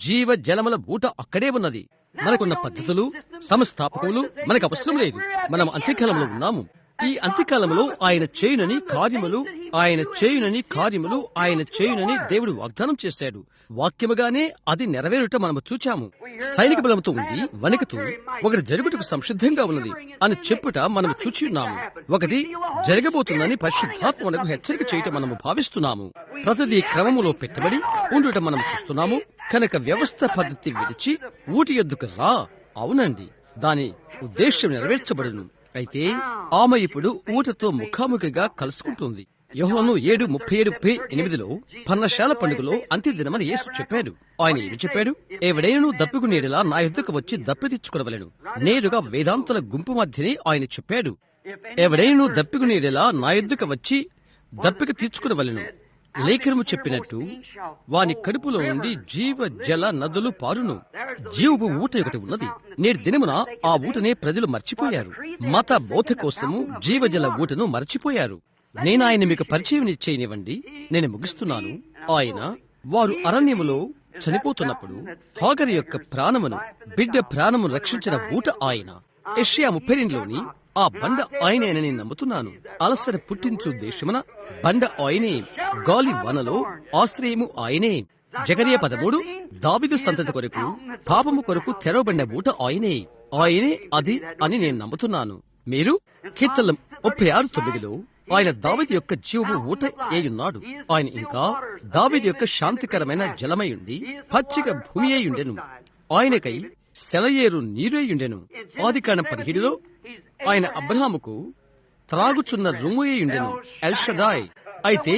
జీవ జలముల మూట అక్కడే ఉన్నది. మనకున్న పద్ధతులు, సంస్థాపకులు మనకు అవసరం లేదు. మనం అంత్యకాలంలో ఉన్నాము. ఈ అంత్యకాలంలో ఆయన చేయునని కార్యములు, ఆయన చేయునని కార్యములు, ఆయన చేయునని దేవుడు వాగ్దానం చేశాడు. వాక్యముగానే అది నెరవేరుట మనము చూచాము. సైనిక బలంతో ఉండి వణుకుతూ ఒకటి జరుగుటకు సంసిద్ధంగా ఉన్నది అని చెప్పుట మనము చూచి ఉన్నాము. ఒకటి జరగబోతుందని పరిశుద్ధాత్మ మనకు హెచ్చరిక చేయటం మనము భావిస్తున్నాము. ప్రతిదీ క్రమములో పెట్టబడి ఉండుట మనము చూస్తున్నాము. కనుక వ్యవస్థ పద్ధతి విడిచి ఊటి ఎద్దుకు రా. అవునండి, దాని ఉద్దేశ్యం నెరవేర్చబడును. అయితే ఆమె ఇప్పుడు ఊటతో ముఖాముఖిగా కలుసుకుంటుంది. యోహాను 7:37-38 పర్ణశాల పండుగలో అంత్యదినమని యేసు చెప్పాడు. ఆయన ఏమి చెప్పాడు? ఎవడైనను దప్పికునేలా నా యుద్ధకు వచ్చి దప్పి తెచ్చుకొనవలెను. నేరుగా వేదాంతుల గుంపు మధ్యనే ఆయన చెప్పాడు. ఎవడైనను దప్పికునేలా నా యుద్ధకు వచ్చి దప్పిక తీర్చుకునవలెను. లేఖనము చెప్పినట్టు వాని కడుపులో నుండి జీవ జల నదులు పారును. జీవపు ఊట ఒకటి ఉన్నది. నేటి దినమున ఆ ఊటనే ప్రజలు మర్చిపోయారు. మత బోధ కోసము జీవజల ఊటను మర్చిపోయారు. నేను ఆయన మీకు పరిచయం చేయనివ్వండి, నేను ముగిస్తున్నాను. ఆయన వారు అరణ్యములో చనిపోతున్నప్పుడు హాగరు యొక్క ప్రాణమును, బిడ్డ ప్రాణమును రక్షించిన ఊట ఆయన. యెషయా 32లోని ఆ బండ ఆయనేనని నమ్ముతున్నాను. అలసర పుట్టించు దేశమున బండ ఆయనే, గాలి వనలో ఆశ్రయము ఆయనే. జకరియా 13 దావీదు సంతతి కొరకు, పాపము కొరకు తెరవబడిన ఊట ఆయనే. ఆయనే అది అని నేను నమ్ముతున్నాను. మీరు కీర్తనలు 36:9 ఆయన దావీదు యొక్క జీవపు ఊట ఏయున్నాడు. ఆయన ఇంకా దావీదు యొక్క శాంతికరమైన జలమయుండి పచ్చిక భూమి అయ్యుండెను. ఆయనకై సెలయేరు నీరయ్యుండెను. ఆదికాండం 17లో ఆయన అబ్రహాముకు త్రాగుచున్న రొమ్ము అయ్యుండెను, ఎల్ షడాయ్. అయితే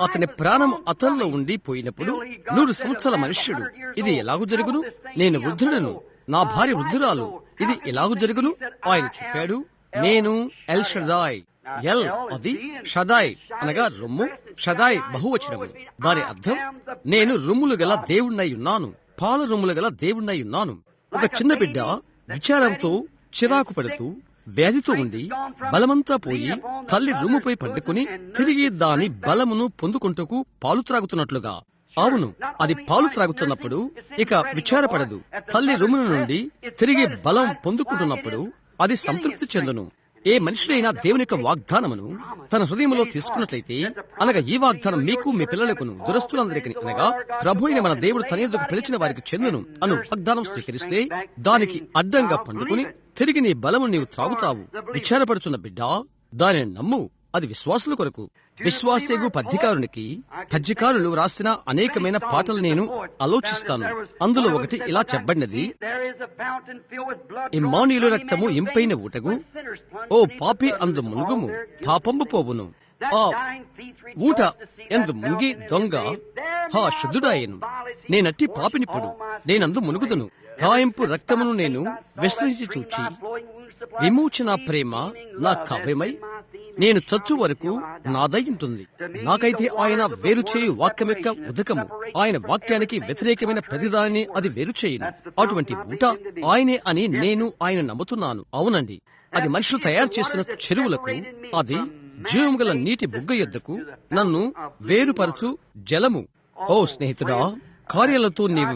అతని ప్రాణం అతనిలో ఉండి పోయినప్పుడు 100 సంవత్సరాల మనుష్యుడు, ఇది ఎలాగూ జరుగును? నేను వృద్ధుడను, నా భార్య వృద్ధురాలు, ఇది ఎలాగూ జరుగును? ఆయన చెప్పాడు, నేను ఎల్ షడాయ్. ఎల్ అది షదాయ్ అనగా రొమ్ము, షదాయ్ బహువచనము. దాని అర్థం నేను రొమ్ములు గల దేవుణ్ణై ఉన్నాను, పాల రొమ్ములు గల దేవుణ్ణై ఉన్నాను. ఒక చిన్న బిడ్డ విచారంతో చిరాకు పడుతూ వ్యాధితో ఉండి బలమంతా పోయి తల్లి రొమ్ముపై పట్టుకుని తిరిగి దాని బలమును పొందుకుంటూ పాలు త్రాగుతున్నట్లుగా. అవును, అది పాలు త్రాగుతున్నప్పుడు ఇక విచారపడదు. తల్లి రొమ్ముల నుండి తిరిగి బలం పొందుకుంటున్నప్పుడు అది సంతృప్తి చెందును. ఏ మనుషుడైనా దేవుని యొక్క వాగ్దానమును తన హృదయంలో తీసుకున్నట్లయితే, అనగా ఈ వాగ్దానం మీకు, మీ పిల్లలకును, దురస్తులందరికీ, అనగా ప్రభు అయిన మన దేవుడు తన యొద్దకు పిలిచిన వారికి చెందును అను వాగ్దానం స్వీకరిస్తే, దానికి అడ్డంగా పండుకుని తిరిగి నీ బలము నీవు త్రాగుతావు. విచారపడుచున్న బిడ్డ, దానిని నమ్ము. అది విశ్వాసుల కొరకు. విశ్వాసేగు పద్యకారునికి పద్యకారులు రాసిన అనేకమైన పాటలు నేను ఆలోచిస్తాను. అందులో ఒకటి ఇలా చెప్పబడినది, ఇమ్మానుయేలు రక్తము ఇంపైన ఊటగు, ఓ పాపి అందు మునుగుము, పాపంబు పోవును. ఆ ఊట ఎందు ముంగి దొంగ హా శుద్ధుడాయను. నేనట్టి పాపినిప్పుడు నేనందు మునుగుదును. గాయింపు రక్తమును నేను విశ్వసించి చూచి, విమోచన ప్రేమ నా కావ్యమై నేను చచ్చు వరకు నాదై ఉంటుంది. నాకైతే ఆయన వేరు చేయు వాక్యం యొక్క ఉదకము, ఆయన వాక్యానికి వ్యతిరేకమైన ప్రతిదానిని అది వేరు చేయను. అటువంటి ఊట ఆయనే అని నేను ఆయన నమ్ముతున్నాను. అవునండి, అది మనుషులు తయారు చేసిన చెరువులకు, అది జీవం గల నీటి బుగ్గ యొద్దకు నన్ను వేరుపరచు జలము. ఓ స్నేహితుడా, కార్యాలతో నీవు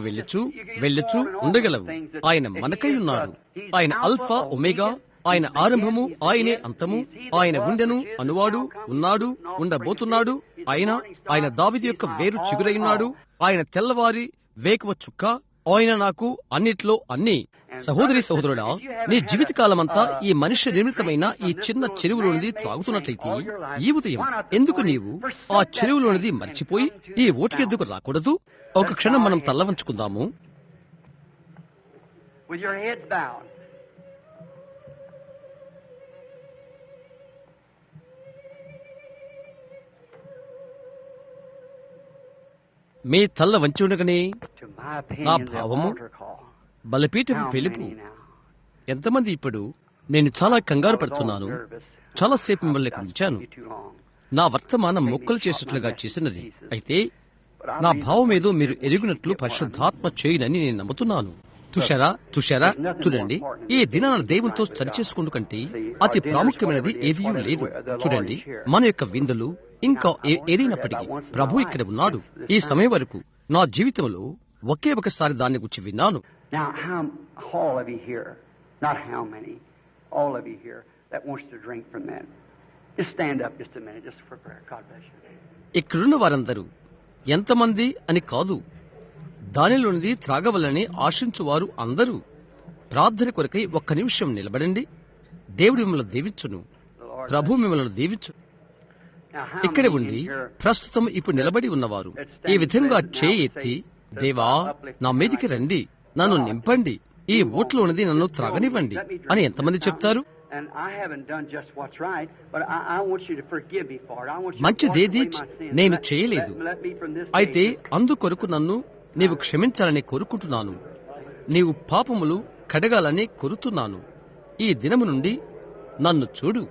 వెళ్ళుచు ఉండగలవు. ఆయన మనకై ఉన్నాడు. ఆయన అల్ఫా ఒమేగా, ఆయన ఆరంభము, ఆయనే అంతము. ఆయన ఉండెను, అనువాడు, ఉన్నాడు, ఉండబోతున్నాడు. ఆయన దావీదు యొక్క వేరు చిగురైనాడు. ఆయన తెల్లవారి వేకువ చుక్క. ఆయన నాకు అన్నిట్లో అన్ని. సహోదరి సహోదరుడా, నీ జీవితకాలమంతా ఈ మనుష్య నిర్మితమైన ఈ చిన్న చెరువులోనిది త్రాగుతున్నట్లయితే, ఈ ఉదయం ఎందుకు నీవు ఆ చెరువులోనిది మర్చిపోయి ఈ ఓటు ఎందుకు రాకూడదు? ఒక క్షణం మనం తల్ల వంచుకుందాము. మీ తల్ల వంచి ఉండగానే నా భావము బలపీఠపు పిలుపు. ఎంతమంది ఇప్పుడు నేను చాలా కంగారు పడుతున్నాను, చాలాసేపు మిమ్మల్ని ఉంచాను, నా వర్తమానం మొక్కలు చేసినట్లుగా చేసినది. అయితే నా భావం ఏదో మీరు ఎరుగునట్లు పరిశుద్ధాత్మ చేయునని నేను నమ్ముతున్నాను. తుషారా చూడండి, ఈ దినాన దేవునితో సరిచేసుకుంటూ కంటే అతి ప్రాముఖ్యమైనది ఏదీ లేదు. చూడండి, మన యొక్క విందులు ఇంకా ఏదైనప్పటికీ ప్రభు ఇక్కడ ఉన్నాడు. ఈ సమయం వరకు నా జీవితంలో ఒకే ఒకసారి దాన్ని గురించి విన్నాను. ఇక్కడున్న వారందరూ ఎంతమంది అని కాదు, దానిలోనిది త్రాగవలని ఆశించువారు అందరూ ప్రార్థన కొరకై ఒక్క నిమిషం నిలబడండి. దేవుడు మిమ్మల్ని దీవించును, ప్రభు మిమ్మల్ని దీవించు. ఇక్కడ ఉండి ప్రస్తుతం ఇప్పుడు నిలబడి ఉన్నవారు ఈ విధంగా చేయి ఎత్తి, దేవా నా మీదికి రండి, నన్ను నింపండి, ఈ ఊట్లోనిది నన్ను త్రాగనివ్వండి అని ఎంతమంది చెప్తారు? మంచిదేది నేను చేయలేదు, అయితే అందుకొరకు నన్ను నీవు క్షమించాలని కోరుకుంటున్నాను. నీవు పాపములు కడగాలని కోరుతున్నాను. ఈ దినము నుండి నన్ను చూడు.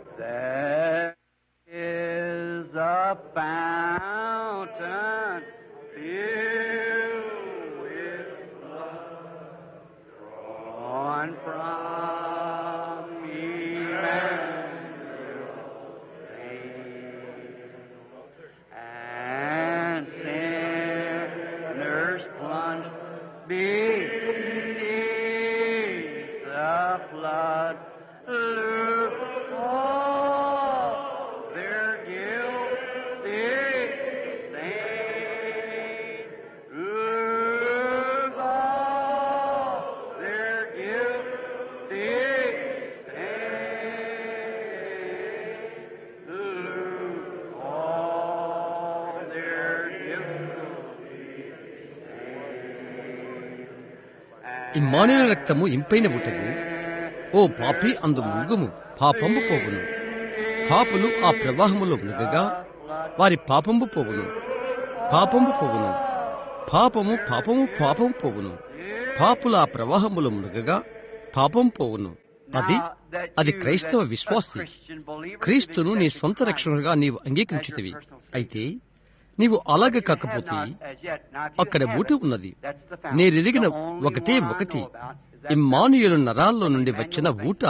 ఇమ్మానుయేలు రక్తము ఇంపైన ఊటగు, ఓ పాపి అందు మునుగుము, పాపంబు పోవును. పాపులు ఆ ప్రవాహములో మునుగగా వారి పాపంబు పోవును, పాపంబు పోవును. పాపము పాపము పాపము పోవును. పాపుల ఆ ప్రవాహములో మునుగగా పాపం పోవును. అది క్రైస్తవ విశ్వాసి. క్రీస్తును నీ సొంత రక్షణగా నీవు అంగీకరించుతివి. అయితే నీవు అలాగే కాకపోతే అక్కడ ఊట ఉన్నది. నేరెరిగిన ఒకటి ఇమ్మానుయేలు నరాల్లో నుండి వచ్చిన ఊట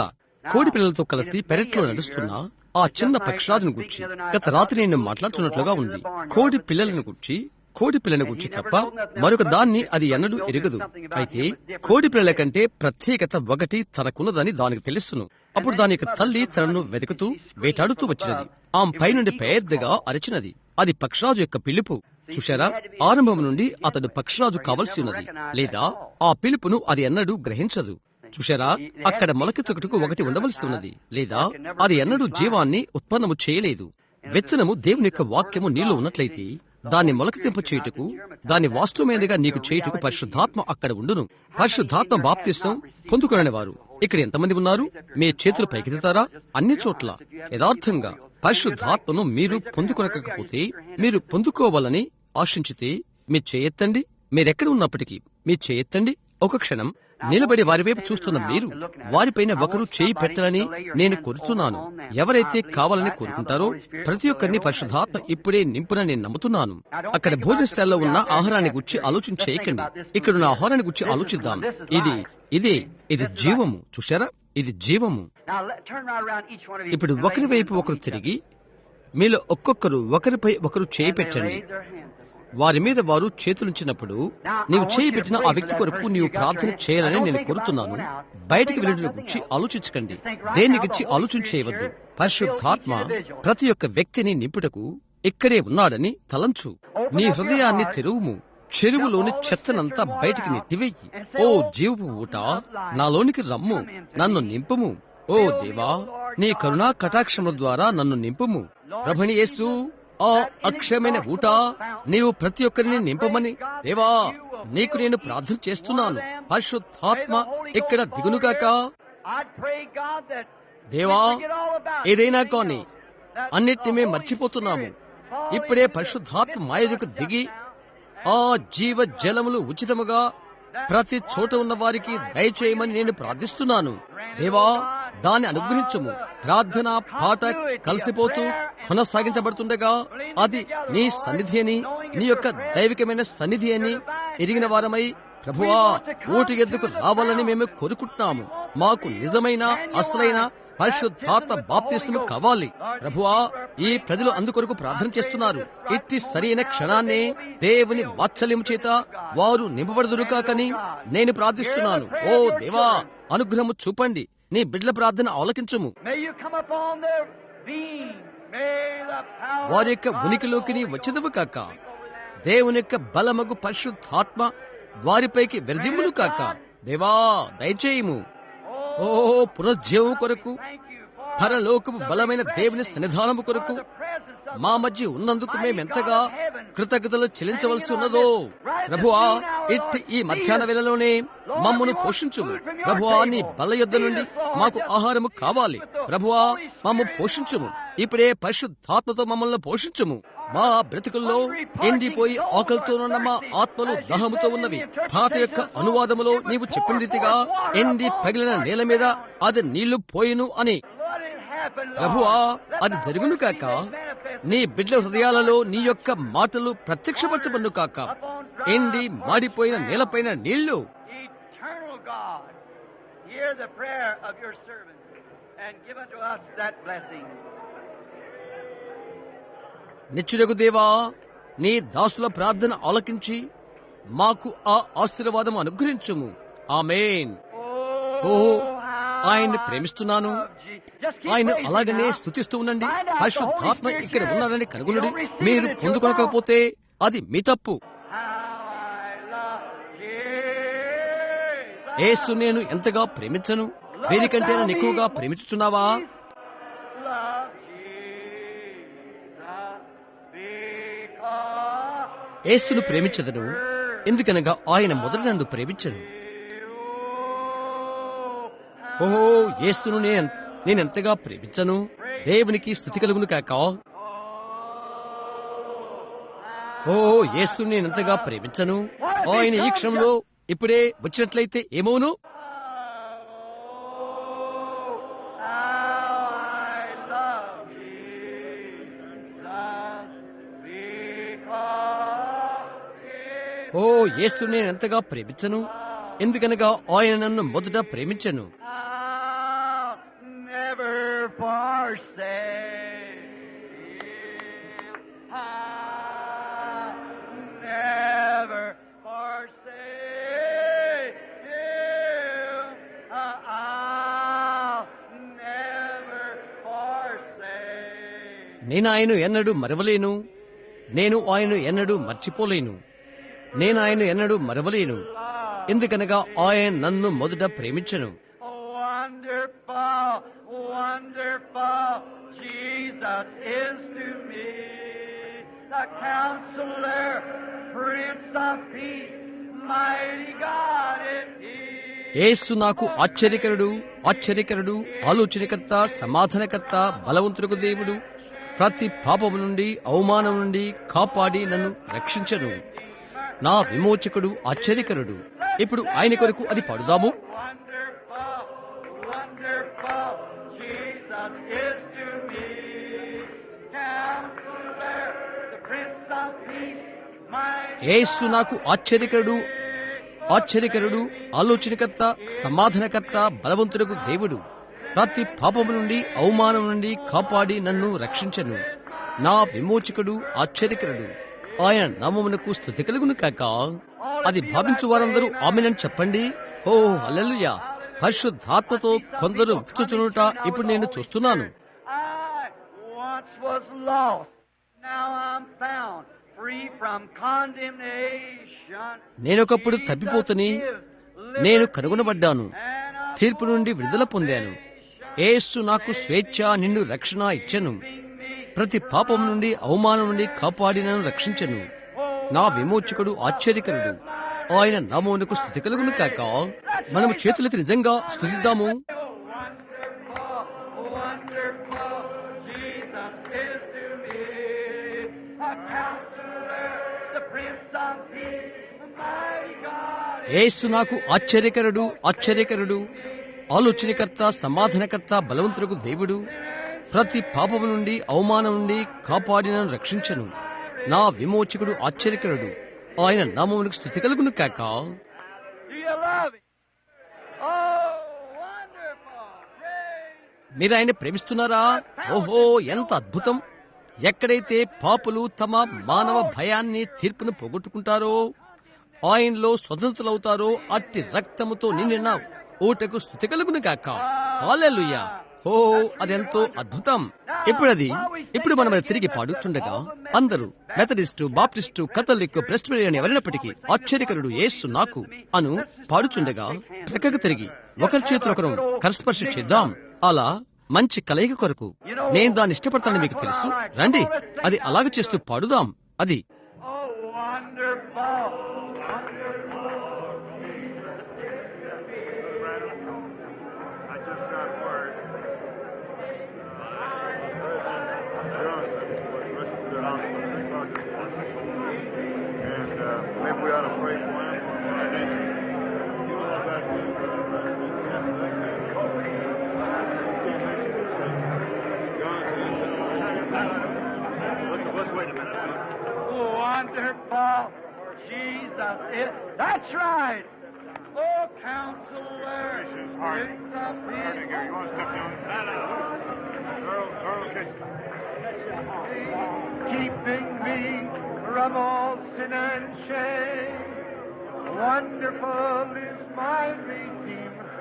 కోడి పిల్లలతో కలిసి పెరట్లో నడుస్తున్నా ఆ చిన్న పక్షిరాజును గుర్చి గత రాత్రి నేను మాట్లాడుతున్నట్లుగా ఉంది. కోడి పిల్లలను గుర్చి తప్ప మరొక దాన్ని అది ఎన్నడూ ఎరగదు. అయితే కోడి పిల్లల కంటే ప్రత్యేకత ఒకటి తనకున్నదని దానికి తెలుసును. అప్పుడు దాని యొక్క తల్లి తనను వెతుకుతూ వేటాడుతూ వచ్చినది. ఆమె పైనుండి పెద్దగా అరచినది. అది పక్షరాజు యొక్క పిలుపు. చూశారా, ఆరంభం నుండి అతడు పక్షరాజు కావలసి ఉన్నది, లేదా ఆ పిలుపును అది ఎన్నడూ గ్రహించదు. చూశారా, అక్కడ మొలకెత్తుటకు ఒకటి ఉండవలసి ఉన్నది, లేదా అది ఎన్నడూ జీవాన్ని ఉత్పన్నము చేయలేదు. విత్తనము దేవుని యొక్క వాక్యము నీలో ఉన్నట్లయితే దాన్ని మొలకెత్తింప చేయుటకు, దాన్ని వాస్తవమైనదిగా నీకు చేయుటకు పరిశుద్ధాత్మ అక్కడ ఉండును. పరిశుద్ధాత్మ బాప్తిసం పొందుకొనని వారు ఇక్కడ ఎంతమంది ఉన్నారు? మీ చేతులు పైకెత్తుతారా? అన్ని చోట్ల యథార్థంగా పరిశుద్ధాత్మను మీరు పొందుకొనకపోతే, మీరు పొందుకోవాలని ఆశించితే మీ చేయెత్తండి. మీరెక్కడ ఉన్నప్పటికీ మీ చేయెత్తండి. ఒక క్షణం నిలబడి వారి వైపు చూస్తున్న మీరు వారిపైన ఒకరు చేయి పెట్టాలని నేను కోరుతున్నాను. ఎవరైతే కావాలని కోరుకుంటారో ప్రతి ఒక్కరిని పరిశుద్ధాత్మ ఇప్పుడే నింపునని నేను నమ్ముతున్నాను. అక్కడ భోజనశాలలో ఉన్న ఆహారాన్ని గురించి ఆలోచన చేయకండి. ఇక్కడున్న ఆహారాన్ని గురించి ఆలోచిద్దాం. ఇది జీవము. చూశారా, ఇది జీవము. ఇప్పుడు ఒకరి వైపు ఒకరు తిరిగి మీలో ఒక్కొక్కరు ఒకరిపై ఒకరు చేయి పెట్టండి. వారి మీద వారు చేతులుంచినప్పుడు నీవు చేయి పెట్టిన ఆ వ్యక్తి కొరకు నీవు ప్రార్థన చేయాలని నేను కోరుతున్నాను. బయటికి వెళ్ళడం గురించి ఆలోచించకండి. దేని గురించి ఆలోచన చేయవద్దు. పరిశుద్ధాత్మ ప్రతి ఒక్క వ్యక్తిని నింపుటకు ఇక్కడే ఉన్నాడని తలంచు. నీ హృదయాన్ని తెరువుము. చెరువులోని చెత్తనంతా బయటికి నెట్టివేయి. ఓ జీవపు ఊట, నాలోనికి రమ్ము, నన్ను నింపుము. ఓ దేవా, నీ కరుణా కటాక్షముల ద్వారా నన్ను నింపుము. ప్రభుని యేసు, ఆ అక్షయమైన ఊట నీవు ప్రతి ఒక్కరిని నింపమని దేవా నీకు నేను ప్రార్థన చేస్తున్నాను. పరిశుద్ధాత్మ ఇక్కడ దిగునుగాక. దేవా, ఏదైనా కానీ అన్నిటినీ మర్చిపోతున్నాము. ఇప్పుడే పరిశుద్ధాత్మ మా ఎదుకు దిగి ఆ జీవ జలములు ఉచితముగా ప్రతి చోట ఉన్న వారికి దయచేయమని నేను ప్రార్థిస్తున్నాను. దేవా, దాన్ని అనుగ్రహించము. ప్రార్థన పాట కలిసిపోతూ కొనసాగించబడుతుండగా అది నీ సన్నిధి అని నీ యొక్క దైవికమైన సన్నిధి అని ఎరిగిన వారమై, ప్రభువా, ఓటు ఎద్దుకు రావాలని మేము కోరుకుంటున్నాము. మాకు నిజమైన అసలైన పరిశుద్ధాత్మ బాప్తిస్ము కావాలి. ప్రభువా, ఈ ప్రజలు అందుకొరకు ప్రార్థన చేస్తున్నారు. ఇట్టి సరైన క్షణాన్ని దేవుని వాత్సల్యం చేత వారు నింపబడుదురు కాకని నేను ప్రార్థిస్తున్నాను. ఓ దేవా, అనుగ్రహము చూపండి. నీ బిడ్డల ప్రార్థన ఆలకించుము. వారి యొక్క ఉనికిలోకి వచ్చేదవు కాక. దేవుని యొక్క బలమగు పరిశుద్ధాత్మ వారిపైకి విరజిమ్మును కాక. దేవా, దయచేయము. ఓ పునరుజ్జీవము కొరకు, పరలోకము బలమైన దేవుని సన్నిధానము కొరకు మా మధ్య ఉన్నందుకు మేమెంతగా కృతజ్ఞతలు చెల్లించవలసి ఉన్నదో. ప్రభువా, ఇట్టి ఈ మధ్యాహ్న వేళలోనే మమ్మను పోషించుము. ప్రభువా, నీ బల యొద్ద నుండి మాకు ఆహారము కావాలి. ప్రభువా, మమ్ము పోషించుము. ఇప్పుడే పరిశుద్ధాత్మతో మమ్మల్ని పోషించుము. మా బ్రతుకుల్లో ఎండిపోయి ఆకలితోనున్న మా ఆత్మలు దాహముతో ఉన్నవి. పాట యొక్క అనువాదములో నీవు చెప్పిన రీతిగా ఎండి పగిలిన నేల మీద అది నీళ్లు పోయిను అని. ప్రభువా, అది జరుగును కాక. నీ బిడ్డల హృదయాలలో నీ యొక్క మాటలు ప్రత్యక్షపరచబడును కాక. ఎండి మాడిపోయిన నేలపైన నీళ్లు. నిత్యుడగు దేవా, నీ దాసుల ప్రార్థన ఆలకించి మాకు ఆ ఆశీర్వాదం అనుగ్రహించుము. ఆమేన్. ఓ, ఆయన్ని ప్రేమిస్తున్నాను. ఆయన అలాగనే స్తుతిస్తూ ఉండండి. పరిశుద్ధాత్మ ఇక్కడ ఉన్నాడని కనుగొనుడి. మీరు పొందుకోకపోతే అది మీ తప్పు. యేసు నేను ఎంతగా ప్రేమించను. వీరికంటే నన్ను ఎక్కువగా ప్రేమించుచున్నావా? యేసును ప్రేమించదను, ఎందుకనగా ఆయన మొదట నన్ను ప్రేమించను. ఓహో, యేసును నేనెంతగా ప్రేమించను. దేవునికి స్తుతి కలుగును కాక. ఓ, యేసును నేనెంతగా ప్రేమించను. ఆయన ఈ క్షణంలో ఇప్పుడే వచ్చినట్లయితే ఏమోను. ఓ, యేసు నేనెంతగా ప్రేమించను, ఎందుకనగా ఆయన నన్ను మొదట ప్రేమించను. నేను ఆయన ఎన్నడూ మరవలేను. నేను ఆయన ఎన్నడూ మర్చిపోలేను. నేను ఆయన ఎన్నడూ మరవలేను, ఎందుకనగా ఆయన నన్ను మొదట ప్రేమించను. యేసు నాకు ఆశ్చర్యకరుడు, ఆశ్చర్యకరుడు, ఆలోచనకర్త, సమాధానకర్త, బలవంతుడు దేవుడు, ప్రతి పాపము నుండి, అవమానం నుండి కాపాడి నన్ను రక్షించను. నా విమోచకుడు, ఆశ్చర్యకరుడు. ఇప్పుడు ఆయన కొరకు అది పాడుదాము. యేసు నాకు ఆశ్చర్యకరుడు, ఆశ్చర్యకరుడు, ఆలోచనకర్త, సమాధానకర్త, బలవంతుడు దేవుడు, ప్రతి పాపము నుండి, అవమానం నుండి కాపాడి నన్ను రక్షించను. నా విమోచకుడు, ఆశ్చర్యకరుడు. ఆయన నామమునకు స్తుతి కలుగును కాక. అది భావించు వారందరూ ఆమేనని చెప్పండి. ఓ హల్లెలూయా. పరిశుద్ధాత్మతో కొందరు వచ్చుచునుట ఇప్పుడు నేను చూస్తున్నాను. నేనొకప్పుడు తప్పిపోతుని, నేను కనుగొనబడ్డాను, తీర్పు నుండి విడుదల పొందాను. యేసు నాకు స్వేచ్ఛ, నిండు రక్షణ ఇచ్చెను. ప్రతి పాపం నుండి, అవమానం నుండి కాపాడి నన్ను రక్షించెను. నా విమోచకుడు, ఆశ్చర్యకరుడు. ఆయన నామమునకు స్తుతి కలుగును కాక. మనము చేతులెత్తి నిజంగా స్తుతిద్దాము. యేసు నాకు ఆశ్చర్యకరుడు, ఆశ్చర్యకరుడు, ఆలోచనకర్త, సమాధానకర్త, బలవంతుడు దేవుడు, ప్రతి పాపము నుండి, అవమానం నుండి కాపాడి నన్ను రక్షించను. నా విమోచకుడు ఆశ్చర్యకరుడు, ఆయన నామమునకు స్తుతి కలుగును కాక. మీరు ఆయన ప్రేమిస్తున్నారా? ఓహో, ఎంత అద్భుతం! ఎక్కడైతే పాపులు తమ మానవ భయాన్ని, తీర్పును పోగొట్టుకుంటారో, ఆయనలో స్వతంత్రులవుతారో, అట్టి రక్తముతో నిండిన ఊటకు స్తుతి కలుగును గాక. హల్లెలూయా! ఓ, అదెంతో అద్భుతం. ఇప్పుడు మనం అది తిరిగి పాడుతుండగా అందరూ మెథడిస్టు, బాప్టిస్టు, కథలిక్, ప్రెస్బిటేరియన్ ఎవరైనప్పటికీ ఆశ్చర్యకరుడు యేసు నాకు అను పాడుచుండగా ప్రక్కకు తిరిగి ఒకరి చేతులు ఒకరు కరస్పర్శ చేద్దాం. అలా మంచి కలయిక కొరకు నేను దాన్ని ఇష్టపడతానని మీకు తెలుసు. రండి, అది అలాగ చేస్తూ పాడుదాం. అది Wonderful Jesus is. That's right. Oh, Counselor, Prince of Peace. You want to step down? Keeping me from all sin and shame. Wonderful is my Redeemer.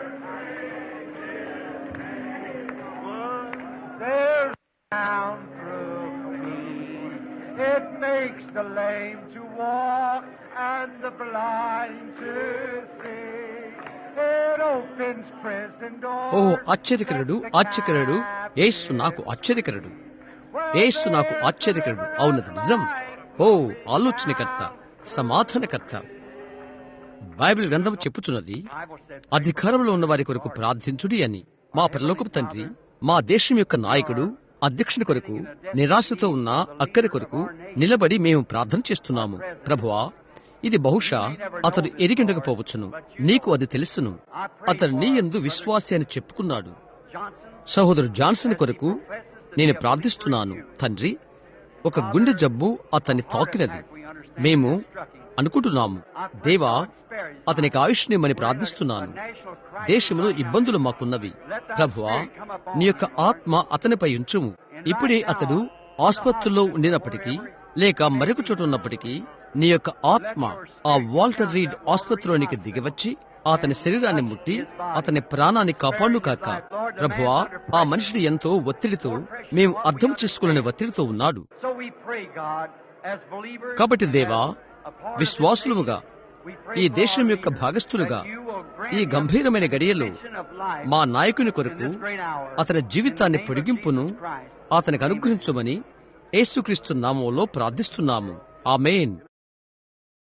There's down through me. It makes the lame to walk and the blind to see. It opens prison doors. ఓ, ఆశ్చర్యకరుడు, ఆశ్చర్యకరుడు, యేసు నాకు ఆశ్చర్యకరుడు, యేసు నాకు ఆశ్చర్యకరుడు. అవునది నిజం. ఓ, ఆలోచనకర్త, సమాధానకర్త. బైబిల్ గ్రంథం చెప్పుచున్నది, అధికారంలో ఉన్న వారి కొరకు ప్రార్థించుడి అని. మా పరలోకపు తండ్రి, మా దేశం యొక్క నాయకుడు, అధ్యక్షుని కొరకు, నిరాశతో ఉన్న అక్కరి కొరకు నిలబడి మేము ప్రార్థన చేస్తున్నాము. ప్రభువా, ఇది బహుశా అతడు ఎరిగిండకపోవచ్చును, నీకు అది తెలుసును. అతడు నీ యందు విశ్వాసి అని చెప్పుకున్నాడు. సహోదరు జాన్సన్ కొరకు నేను ప్రార్థిస్తున్నాను. తండ్రి, ఒక గుండె జబ్బు అతన్ని తాకినది మేము అనుకుంటున్నాము. దేవా, అతనికి ఆయుష్నిమ్మని ప్రార్థిస్తున్నాను. దేశంలో ఇబ్బందులు మాకున్నవి. ప్రభువా, నీ యొక్క ఆత్మ అతనిపై ఉంచుము. ఇప్పుడే అతడు ఆసుపత్రిలో ఉండినప్పటికీ లేక మరొక చోట ఉన్నప్పటికీ నీ యొక్క ఆత్మ ఆ వాల్టర్ రీడ్ ఆసుపత్రిలోనికి దిగివచ్చి అతని శరీరాన్ని ముట్టి అతని ప్రాణాన్ని కాపాడు కాక. ప్రభువా, ఆ మనిషిని ఎంతో ఒత్తిడితో, మేము అర్థం చేసుకోలేని ఒత్తిడితో ఉన్నాడు. కాబట్టి దేవా, విశ్వాసులుగా ఈ దేశం యొక్క భాగస్థులుగా ఈ గంభీరమైన గడియలో మా నాయకుని కొరకు అతని జీవితాన్ని పొడిగింపును అతనికి అనుగ్రహించమని యేసుక్రీస్తు నామములో ప్రార్థిస్తున్నాము. ఆమేన్.